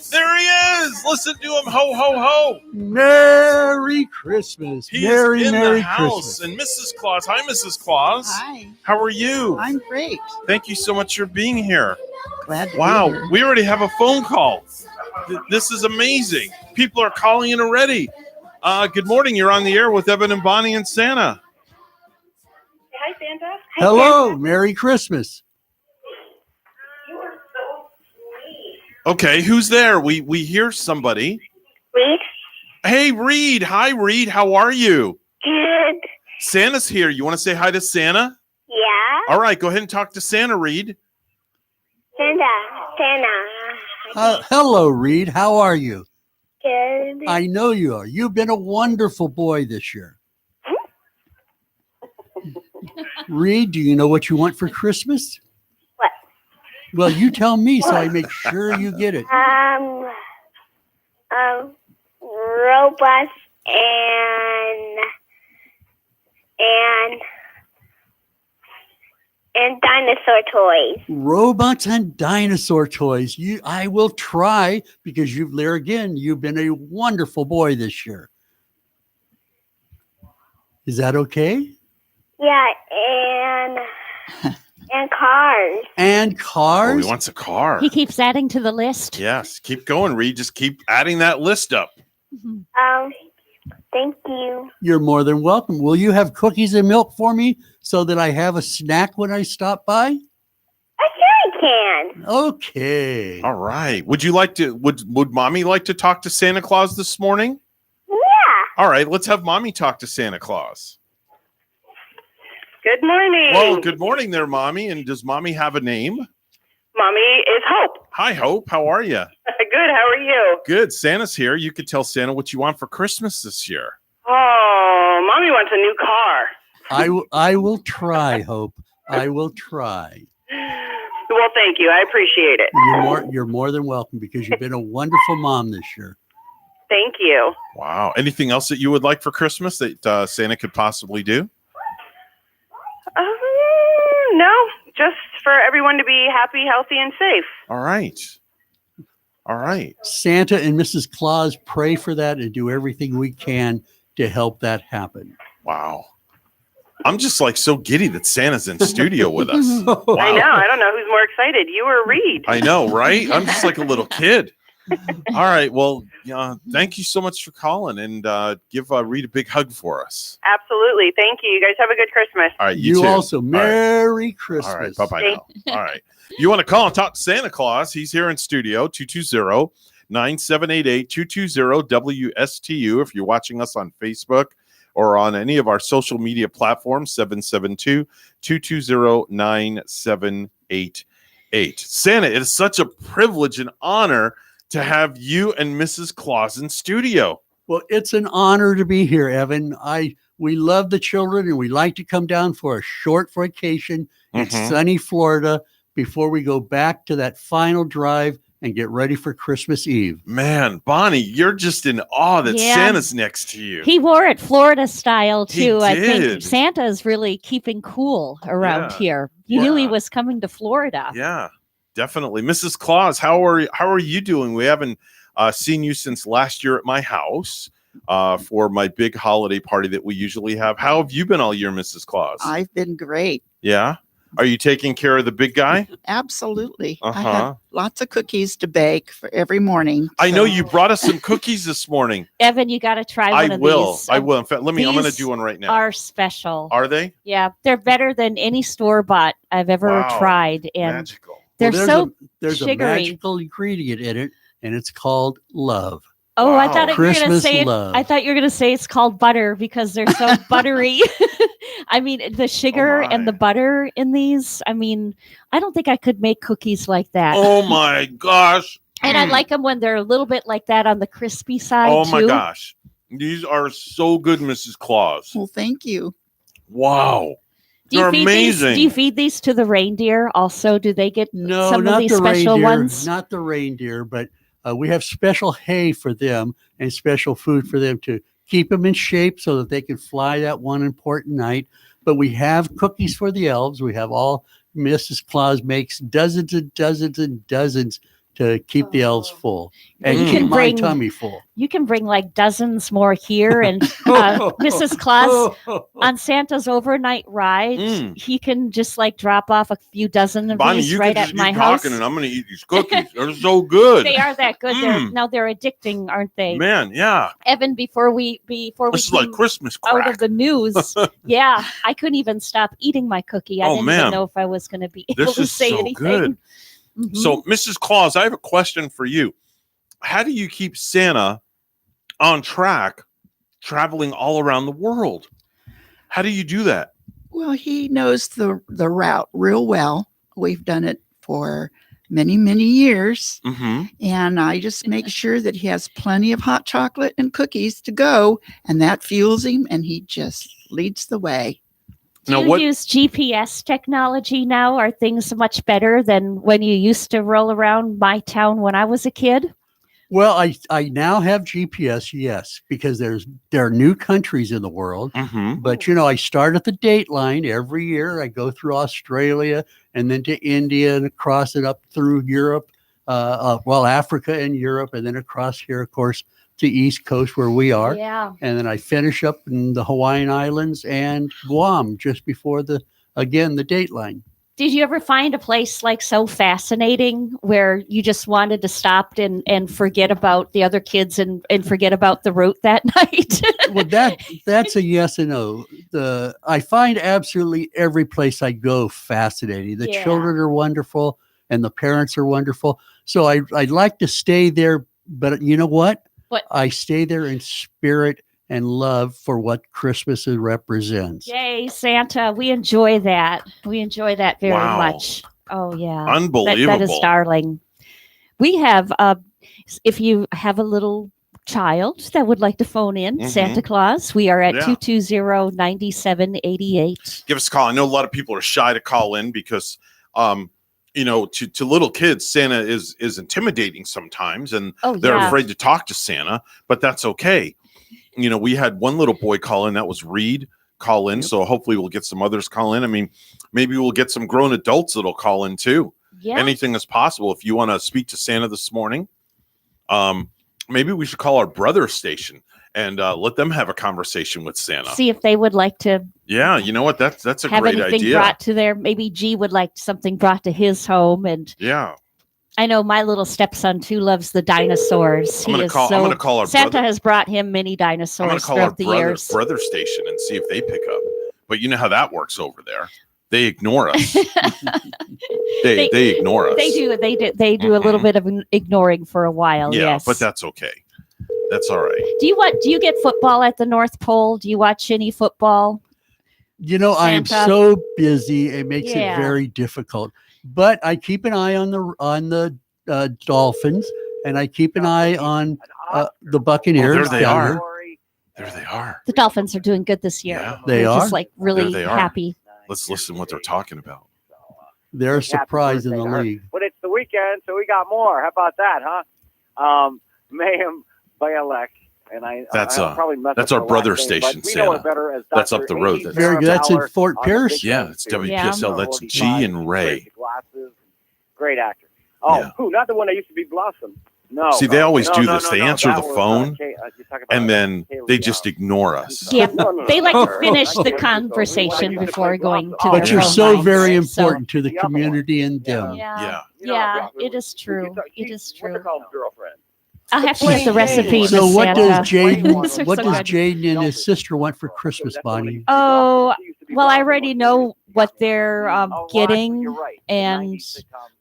Speaker 2: There he is. Listen to him. Ho, ho, ho.
Speaker 7: Merry Christmas.
Speaker 2: He
Speaker 7: Merry,
Speaker 2: is in
Speaker 7: Merry
Speaker 2: the house.
Speaker 7: Christmas.
Speaker 2: And Mrs. Claus. Hi, Mrs. Claus.
Speaker 16: Hi.
Speaker 2: How are you?
Speaker 16: I'm great.
Speaker 2: Thank you so much for being here.
Speaker 16: Glad to
Speaker 2: Wow.
Speaker 16: be here.
Speaker 2: We already have a phone call. This is amazing. People are calling in already. Good morning. You're on the air with Evan and Bonnie and Santa.
Speaker 9: Hi, Santa.
Speaker 7: Hello. Merry Christmas.
Speaker 2: Okay, who's there? We hear somebody.
Speaker 9: Reed?
Speaker 2: Hey, Reed. Hi, Reed. How are you?
Speaker 9: Good.
Speaker 2: Santa's here. You want to say hi to Santa?
Speaker 9: Yeah?
Speaker 2: All right, go ahead and talk to Santa, Reed.
Speaker 9: Santa.
Speaker 7: Hello, Reed. How are you?
Speaker 9: Good.
Speaker 7: I know you are. You've been a wonderful boy this year. Reed, do you know what you want for Christmas?
Speaker 9: What?
Speaker 7: Well, you tell me so I make sure you get it.
Speaker 9: Robots and dinosaur toys.
Speaker 7: Robots and dinosaur toys. I will try because you've been a wonderful boy this year. Is that okay?
Speaker 9: Yeah, and cars.
Speaker 7: And cars?
Speaker 2: Oh, he wants a car.
Speaker 5: He keeps adding to the list.
Speaker 2: Yes, keep going, Reed. Just keep adding that list up.
Speaker 9: Thank you.
Speaker 7: You're more than welcome. Will you have cookies and milk for me so that I have a snack when I stop by?
Speaker 9: I sure can.
Speaker 7: Okay.
Speaker 2: All right. Would Mommy like to talk to Santa Claus this morning?
Speaker 9: Yeah.
Speaker 2: All right, let's have Mommy talk to Santa Claus.
Speaker 9: Good morning.
Speaker 2: Well, good morning there, Mommy. And does Mommy have a name?
Speaker 9: Mommy is Hope.
Speaker 2: Hi, Hope. How are you?
Speaker 9: Good. How are you?
Speaker 2: Good. Santa's here. You could tell Santa what you want for Christmas this year.
Speaker 9: Oh, Mommy wants a new car.
Speaker 7: I will try, Hope. I will try.
Speaker 9: Well, thank you. I appreciate it.
Speaker 7: You're more than welcome because you've been a wonderful mom this year.
Speaker 9: Thank you.
Speaker 2: Wow. Anything else that you would like for Christmas that Santa could possibly do?
Speaker 9: No, just for everyone to be happy, healthy, and safe.
Speaker 2: All right. All right.
Speaker 7: Santa and Mrs. Claus pray for that and do everything we can to help that happen.
Speaker 2: Wow. I'm just like so giddy that Santa's in studio with us. Wow.
Speaker 9: I know. I don't know who's more excited, you or Reed.
Speaker 2: I know, right? I'm just like a little kid. All right. Well, thank you so much for calling and give Reed a big hug for us.
Speaker 9: Absolutely. Thank you. You guys have a good Christmas.
Speaker 2: All right.
Speaker 7: You
Speaker 2: too.
Speaker 7: also. Merry Christmas.
Speaker 2: All right. Bye-bye now. All right. You want to call and talk to Santa Claus? He's here in studio, 220-9788, 220-WSTU. If you're watching us on Facebook or on any of our social media platforms, 772-220-9788. Santa, it is such a privilege and honor to have you and Mrs. Claus in studio.
Speaker 7: Well, it's an honor to be here, Evan. We love the children and we like to come down for a short vacation in sunny Florida before we go back to that final drive and get ready for Christmas Eve.
Speaker 2: Man, Bonnie, you're just in awe that Santa's next to you.
Speaker 5: He wore it Florida style too. I think
Speaker 2: did.
Speaker 5: Santa's really keeping cool around here. He knew he was coming to Florida.
Speaker 2: Yeah. Definitely. Mrs. Claus, how are you doing? We haven't seen you since last year at my house for my big holiday party that we usually have. How have you been all year, Mrs. Claus?
Speaker 12: I've been great.
Speaker 2: Yeah? Are you taking care of the big guy?
Speaker 12: Absolutely. I
Speaker 2: Uh-huh.
Speaker 12: have lots of cookies to bake for every morning.
Speaker 2: I know you brought us some cookies this morning.
Speaker 5: Evan, you got to try one of these.
Speaker 2: I will. In fact, I'm going to
Speaker 5: These
Speaker 2: do one right now.
Speaker 5: Are special.
Speaker 2: Are they?
Speaker 5: Yeah, they're better than any store-bought I've ever
Speaker 2: Wow.
Speaker 5: tried. And
Speaker 2: Magical.
Speaker 5: they're
Speaker 7: there's a
Speaker 5: sugary.
Speaker 7: magical ingredient in it, and it's called love.
Speaker 5: Oh, I thought you were going to
Speaker 7: Christmas
Speaker 5: say
Speaker 7: love.
Speaker 5: I thought you were going to say it's called butter because they're so buttery. I mean, the sugar and the butter in these. I mean, I don't think I could make cookies like that.
Speaker 2: Oh my gosh.
Speaker 5: And I like them when they're a little bit like that on the crispy side
Speaker 2: Oh
Speaker 5: too.
Speaker 2: my gosh. These are so good, Mrs. Claus.
Speaker 12: Well, thank you.
Speaker 2: Wow.
Speaker 5: Do you
Speaker 2: They're
Speaker 5: feed
Speaker 2: amazing.
Speaker 5: these? Do you feed these to the reindeer also? Do they get
Speaker 7: No,
Speaker 5: some
Speaker 7: not
Speaker 5: of these
Speaker 7: the
Speaker 5: special
Speaker 7: reindeer,
Speaker 5: ones?
Speaker 7: not the reindeer, but we have special hay for them and special food for them to keep them in shape so that they can fly that one important night. But we have cookies for the elves. We have all Mrs. Claus makes dozens and dozens and dozens to keep the elves full and
Speaker 5: You
Speaker 7: keep
Speaker 5: can
Speaker 7: my
Speaker 5: bring-
Speaker 7: tummy full.
Speaker 5: You can bring like dozens more here. And Mrs. Claus, on Santa's overnight ride, he can just like drop off a few dozen of
Speaker 2: Bonnie,
Speaker 5: these
Speaker 2: you
Speaker 5: right
Speaker 2: can
Speaker 5: at
Speaker 2: just
Speaker 5: my
Speaker 2: keep
Speaker 5: house.
Speaker 2: talking and I'm going to eat these cookies. They're so good.
Speaker 5: They are that good. Now they're addicting, aren't they?
Speaker 2: Man, yeah.
Speaker 5: Evan, before we
Speaker 2: This is like
Speaker 5: came
Speaker 2: Christmas
Speaker 5: out
Speaker 2: crack.
Speaker 5: of the news, yeah, I couldn't even stop eating my cookie. I
Speaker 2: Oh,
Speaker 5: didn't
Speaker 2: man.
Speaker 5: even know if I was going to be able
Speaker 2: This
Speaker 5: to
Speaker 2: is
Speaker 5: say
Speaker 2: so
Speaker 5: anything.
Speaker 2: good.
Speaker 5: Mhm.
Speaker 2: So, Mrs. Claus, I have a question for you. How do you keep Santa on track traveling all around the world? How do you do that?
Speaker 12: Well, he knows the route real well. We've done it for many, many years.
Speaker 2: Mm-hmm.
Speaker 12: And I just make sure that he has plenty of hot chocolate and cookies to go. And that fuels him and he just leads the way.
Speaker 5: Do you use GPS technology now? Are things much better than when you used to roll around my town when I was a kid?
Speaker 7: Well, I now have GPS, yes, because there are new countries in the world.
Speaker 2: Mm-hmm.
Speaker 7: But I start at the date line every year. I go through Australia and then to India and across it up through Europe, Africa and Europe, and then across here, of course, to East Coast where we are.
Speaker 5: Yeah.
Speaker 7: And then I finish up in the Hawaiian Islands and Guam just before the date line.
Speaker 5: Did you ever find a place like so fascinating where you just wanted to stop and forget about the other kids and forget about the route that night?
Speaker 7: Well, that's a yes and no. I find absolutely every place I go fascinating. The children are wonderful and the parents are wonderful. So I'd like to stay there, but you know what? I stay there in spirit and love for what Christmas represents.
Speaker 5: Yay, Santa. We enjoy that. We enjoy that very
Speaker 2: Wow.
Speaker 5: much. Oh, yeah. That is
Speaker 2: Unbelievable.
Speaker 5: darling. We have, if you have a little child that would like to phone in,
Speaker 2: Mhm.
Speaker 5: Santa Claus, we are at
Speaker 2: Yeah.
Speaker 5: 220-9788.
Speaker 2: Give us a call. I know a lot of people are shy to call in because, to little kids, Santa is intimidating sometimes, and
Speaker 5: Oh,
Speaker 2: they're
Speaker 5: yeah.
Speaker 2: afraid to talk to Santa. But that's okay. We had one little boy call in. That was Reed call in. So hopefully we'll get some others call in. I mean, maybe we'll get some grown adults that'll call in too.
Speaker 5: Yeah.
Speaker 2: Anything is possible. If you want to speak to Santa this morning, maybe we should call our brother station and let them have a conversation with Santa.
Speaker 5: See if they would like to
Speaker 2: Yeah, you know what? That's a
Speaker 5: have
Speaker 2: great
Speaker 5: anything
Speaker 2: idea.
Speaker 5: brought to their, maybe G would like something brought to his home. And
Speaker 2: Yeah.
Speaker 5: I know my little stepson too loves the dinosaurs.
Speaker 2: I'm gonna call our
Speaker 5: Santa
Speaker 2: brother.
Speaker 5: has brought him many
Speaker 2: I'm going
Speaker 5: dinosaurs
Speaker 2: to call our
Speaker 5: throughout the years.
Speaker 2: brother station and see if they pick up. But you know how that works over there. They ignore us. they ignore us.
Speaker 5: They do a little bit of ignoring for a while.
Speaker 2: Yeah,
Speaker 5: Yes,
Speaker 2: but that's okay. That's all right.
Speaker 5: Do you get football at the North Pole? Do you watch any football?
Speaker 7: I am
Speaker 5: Santa?
Speaker 7: so busy. It makes
Speaker 5: Yeah.
Speaker 7: it very difficult. But I keep an eye on the Dolphins, and I keep an eye on the Buccaneers.
Speaker 2: there they
Speaker 7: down
Speaker 2: are.
Speaker 7: here.
Speaker 2: There they are.
Speaker 5: The Dolphins are doing good this year.
Speaker 2: Yeah.
Speaker 7: They
Speaker 5: They're
Speaker 7: are.
Speaker 5: just like really
Speaker 2: There they are.
Speaker 5: happy.
Speaker 2: Let's listen what they're talking about.
Speaker 7: They're a surprise in the league.
Speaker 16: But it's the weekend, so we got more. How about that, huh? Mayhem Bialek. And
Speaker 2: That's
Speaker 16: I'll probably mess
Speaker 2: that's
Speaker 16: up
Speaker 2: our
Speaker 16: the
Speaker 2: brother
Speaker 16: last name,
Speaker 2: station,
Speaker 16: but we know it
Speaker 2: Santa.
Speaker 16: better as
Speaker 2: That's
Speaker 16: Dr.
Speaker 2: up the road.
Speaker 16: A.
Speaker 2: That's-
Speaker 7: Very good. That's in
Speaker 16: Fowler
Speaker 7: Fort
Speaker 16: on the
Speaker 7: Pierce.
Speaker 16: Big
Speaker 2: Yeah,
Speaker 16: Ten
Speaker 2: it's
Speaker 16: Studio.
Speaker 2: WPSL. That's
Speaker 16: He's
Speaker 2: G and Ray.
Speaker 16: Glasses. Great actor. Oh,
Speaker 2: Yeah.
Speaker 16: who? Not the one that used to be Blossom. No.
Speaker 2: See, they always do this. They answer
Speaker 16: That
Speaker 2: the
Speaker 16: was,
Speaker 2: phone,
Speaker 16: you're talking about
Speaker 2: and then
Speaker 16: Kaylee,
Speaker 2: they just ignore us.
Speaker 5: Yeah,
Speaker 16: No,
Speaker 5: they like
Speaker 16: not
Speaker 5: to
Speaker 16: her.
Speaker 5: finish
Speaker 16: Not
Speaker 5: the
Speaker 16: Kaylee.
Speaker 5: conversation before going to
Speaker 7: But
Speaker 5: the
Speaker 7: you're
Speaker 5: phone
Speaker 7: so
Speaker 5: lines,
Speaker 7: very
Speaker 5: so-
Speaker 7: important to the community and them.
Speaker 5: Yeah,
Speaker 2: Yeah.
Speaker 5: it is true. It is true.
Speaker 16: What's her called, girlfriend?
Speaker 5: I'll have to get the recipe.
Speaker 7: So
Speaker 5: Miss
Speaker 7: what
Speaker 5: Santa.
Speaker 7: does Jaden
Speaker 5: Those are
Speaker 7: what
Speaker 5: so
Speaker 7: does
Speaker 5: good.
Speaker 7: Jaden and his sister want for Christmas, Bonnie?
Speaker 5: Oh, well, I already know what they're getting, and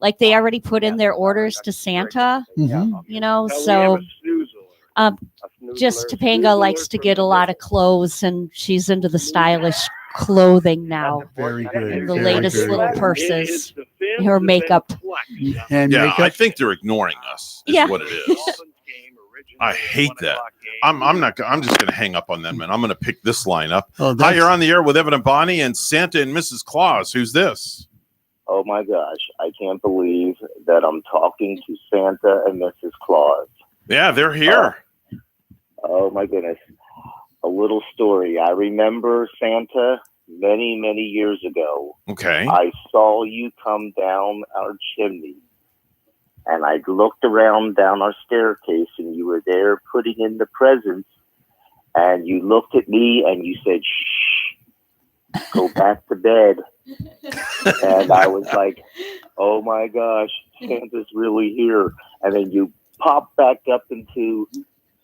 Speaker 5: like they already put in their orders to Santa.
Speaker 7: Mhm.
Speaker 5: You know, so just Topanga likes to get a lot of clothes, and she's into the stylish clothing now.
Speaker 7: Very good.
Speaker 5: And the
Speaker 7: very
Speaker 5: latest
Speaker 7: good.
Speaker 5: little purses, her makeup.
Speaker 7: And
Speaker 2: Yeah,
Speaker 7: makeup?
Speaker 2: I think they're ignoring us. Is
Speaker 5: Yeah.
Speaker 2: what it is. I hate that. I'm not. I'm just going to hang up on them, man. I'm going to pick this line up.
Speaker 7: Oh,
Speaker 2: Hi,
Speaker 7: that's-
Speaker 2: you're on the air with Evan and Bonnie and Santa and Mrs. Claus. Who's this?
Speaker 11: Oh my gosh, I can't believe that I'm talking to Santa and Mrs. Claus.
Speaker 2: Yeah, they're here.
Speaker 11: Oh my goodness. A little story. I remember Santa many, many years ago.
Speaker 2: Okay.
Speaker 11: I saw you come down our chimney, and I looked around down our staircase, and you were there putting in the presents, and you looked at me and you said, shh, go back to bed. And I was like, oh my gosh, Santa's really here. And then you popped back up into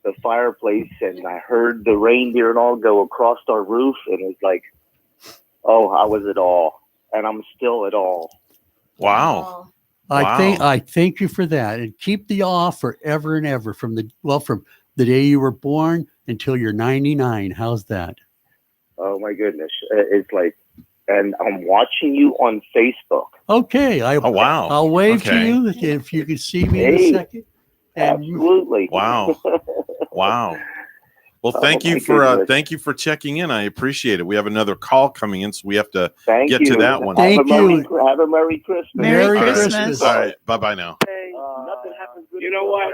Speaker 11: the fireplace, and I heard the reindeer and all go across our roof, and it was like, oh, I was at all, and I'm still at all.
Speaker 2: Wow.
Speaker 7: I thank you for that, and keep the awe forever and ever from the day you were born until you're 99. How's that?
Speaker 11: Oh my goodness, it's like, and I'm watching you on Facebook.
Speaker 7: Okay.
Speaker 2: Oh, wow.
Speaker 7: I'll wave
Speaker 2: Okay.
Speaker 7: to you if you can see me in
Speaker 11: Hey,
Speaker 7: a second. And
Speaker 11: absolutely.
Speaker 2: Wow. Wow. Well,
Speaker 11: Oh,
Speaker 2: thank
Speaker 11: my
Speaker 2: you for
Speaker 11: goodness.
Speaker 2: checking in. I appreciate it. We have another call coming in, so we have to
Speaker 11: Thank
Speaker 2: get
Speaker 11: you.
Speaker 2: to that one.
Speaker 11: Have a Merry Christmas.
Speaker 7: Merry
Speaker 2: All right.
Speaker 7: Christmas.
Speaker 2: All right. Bye now.
Speaker 16: Nothing happens good.
Speaker 20: You know what?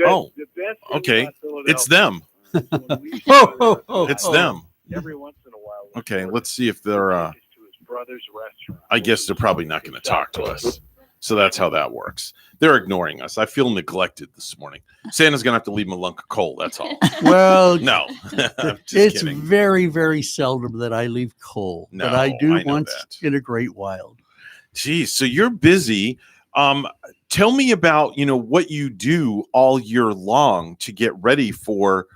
Speaker 2: Oh,
Speaker 20: The best thing
Speaker 2: okay.
Speaker 20: about
Speaker 2: It's
Speaker 20: Philadelphia,
Speaker 2: them.
Speaker 20: when we
Speaker 7: Ho, ho, ho,
Speaker 2: It's
Speaker 7: ho.
Speaker 2: them.
Speaker 20: every once in a while,
Speaker 2: Okay, let's see if they're
Speaker 20: to his brother's restaurant.
Speaker 2: I guess they're probably not going to talk to us. So that's how that works. They're ignoring us. I feel neglected this morning. Santa's going to have to leave him a lunk of coal. That's all.
Speaker 7: Well,
Speaker 2: No. I'm just
Speaker 7: it's
Speaker 2: kidding.
Speaker 7: very, very seldom that I leave coal, but I
Speaker 2: No,
Speaker 7: do
Speaker 2: I know
Speaker 7: once
Speaker 2: that.
Speaker 7: in a great while.
Speaker 2: Geez, so you're busy. Tell me about, what you do all year long to get ready for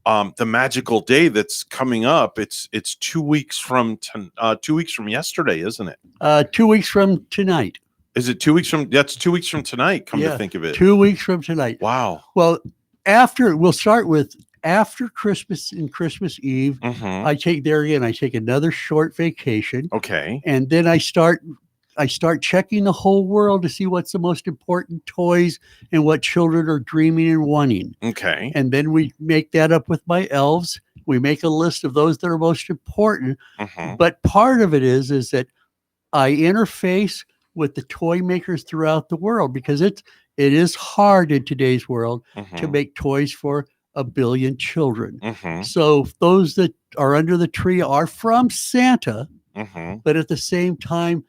Speaker 2: the magical day that's coming up. It's 2 weeks from 2 weeks from yesterday, isn't it?
Speaker 7: 2 weeks from tonight.
Speaker 2: Is it 2 weeks from? That's 2 weeks from tonight. Come to think of it.
Speaker 7: 2 weeks from tonight.
Speaker 2: Wow.
Speaker 7: Well, we'll start with after Christmas and Christmas Eve.
Speaker 2: Mhm.
Speaker 7: I take another short vacation.
Speaker 2: Okay.
Speaker 7: And then I start checking the whole world to see what's the most important toys and what children are dreaming and wanting.
Speaker 2: Okay.
Speaker 7: And then we make that up with my elves. We make a list of those that are most important.
Speaker 2: Mhm.
Speaker 7: But part of it is that I interface with the toy makers throughout the world, because it is hard in today's world to
Speaker 2: Mhm.
Speaker 7: make toys for 1 billion children.
Speaker 2: Mhm.
Speaker 7: So those that are under the tree are from Santa.
Speaker 2: Mhm.
Speaker 7: But at the same time,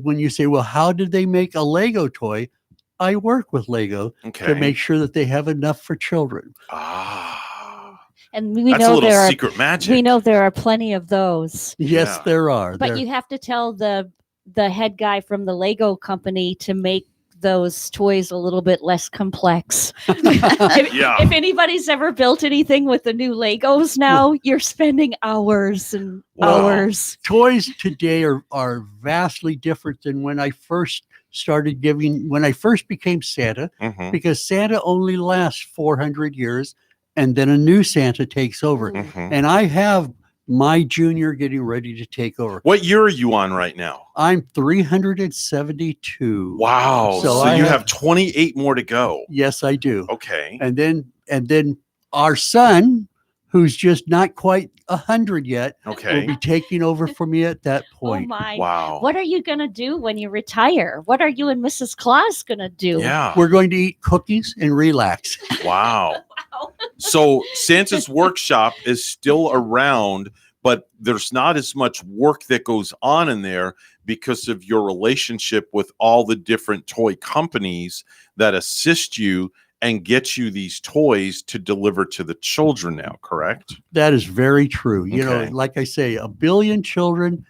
Speaker 7: when you say, well, how did they make a Lego toy? I work with Lego
Speaker 2: Okay.
Speaker 7: to make sure that they have enough for children.
Speaker 5: And we
Speaker 2: That's a
Speaker 5: know
Speaker 2: little
Speaker 5: there are
Speaker 2: secret magic.
Speaker 5: We know there are plenty of those.
Speaker 7: Yes,
Speaker 2: Yeah.
Speaker 7: there are.
Speaker 5: But
Speaker 7: There-
Speaker 5: you have to tell the head guy from the Lego company to make those toys a little bit less complex. if,
Speaker 2: Yeah.
Speaker 5: if anybody's ever built anything with the new Legos now, you're spending hours and hours.
Speaker 7: Toys today are vastly different than when I first became Santa,
Speaker 2: Mhm.
Speaker 7: because Santa only lasts 400 years and then a new Santa takes over.
Speaker 2: Mhm.
Speaker 7: And I have my junior getting ready to take over.
Speaker 2: What year are you on right now?
Speaker 7: I'm 372.
Speaker 2: Wow. So
Speaker 7: I
Speaker 2: you have 28 more to go.
Speaker 7: Yes, I do.
Speaker 2: Okay.
Speaker 7: And then our son, who's just not quite 100 yet,
Speaker 2: Okay.
Speaker 7: will be taking over for me at that
Speaker 5: Oh
Speaker 7: point.
Speaker 5: my.
Speaker 2: Wow.
Speaker 5: What are you going to do when you retire? What are you and Mrs. Claus going to do?
Speaker 2: Yeah.
Speaker 7: We're going to eat cookies and relax.
Speaker 2: Wow. So Santa's workshop is still around, but there's not as much work that goes on in there because of your relationship with all the different toy companies that assist you and get you these toys to deliver to the children now, correct?
Speaker 7: That is very true. You know,
Speaker 2: Okay.
Speaker 7: like I say, 1 billion children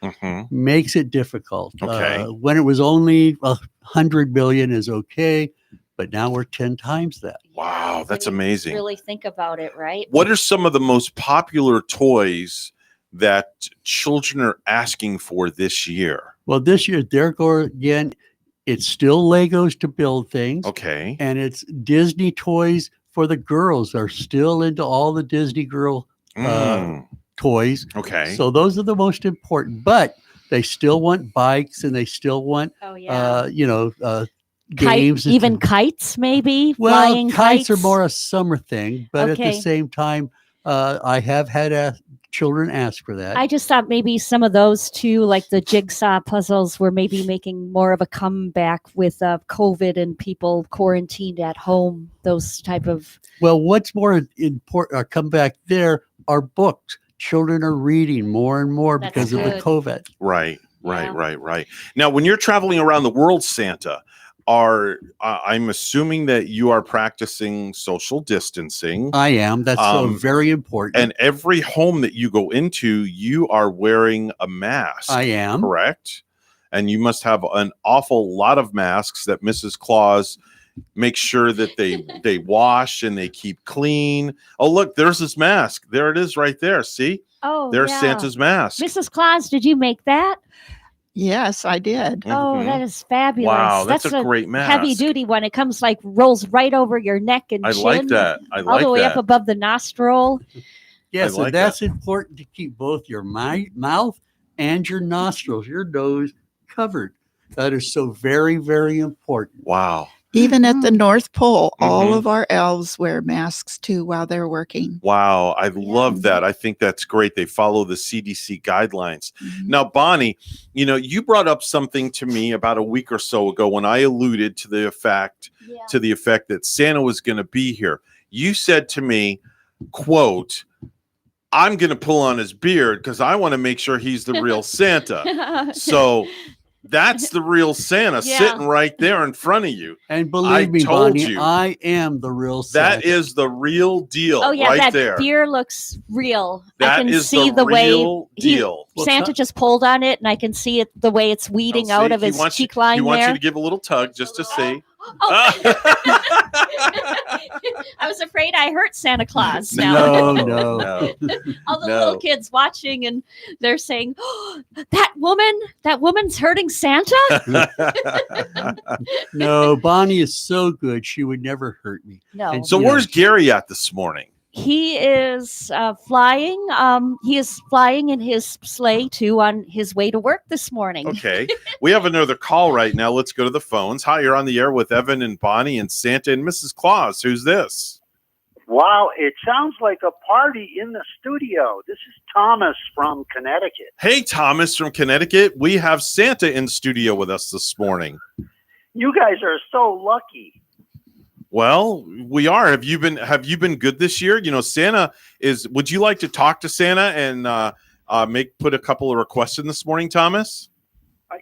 Speaker 7: makes it difficult.
Speaker 2: Okay.
Speaker 7: When it was only 100 billion is okay, but now we're 10 times that.
Speaker 2: Wow, that's amazing.
Speaker 5: Really think about it, right?
Speaker 2: What are some of the most popular toys that children are asking for this year?
Speaker 7: Well, this year, there go again. It's still Legos to build things.
Speaker 2: Okay.
Speaker 7: And it's Disney toys for the girls. Are still into all the Disney girl toys.
Speaker 2: Okay.
Speaker 7: So those are the most important. But they still want bikes and they still want, games.
Speaker 5: Even kites, maybe?
Speaker 7: Well,
Speaker 5: Flying
Speaker 7: kites are more a summer thing. But at the
Speaker 5: Okay.
Speaker 7: same time, I have had children ask for that.
Speaker 5: I just thought maybe some of those too, like the jigsaw puzzles, were maybe making more of a comeback with COVID and people quarantined at home. Those type of
Speaker 7: Well, what's more important, come back there, are books. Children are reading more and more because of the
Speaker 5: good.
Speaker 7: COVID.
Speaker 2: Right. Now, when you're traveling around the world, Santa, I'm assuming that you are practicing social distancing.
Speaker 7: I am. That's so very important.
Speaker 2: And every home that you go into, you are wearing a mask.
Speaker 7: I am.
Speaker 2: Correct? And you must have an awful lot of masks that Mrs. Claus makes sure that they wash and they keep clean. Oh, look, there's this mask. There it is right there. See?
Speaker 5: Oh,
Speaker 2: there's
Speaker 5: yeah.
Speaker 2: Santa's mask.
Speaker 5: Mrs. Claus, did you make that?
Speaker 12: Yes, I did.
Speaker 5: Oh, that is fabulous.
Speaker 2: Wow, that's a great mask.
Speaker 5: Heavy duty one. It comes rolls right over your neck and
Speaker 2: I
Speaker 5: chin.
Speaker 2: like that. I
Speaker 5: all
Speaker 2: like
Speaker 5: the way
Speaker 2: that.
Speaker 5: up above the nostril.
Speaker 7: Yes,
Speaker 2: I like
Speaker 7: and that's important to keep both your mouth and your nostrils, your nose covered. That is so very, very important.
Speaker 2: Wow.
Speaker 12: Even at the North Pole, all
Speaker 2: Mhm.
Speaker 12: of our elves wear masks too while they're working.
Speaker 2: Wow, I love that. I think that's great. They follow the CDC guidelines. Now, Bonnie, you brought up something to me about a week or so ago when I alluded to the effect that Santa was going to be here. You said to me, quote, "I'm going to pull on his beard because I want to make sure he's the real Santa." So that's the real Santa sitting right there in front of you.
Speaker 7: And believe me,
Speaker 2: told
Speaker 7: Bonnie,
Speaker 2: you.
Speaker 7: I am the real Santa.
Speaker 2: That is the real deal
Speaker 5: Oh yeah,
Speaker 2: right
Speaker 5: that
Speaker 2: there.
Speaker 5: beer looks real. I
Speaker 2: That
Speaker 5: can
Speaker 2: is
Speaker 5: see
Speaker 2: the
Speaker 5: way
Speaker 2: real deal.
Speaker 5: Santa just pulled on it, and I can see it the way it's weeding out of his cheek line
Speaker 2: He wants
Speaker 5: there.
Speaker 2: you to give a little tug just to see.
Speaker 5: I was afraid I hurt Santa Claus.
Speaker 7: No,
Speaker 5: Now.
Speaker 7: no.
Speaker 5: All the
Speaker 2: No.
Speaker 5: little kids watching, and they're saying, oh, that woman's hurting Santa."
Speaker 7: No, Bonnie is so good. She would never hurt me.
Speaker 5: No.
Speaker 7: And,
Speaker 2: So
Speaker 7: you know,
Speaker 2: where's Gary at this morning?
Speaker 5: He is flying. He is flying in his sleigh too on his way to work this morning.
Speaker 2: Okay. We have another call right now. Let's go to the phones. Hi, you're on the air with Evan and Bonnie and Santa and Mrs. Claus. Who's this?
Speaker 20: Wow, it sounds like a party in the studio. This is Thomas from Connecticut.
Speaker 2: Hey, Thomas from Connecticut. We have Santa in studio with us this morning.
Speaker 20: You guys are so lucky.
Speaker 2: Well, we are. Have you been good this year? Santa is. Would you like to talk to Santa and put a couple of requests in this morning, Thomas?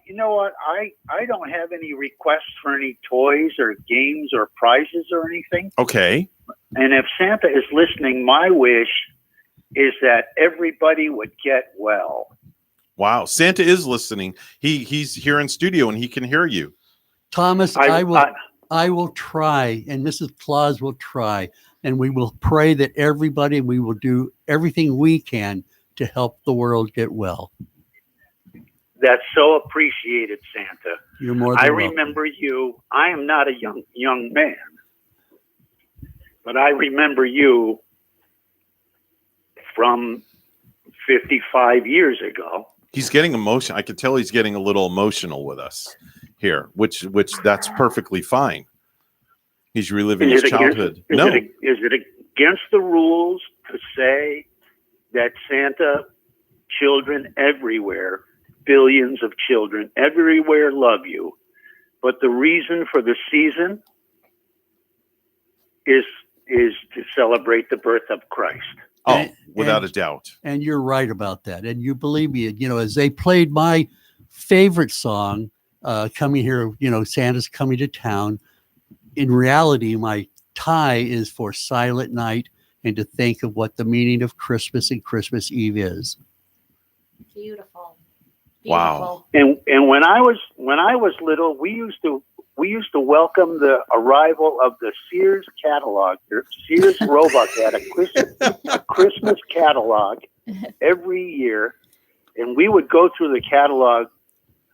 Speaker 20: You know what? I don't have any requests for any toys or games or prizes or anything.
Speaker 2: Okay.
Speaker 20: And if Santa is listening, my wish is that everybody would get well.
Speaker 2: Wow, Santa is listening. He's here in studio and he can hear you.
Speaker 7: Thomas, I will try, and Mrs. Claus will try, and we will pray that everybody, we will do everything we can to help the world get well.
Speaker 20: That's so appreciated, Santa.
Speaker 7: You're more than
Speaker 20: I
Speaker 7: welcome.
Speaker 20: remember you. I am not a young man, but I remember you from 55 years ago.
Speaker 2: He's getting emotional. I can tell he's getting a little emotional with us here, which that's perfectly fine. He's reliving his childhood.
Speaker 20: Is it against the rules to say that Santa, children everywhere, billions of children everywhere love you, but the reason for the season is to celebrate the birth of Christ?
Speaker 2: Oh, without a doubt.
Speaker 7: And you're right about that. And you believe me, as they played my favorite song coming here, Santa's Coming to Town. In reality, my tie is for Silent Night and to think of what the meaning of Christmas and Christmas Eve is.
Speaker 5: Beautiful.
Speaker 2: Wow.
Speaker 20: And when I was little, we used to welcome the arrival of the Sears catalog. Sears Roebuck had a Christmas catalog every year, and we would go through the catalog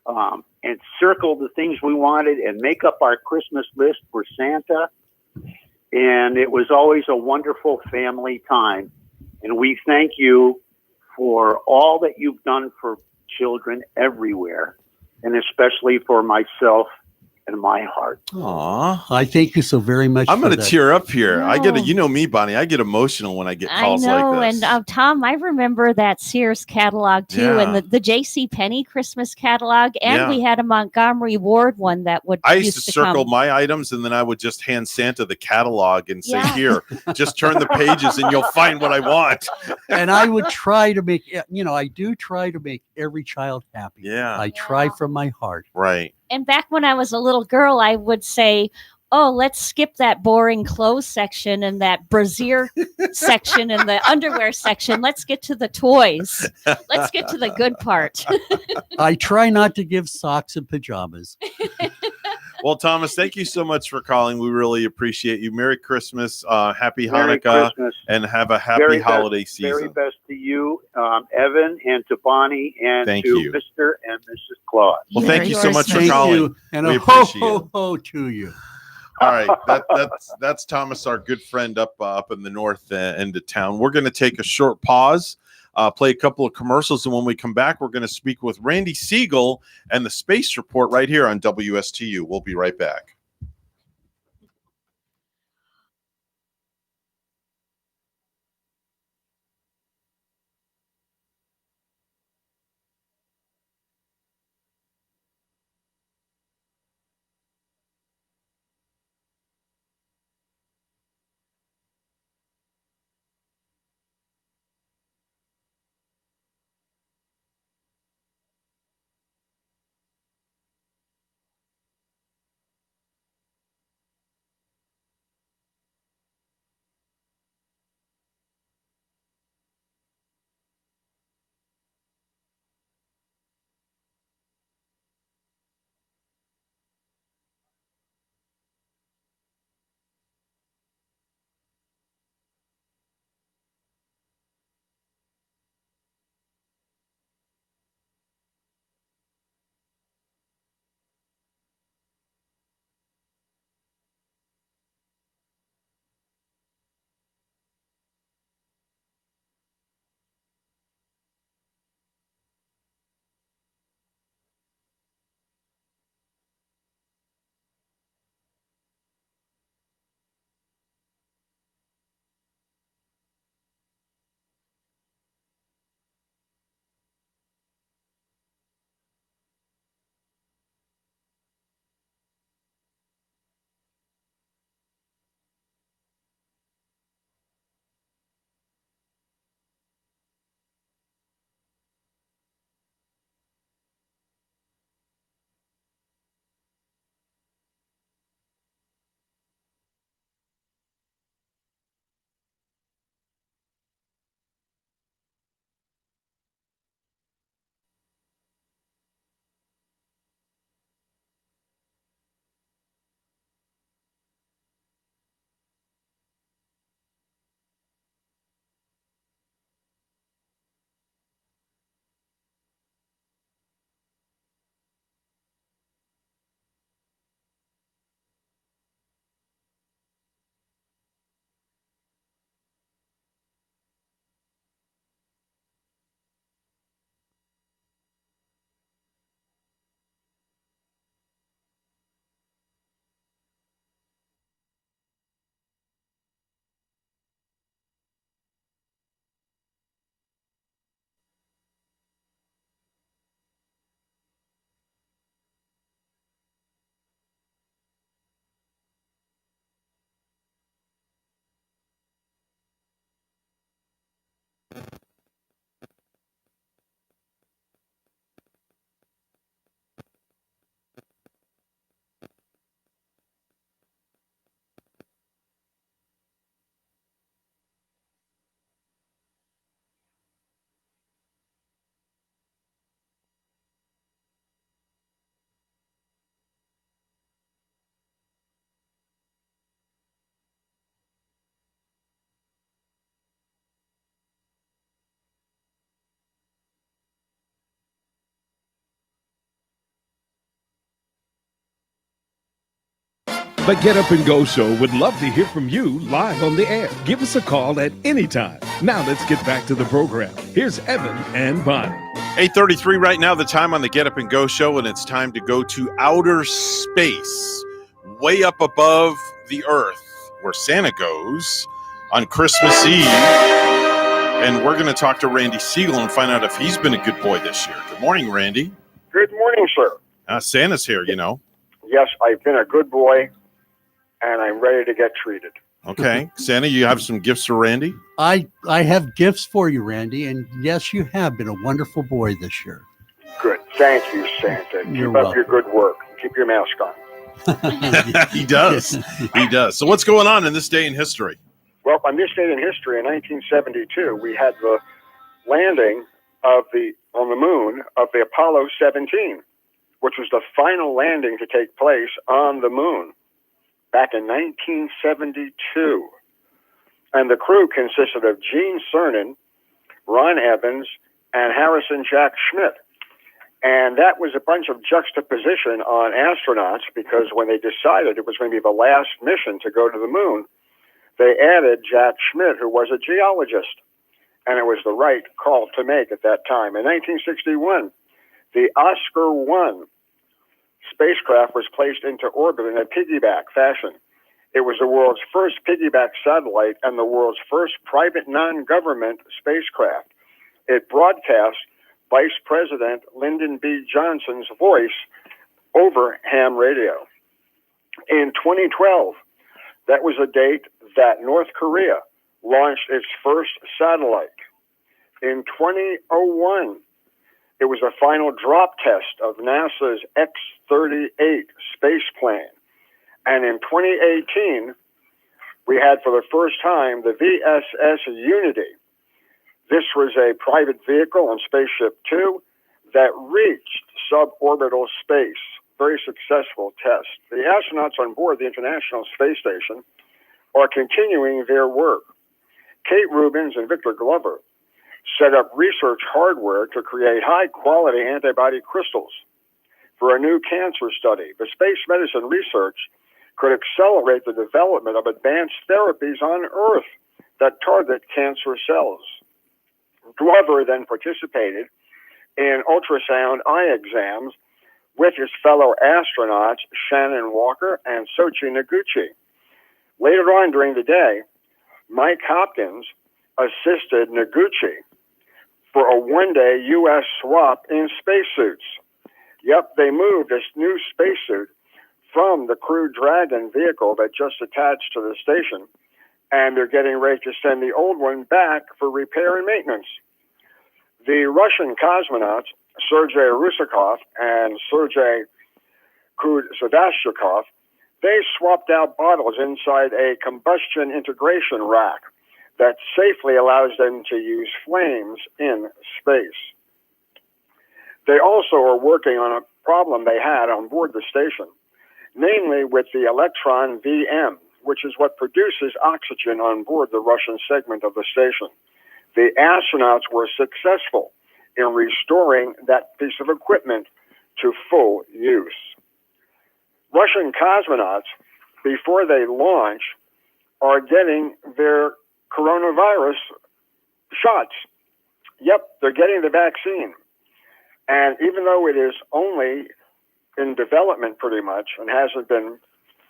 Speaker 20: and circle the things we wanted and make up our Christmas list for Santa. And it was always a wonderful family time. And we thank you for all that you've done for children everywhere, and especially for myself and my heart.
Speaker 2: Aw.
Speaker 7: I thank you so very much.
Speaker 2: I'm
Speaker 7: for
Speaker 2: going to
Speaker 7: that.
Speaker 2: tear up here. I get
Speaker 5: No.
Speaker 2: it. You know me, Bonnie. I get emotional when I get
Speaker 5: I
Speaker 2: calls
Speaker 5: know,
Speaker 2: like this.
Speaker 5: and Tom, I remember that Sears catalog too,
Speaker 2: Yeah.
Speaker 5: and the J.C. Penney Christmas catalog, and
Speaker 2: Yeah.
Speaker 5: we had a Montgomery Ward one that would
Speaker 2: I used to circle
Speaker 5: come.
Speaker 2: my items, and then I would just hand Santa the catalog and say,
Speaker 5: Yeah.
Speaker 2: "Here, just turn the pages, and you'll find what I want."
Speaker 7: And I would try to make, I do try to make every child happy.
Speaker 2: Yeah.
Speaker 7: I try from my heart.
Speaker 2: Right.
Speaker 5: And back when I was a little girl, I would say, "Oh, let's skip that boring clothes section and that brassiere section and the underwear section. Let's get to the toys. Let's get to the good part."
Speaker 7: I try not to give socks and pajamas.
Speaker 2: Well, Thomas, thank you so much for calling. We really appreciate you. Merry Christmas, Happy
Speaker 20: Merry
Speaker 2: Hanukkah,
Speaker 20: Christmas.
Speaker 2: and have a happy
Speaker 20: Very
Speaker 2: holiday
Speaker 20: best,
Speaker 2: season.
Speaker 20: Very best to you, Evan, and to Bonnie, and
Speaker 2: Thank
Speaker 20: to
Speaker 2: you.
Speaker 20: Mr. and Mrs. Claus.
Speaker 2: Well, thank you so much for
Speaker 7: Thank
Speaker 2: calling.
Speaker 7: you, and
Speaker 2: We
Speaker 7: a ho
Speaker 2: appreciate it.
Speaker 7: ho ho to you.
Speaker 2: All right, that's Thomas, our good friend up in the north end of town. We're going to take a short pause, play a couple of commercials, and when we come back, we're going to speak with Randy Siegel and the Space Report right here on WSTU. We'll be right back.
Speaker 1: The Get Up and Go Show would love to hear from you live on the air. Give us a call at any time. Now let's get back to the program. Here's Evan and Bonnie.
Speaker 2: 8:33 right now, the time on the Get Up and Go Show, and it's time to go to outer space, way up above the Earth, where Santa goes on Christmas Eve. And we're going to talk to Randy Siegel and find out if he's been a good boy this year. Good morning, Randy.
Speaker 10: Good morning, sir.
Speaker 2: Santa's here, you know.
Speaker 10: Yes, I've been a good boy, and I'm ready to get treated.
Speaker 2: Okay. Santa, you have some gifts for Randy?
Speaker 7: I have gifts for you, Randy, and yes, you have been a wonderful boy this year.
Speaker 10: Good. Thank you, Santa.
Speaker 7: You're
Speaker 10: Keep up
Speaker 7: welcome.
Speaker 10: your good work. Keep your mask on.
Speaker 2: He does. He does. So what's going on in this day in history?
Speaker 10: Well, on this date in history, in 1972, we had the landing on the moon of the Apollo 17, which was the final landing to take place on the moon back in 1972. And the crew consisted of Gene Cernan, Ron Evans, and Harrison Jack Schmitt. And that was a bunch of juxtaposition on astronauts because when they decided it was going to be the last mission to go to the moon, they added Jack Schmitt, who was a geologist. And it was the right call to make at that time. In 1961, the Oscar I spacecraft was placed into orbit in a piggyback fashion. It was the world's first piggyback satellite and the world's first private non-government spacecraft. It broadcast Vice President Lyndon B. Johnson's voice over ham radio. In 2012, that was a date that North Korea launched its first satellite. In 2001, it was a final drop test of NASA's X-38 space plane. And in 2018, we had for the first time the VSS Unity. This was a private vehicle on Spaceship Two that reached suborbital space. Very successful test. The astronauts on board the International Space Station are continuing their work. Kate Rubins and Victor Glover set up research hardware to create high-quality antibody crystals for a new cancer study. The space medicine research could accelerate the development of advanced therapies on Earth that target cancer cells. Glover then participated in ultrasound eye exams with his fellow astronauts Shannon Walker and Soichi Noguchi. Later on during the day, Mike Hopkins assisted Noguchi for a one-day U.S. swap in spacesuits. Yep, they moved this new spacesuit from the Crew Dragon vehicle that just attached to the station, and they're getting ready to send the old one back for repair and maintenance. The Russian cosmonauts, Sergei Rusakov and Sergei Kudryashnikov, they swapped out bottles inside a combustion integration rack that safely allows them to use flames in space. They also are working on a problem they had on board the station, namely with the Electron VM, which is what produces oxygen on board the Russian segment of the station. The astronauts were successful in restoring that piece of equipment to full use. Russian cosmonauts, before they launch, are getting their coronavirus shots. Yep, they're getting the vaccine. And even though it is only in development pretty much and hasn't been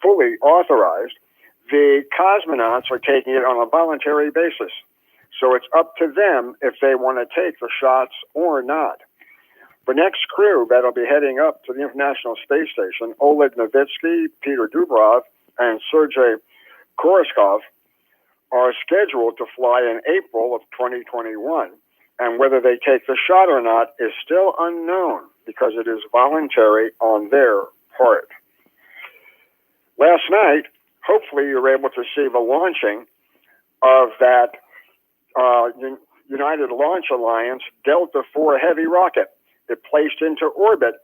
Speaker 10: fully authorized, the cosmonauts are taking it on a voluntary basis. So it's up to them if they want to take the shots or not. The next crew that'll be heading up to the International Space Station, Oleg Novitsky, Peter Dubrov, and Sergei Koroskov, are scheduled to fly in April of 2021. And whether they take the shot or not is still unknown because it is voluntary on their part. Last night, hopefully you were able to see the launching of that United Launch Alliance Delta IV Heavy rocket. It placed into orbit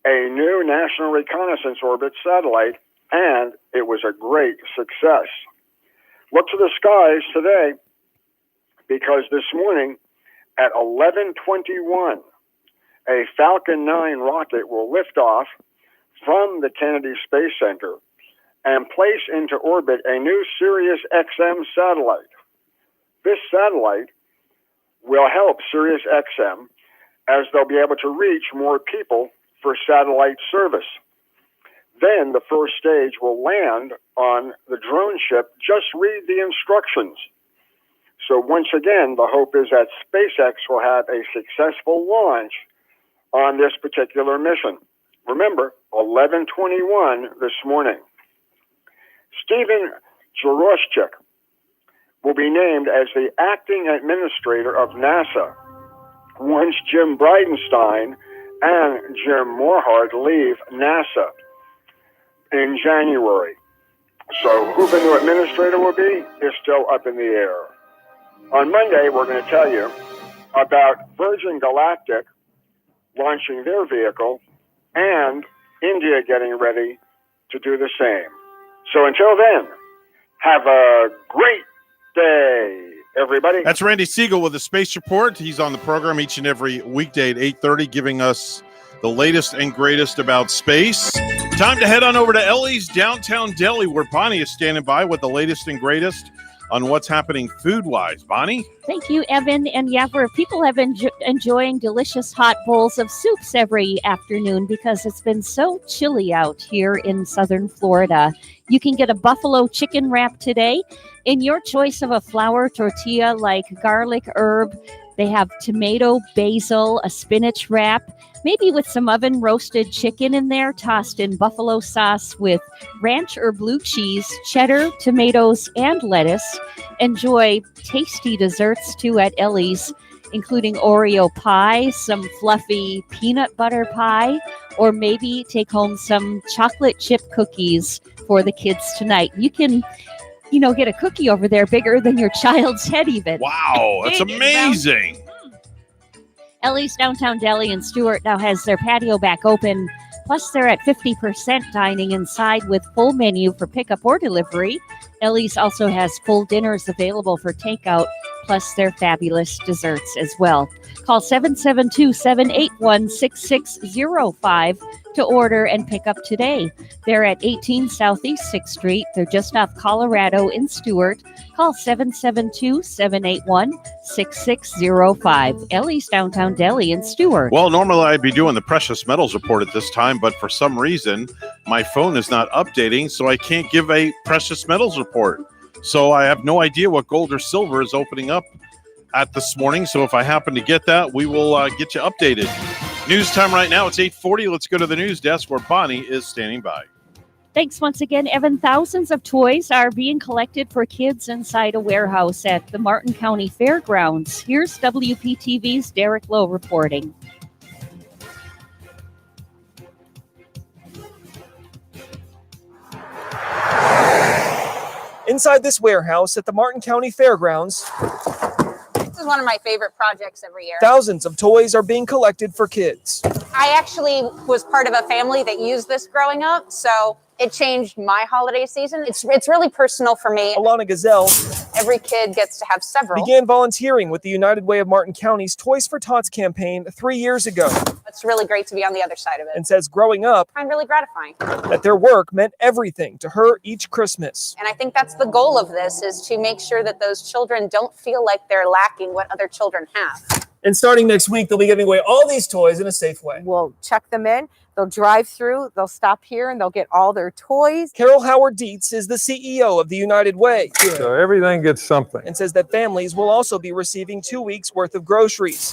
Speaker 10: a new National Reconnaissance Orbit satellite, and it was a great success. Look to the skies today, because this morning at 11:21, a Falcon 9 rocket will lift off from the Kennedy Space Center and place into orbit a new Sirius XM satellite. This satellite will help Sirius XM as they'll be able to reach more people for satellite service. Then the first stage will land on the drone ship. Just read the instructions. So once again, the hope is that SpaceX will have a successful launch on this particular mission. Remember, 11:21 this morning. Stephen Joroshchik will be named as the acting administrator of NASA once Jim Bridenstine and Jim Morhard leave NASA in January. So who the new administrator will be is still up in the air. On Monday, we're going to tell you about Virgin Galactic launching their vehicle and India getting ready to do the same. So until then, have a great day, everybody.
Speaker 2: That's Randy Siegel with the Space Report. He's on the program each and every weekday at 8:30, giving us the latest and greatest about space. Time to head on over to Ellie's Downtown Deli, where Bonnie is standing by with the latest and greatest on what's happening food-wise. Bonnie?
Speaker 5: Thank you, Evan. And yeah, for people have been enjoying delicious hot bowls of soups every afternoon because it's been so chilly out here in southern Florida. You can get a buffalo chicken wrap today in your choice of a flour tortilla like garlic herb. They have tomato, basil, a spinach wrap, maybe with some oven roasted chicken in there, tossed in buffalo sauce with ranch or blue cheese, cheddar, tomatoes, and lettuce. Enjoy tasty desserts too at Ellie's, including Oreo pie, some fluffy peanut butter pie, or maybe take home some chocolate chip cookies for the kids tonight. You can, get a cookie over there bigger than your child's head even.
Speaker 2: Wow, that's amazing.
Speaker 5: Ellie's Downtown Deli in Stuart now has their patio back open. Plus, they're at 50% dining inside with full menu for pickup or delivery. Ellie's also has full dinners available for takeout, plus their fabulous desserts as well. Call 772-781-6605 to order and pick up today. They're at 18 Southeast 6th Street. They're just off Colorado in Stuart. Call 772-781-6605. Ellie's Downtown Deli in Stuart.
Speaker 2: Well, normally I'd be doing the precious metals report at this time, but for some reason, my phone is not updating, so I can't give a precious metals report. So I have no idea what gold or silver is opening up at this morning. So if I happen to get that, we will get you updated. News time right now. It's 8:40. Let's go to the news desk where Bonnie is standing by.
Speaker 5: Thanks once again, Evan. Thousands of toys are being collected for kids inside a warehouse at the Martin County Fairgrounds. Here's WPTV's Derek Lowe reporting.
Speaker 8: Inside this warehouse at the Martin County Fairgrounds,
Speaker 22: this is one of my favorite projects every year.
Speaker 8: Thousands of toys are being collected for kids.
Speaker 22: I actually was part of a family that used this growing up, so it changed my holiday season. It's really personal for me.
Speaker 8: Alana Gazelle,
Speaker 22: every kid gets to have several.
Speaker 8: Began volunteering with the United Way of Martin County's Toys for Tots campaign 3 years ago.
Speaker 22: It's really great to be on the other side of it.
Speaker 8: And says growing up,
Speaker 22: I find really gratifying.
Speaker 8: That their work meant everything to her each Christmas.
Speaker 22: And I think that's the goal of this, is to make sure that those children don't feel like they're lacking what other children have.
Speaker 8: And starting next week, they'll be giving away all these toys in a safe way.
Speaker 23: We'll check them in. They'll drive through, they'll stop here, and they'll get all their toys.
Speaker 8: Carol Howard Dietz is the CEO of the United Way.
Speaker 24: So everything gets something.
Speaker 8: And says that families will also be receiving 2 weeks worth of groceries.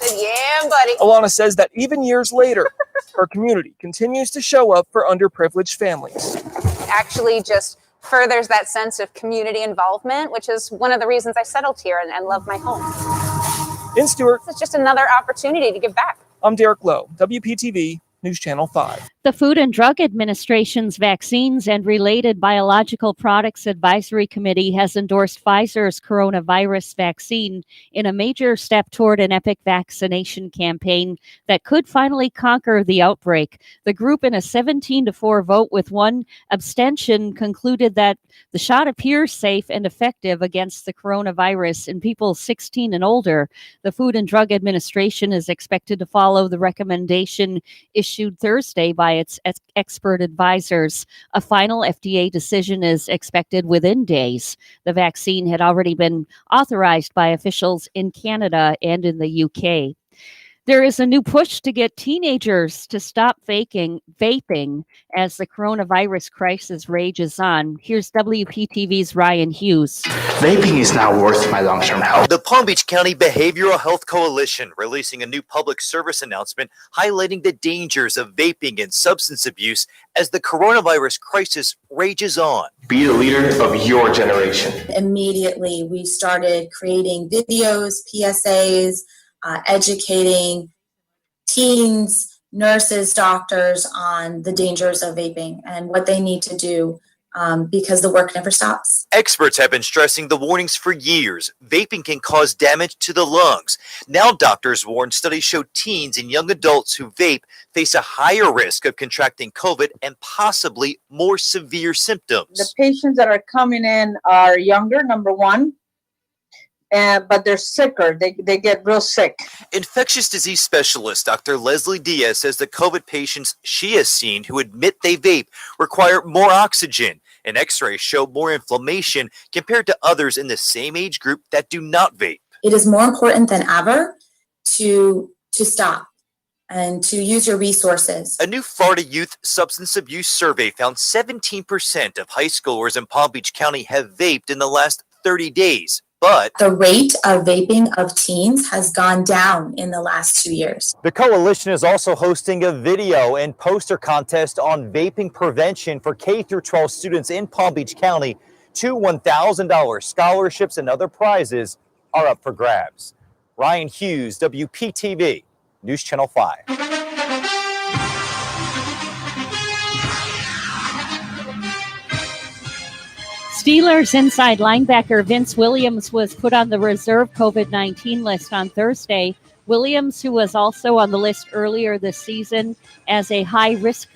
Speaker 22: Yeah, buddy.
Speaker 8: Alana says that even years later, her community continues to show up for underprivileged families.
Speaker 22: Actually just furthers that sense of community involvement, which is one of the reasons I settled here and love my home.
Speaker 8: In Stuart,
Speaker 22: it's just another opportunity to give back.
Speaker 8: I'm Derek Lowe, WPTV News Channel 5.
Speaker 5: The Food and Drug Administration's Vaccines and Related Biological Products Advisory Committee has endorsed Pfizer's coronavirus vaccine in a major step toward an epic vaccination campaign that could finally conquer the outbreak. The group, in a 17-4 vote with one abstention, concluded that the shot appears safe and effective against the coronavirus in people 16 and older. The Food and Drug Administration is expected to follow the recommendation issued issued Thursday by its expert advisors. A final FDA decision is expected within days. The vaccine had already been authorized by officials in Canada and in the UK. There is a new push to get teenagers to stop vaping as the coronavirus crisis rages on. Here's WPTV's Ryan Hughes.
Speaker 17: Vaping is not worth my long-term health. The Palm Beach County Behavioral Health Coalition releasing a new public service announcement highlighting the dangers of vaping and substance abuse as the coronavirus crisis rages on. Be the leader of your generation.
Speaker 18: Immediately, we started creating videos, PSAs, educating teens, nurses, doctors on the dangers of vaping and what they need to do because the work never stops.
Speaker 17: Experts have been stressing the warnings for years. Vaping can cause damage to the lungs. Now doctors warn studies show teens and young adults who vape face a higher risk of contracting COVID and possibly more severe symptoms.
Speaker 19: The patients that are coming in are younger, number one. But they're sicker. They get real sick.
Speaker 17: Infectious disease specialist Dr. Leslie Diaz says the COVID patients she has seen who admit they vape require more oxygen, and x-rays show more inflammation compared to others in the same age group that do not vape.
Speaker 18: It is more important than ever to stop and to use your resources.
Speaker 17: A new Florida youth substance abuse survey found 17% of high schoolers in Palm Beach County have vaped in the last 30 days. But
Speaker 18: the rate of vaping of teens has gone down in the last 2 years.
Speaker 17: The coalition is also hosting a video and poster contest on vaping prevention for K-12 students in Palm Beach County. 2 $1,000 scholarships and other prizes are up for grabs. Ryan Hughes, WPTV, News Channel 5.
Speaker 5: Steelers inside linebacker Vince Williams was put on the reserve COVID-19 list on Thursday. Williams, who was also on the list earlier this season as a high-risk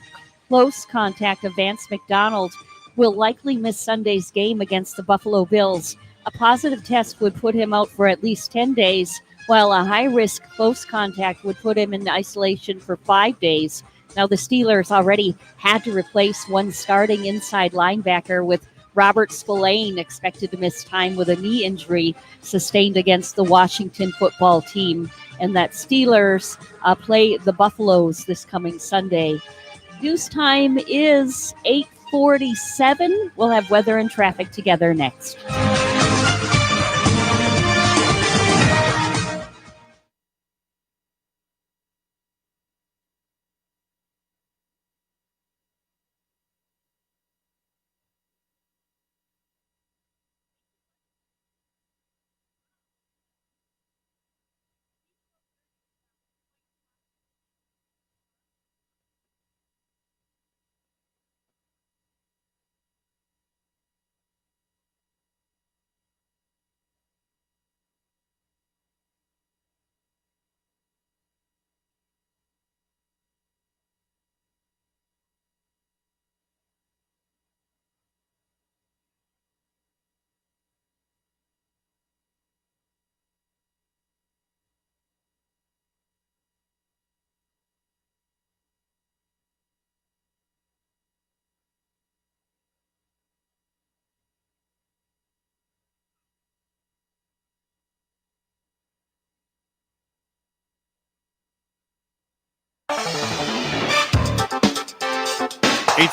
Speaker 5: close contact of Vance McDonald, will likely miss Sunday's game against the Buffalo Bills. A positive test would put him out for at least 10 days, while a high-risk close contact would put him in isolation for 5 days. Now, the Steelers already had to replace one starting inside linebacker with Robert Spillane expected to miss time with a knee injury sustained against the Washington football team. And that Steelers play the Buffaloes this coming Sunday. News time is 8:47. We'll have weather and traffic together next.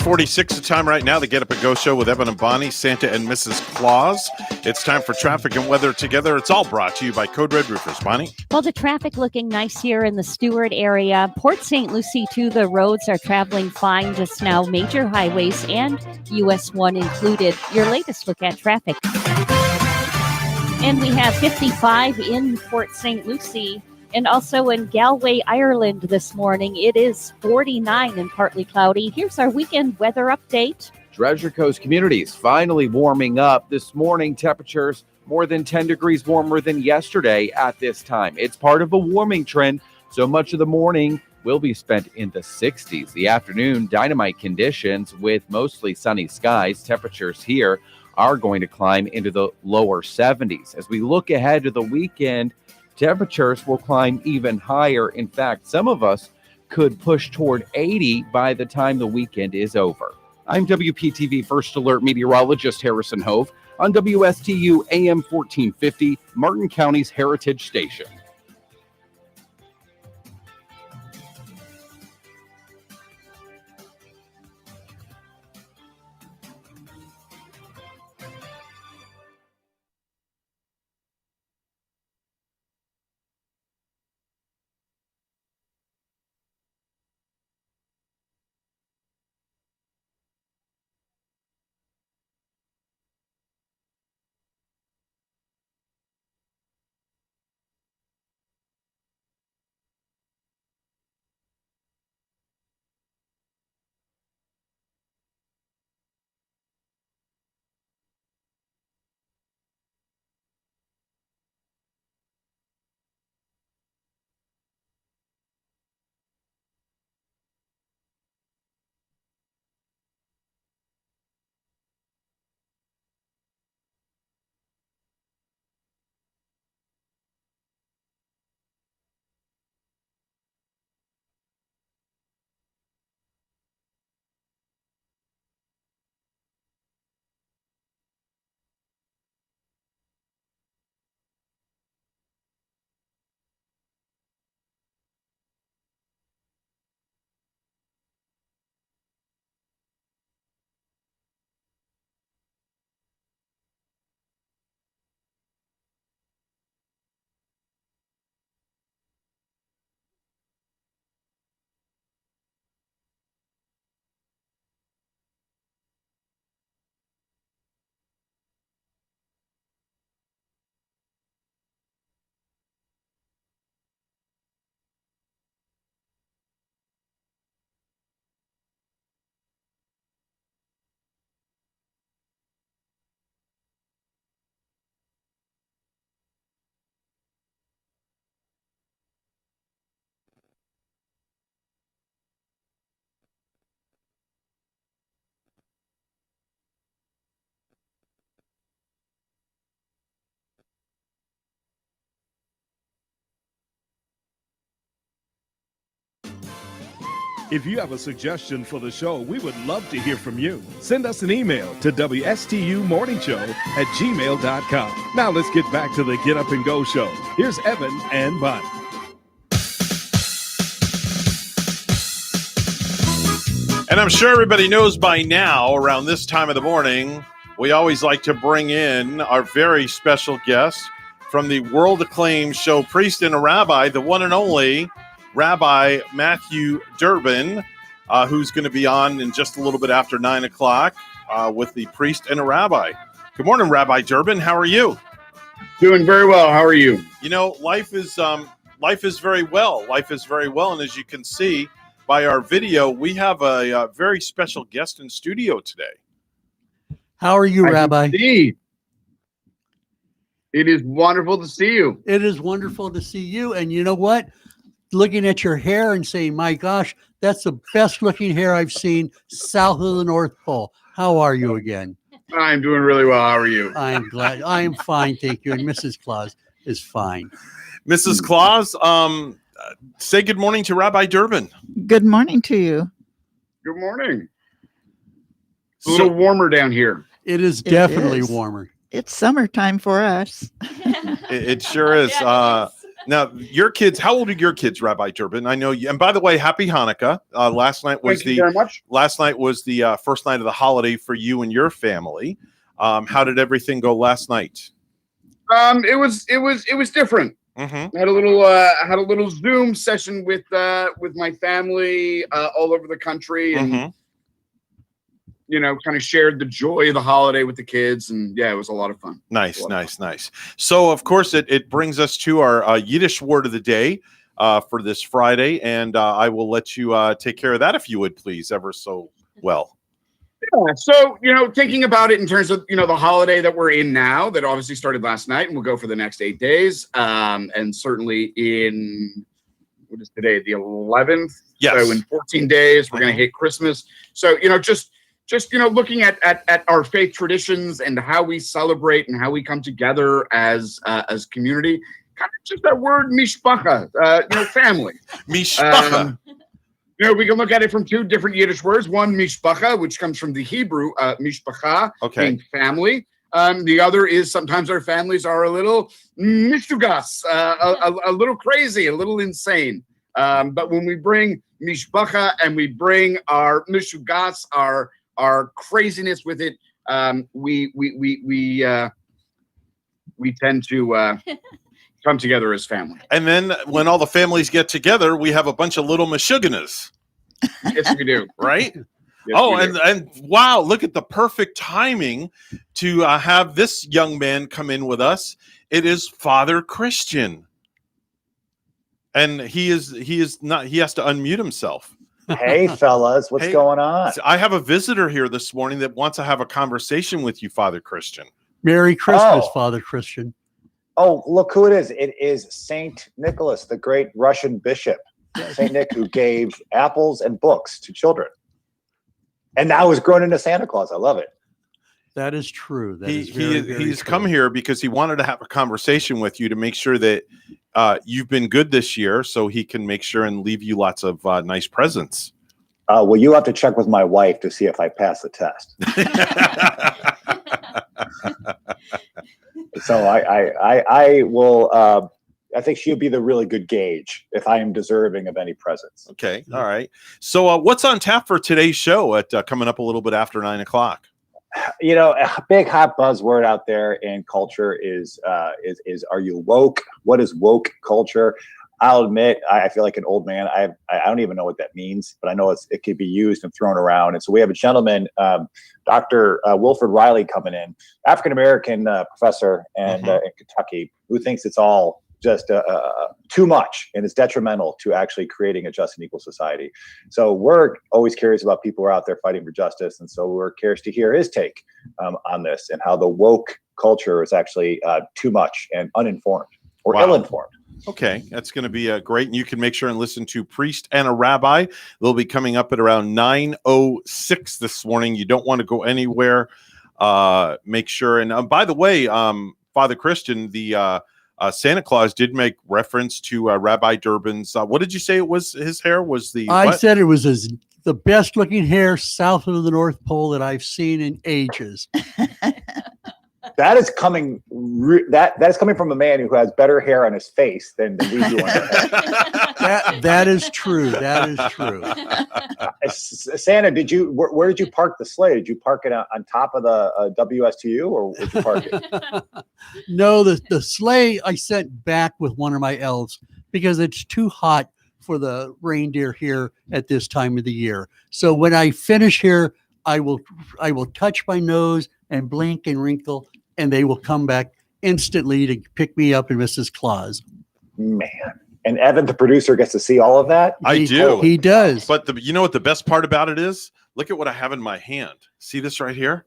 Speaker 2: .46 the time right now, the Get Up and Go show with Evan and Bonnie, Santa and Mrs. Claus. It's time for traffic and weather together. It's all brought to you by Code Red Roofers. Bonnie?
Speaker 5: Well, the traffic looking nice here in the Stewart area. Port St. Lucie, too, the roads are traveling fine just now. Major highways and US 1 included. Your latest look at traffic. And we have 55 in Port St. Lucie. And also in Galway, Ireland this morning, it is 49 and partly cloudy. Here's our weekend weather update.
Speaker 13: Treasure Coast communities finally warming up this morning. Temperatures more than 10 degrees warmer than yesterday at this time. It's part of a warming trend, so much of the morning will be spent in the 60s. The afternoon, dynamite conditions with mostly sunny skies. Temperatures here are going to climb into the lower 70s. As we look ahead to the weekend, temperatures will climb even higher. In fact, some of us could push toward 80 by the time the weekend is over. I'm WPTV First Alert meteorologist Harrison Hove on WSTU AM 1450, Martin County's Heritage Station.
Speaker 1: If you have a suggestion for the show, we would love to hear from you. Send us an email to WSTUmorningshow@gmail.com. Now let's get back to the Get Up and Go show. Here's Evan and Bud.
Speaker 2: And I'm sure everybody knows by now, around this time of the morning, we always like to bring in our very special guest from the world-acclaimed show Priest and a Rabbi, the one and only Rabbi Matthew Durbin, who's going to be on in just a little bit after 9 o'clock with the Priest and a Rabbi. Good morning, Rabbi Durbin. How are you?
Speaker 3: Doing very well. How are you?
Speaker 2: You know, life is very well. Life is very well. And as you can see by our video, we have a very special guest in studio today.
Speaker 7: How are you, Rabbi?
Speaker 3: Indeed. It is wonderful to see you.
Speaker 7: It is wonderful to see you. And you know what? Looking at your hair and saying, my gosh, that's the best looking hair I've seen south of the North Pole. How are you again?
Speaker 3: I'm doing really well. How are you?
Speaker 7: I'm glad. I am fine, thank you. And Mrs. Claus is fine.
Speaker 2: Mrs. Claus, say good morning to Rabbi Durbin.
Speaker 12: Good morning to you.
Speaker 3: Good morning. It's a little warmer down here.
Speaker 7: It is definitely warmer.
Speaker 12: It's summertime for us.
Speaker 2: It sure is. Now, your kids, how old are your kids, Rabbi Durbin? I know you. And by the way, happy Hanukkah. Last night was Last night was the first night of the holiday for you and your family. How did everything go last night?
Speaker 3: It was different.
Speaker 2: Mm-hmm.
Speaker 3: Had a little Zoom session with my family all over the country, and you know, kind of shared the joy of the holiday with the kids, and yeah, it was a lot of fun.
Speaker 2: Nice. So, of course, it brings us to our Yiddish word of the day for this Friday, and I will let you take care of that if you would, please, ever so well.
Speaker 3: Yeah, so, you know, thinking about it in terms of, you know, the holiday that we're in now, that obviously started last night and will go for the next 8 days, and certainly in, what is today, the 11th?
Speaker 2: Yes.
Speaker 3: So in 14 days, we're going to hit Christmas. So, you know, just you know, looking at our faith traditions and how we celebrate and how we come together as community, kind of just that word mishpacha, you know, family.
Speaker 2: Mishpacha.
Speaker 3: we can look at it from two different Yiddish words. One, mishpacha, which comes from the Hebrew mishpacha, meaning family. The other is sometimes our families are a little mishugas, a little crazy, a little insane. But when we bring mishpacha and we bring our mishugas, our craziness with it, we tend to come together as family.
Speaker 2: And then when all the families get together, we have a bunch of little Meshuggahs.
Speaker 3: Yes, we do.
Speaker 2: Right?
Speaker 3: Yes,
Speaker 2: and wow, look at the perfect timing to have this young man come in with us. It is Father Christian. And he has to unmute himself.
Speaker 4: Hey, fellas, what's going on?
Speaker 2: I have a visitor here this morning that wants to have a conversation with you, Father Christian.
Speaker 7: Merry Christmas, Father Christian.
Speaker 4: Oh, look who it is. It is Saint Nicholas, the great Russian bishop. Saint Nick, who gave apples and books to children. And now is grown into Santa Claus. I love it.
Speaker 7: That is true.
Speaker 2: He's come here because he wanted to have a conversation with you to make sure that you've been good this year, so he can make sure and leave you lots of nice presents.
Speaker 4: Well, you have to check with my wife to see if I pass the test. So I will. I think she'll be the really good gauge if I am deserving of any presents.
Speaker 2: Okay, all right. So what's on tap for today's show at coming up a little bit after 9 o'clock?
Speaker 4: You know, a big hot buzzword out there in culture is are you woke? What is woke culture? I'll admit, I feel like an old man. I don't even know what that means, but I know it could be used and thrown around. And so we have a gentleman, Dr. Wilfred Riley, coming in, African-American professor in Kentucky, who thinks it's all just too much and it's detrimental to actually creating a just and equal society. So we're always curious about people who are out there fighting for justice. And so we're curious to hear his take on this and how the woke culture is actually too much and uninformed or ill-informed.
Speaker 2: Okay, that's going to be great. And you can make sure and listen to Priest and a Rabbi. They'll be coming up at around 9:06 this morning. You don't want to go anywhere. Make sure. And by the way, Father Christian, the Santa Claus did make reference to Rabbi Durbin's. What did you say it was? His hair was the.
Speaker 7: I said it was the best looking hair south of the North Pole that I've seen in ages.
Speaker 4: That is coming. That is coming from a man who has better hair on his face than we do on our head.
Speaker 7: That is true. That is true.
Speaker 4: Santa, where did you park the sleigh? Did you park it on top of the WSTU, or did you park it?
Speaker 7: No, the sleigh I sent back with one of my elves because it's too hot for the reindeer here at this time of the year. So when I finish here, I will touch my nose and blink and wrinkle, and they will come back instantly to pick me up in Mrs. Claus.
Speaker 4: Man. And Evan, the producer, gets to see all of that?
Speaker 2: I do.
Speaker 7: He does.
Speaker 2: But you know what the best part about it is? Look at what I have in my hand. See this right here?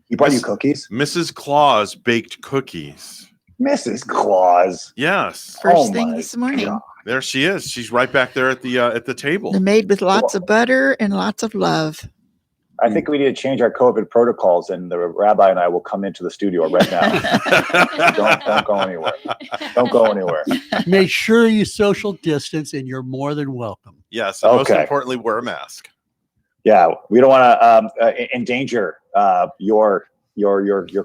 Speaker 4: He brought you cookies?
Speaker 2: Mrs. Claus baked cookies.
Speaker 4: Mrs. Claus?
Speaker 2: Yes.
Speaker 12: First thing this morning.
Speaker 4: God.
Speaker 2: There she is. She's right back there at the table.
Speaker 12: They're made with lots of butter and lots of love.
Speaker 4: I think we need to change our COVID protocols, and the rabbi and I will come into the studio right now. Don't go anywhere. Don't go anywhere.
Speaker 7: Make sure you social distance, and you're more than welcome.
Speaker 2: Yes, and most importantly, wear a mask.
Speaker 4: Yeah, we don't want to endanger your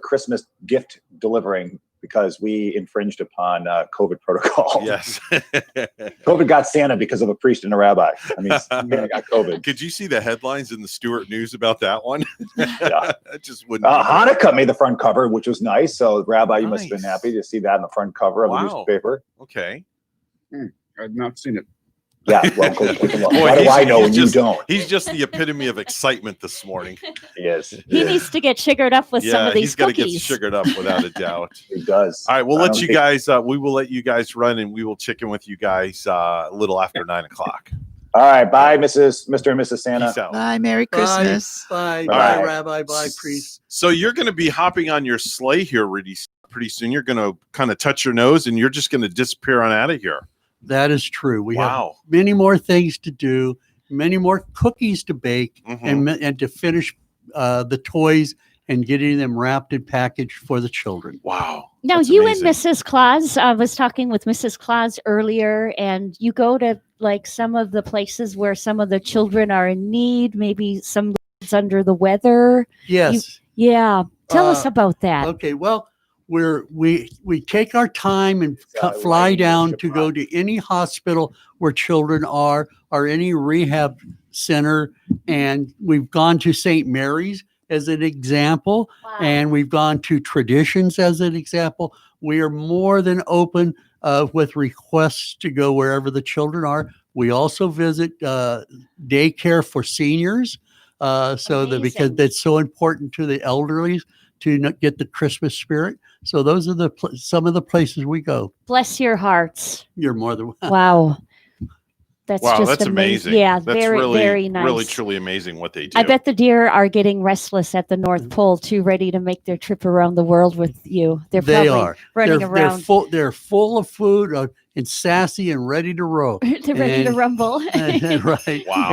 Speaker 4: Christmas gift delivering because we infringed upon COVID protocol.
Speaker 2: Yes.
Speaker 4: COVID got Santa because of a priest and a rabbi. I mean, Santa got COVID.
Speaker 2: Could you see the headlines in the Stuart News about that one?
Speaker 4: Yeah.
Speaker 2: That just wouldn't.
Speaker 4: Hanukkah made the front cover, which was nice. So, Rabbi, you must have been happy to see that in the front cover of the newspaper.
Speaker 2: Okay.
Speaker 3: I've not seen it.
Speaker 4: Yeah, well, go take a look.
Speaker 2: Boy,
Speaker 4: Why do I know and you don't?
Speaker 2: He's just the epitome of excitement this morning.
Speaker 4: Yes.
Speaker 5: He needs to get sugared up with some of these
Speaker 2: he's got to get
Speaker 5: cookies.
Speaker 2: sugared up without a doubt.
Speaker 4: He does.
Speaker 2: All right, we'll let you guys. We will let you guys run, and we will check in with you guys a little after 9 o'clock.
Speaker 4: All right, bye, Mr. and Mrs. Santa.
Speaker 2: Peace out.
Speaker 12: Bye, Merry Christmas.
Speaker 7: Bye,
Speaker 4: Bye.
Speaker 7: Rabbi. Bye, priest.
Speaker 2: So you're going to be hopping on your sleigh here pretty soon. You're going to kind of touch your nose, and you're just going to disappear on out of here.
Speaker 7: That is true. We have
Speaker 2: Wow.
Speaker 7: many more things to do, many more cookies to bake, and to finish the toys and getting them wrapped and packaged for the children.
Speaker 2: Wow.
Speaker 5: Now,
Speaker 2: That's
Speaker 5: you
Speaker 2: amazing.
Speaker 5: and Mrs. Claus, I was talking with Mrs. Claus earlier, and you go to like some of the places where some of the children are in need, maybe some under the weather.
Speaker 7: Yes.
Speaker 5: Yeah. Tell us about that.
Speaker 7: Okay. Well, we take our time and fly down to go to any hospital where children are, or any rehab center. And we've gone to St. Mary's as an example, and we've gone to Traditions as an example. We are more than open with requests to go wherever the children are. We also visit daycare for seniors, so that because that's so important to the elderly to get the Christmas spirit. So those are some of the places we go.
Speaker 5: Bless your hearts.
Speaker 7: You're more than welcome.
Speaker 5: Wow. That's
Speaker 2: Wow,
Speaker 5: just
Speaker 2: that's amazing.
Speaker 5: Yeah,
Speaker 2: That's
Speaker 5: very,
Speaker 2: really,
Speaker 5: very nice.
Speaker 2: really, truly amazing what they do.
Speaker 5: I bet the deer are getting restless at the North Pole too, ready to make their trip around the world with you. They're
Speaker 7: They
Speaker 5: probably
Speaker 7: are
Speaker 5: running
Speaker 7: they're
Speaker 5: around.
Speaker 7: They're full of food and sassy and ready to roll.
Speaker 5: They're ready to
Speaker 7: And-
Speaker 5: rumble.
Speaker 7: right.
Speaker 2: Wow.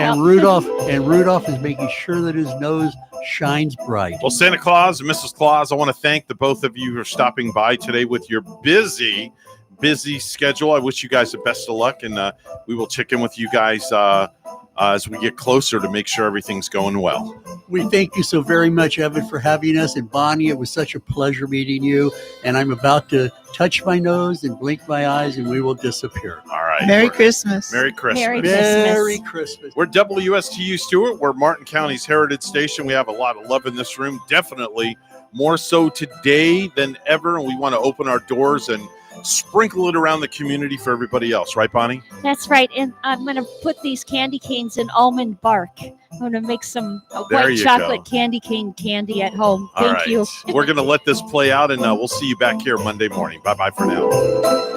Speaker 7: And Rudolph is making sure that his nose shines bright.
Speaker 2: Well, Santa Claus and Mrs. Claus, I want to thank the both of you who are stopping by today with your busy schedule. I wish you guys the best of luck, and we will check in with you guys as we get closer to make sure everything's going well.
Speaker 7: We thank you so very much, Evan, for having us. And Bonnie, it was such a pleasure meeting you. And I'm about to touch my nose and blink my eyes, and we will disappear.
Speaker 2: All right.
Speaker 12: Merry Christmas.
Speaker 2: Merry Christmas.
Speaker 7: Merry Christmas.
Speaker 2: We're WSTU Stewart. We're Martin County's Heritage Station. We have a lot of love in this room, definitely more so today than ever. And we want to open our doors and sprinkle it around the community for everybody else. Right, Bonnie?
Speaker 5: That's right. And I'm going to put these candy canes in almond bark. I'm going to make some
Speaker 2: There
Speaker 5: white
Speaker 2: you
Speaker 5: chocolate
Speaker 2: go.
Speaker 5: candy cane candy at home.
Speaker 2: All
Speaker 5: Thank
Speaker 2: right.
Speaker 5: you.
Speaker 2: We're going to let this play out, and we'll see you back here Monday morning. Bye-bye for now.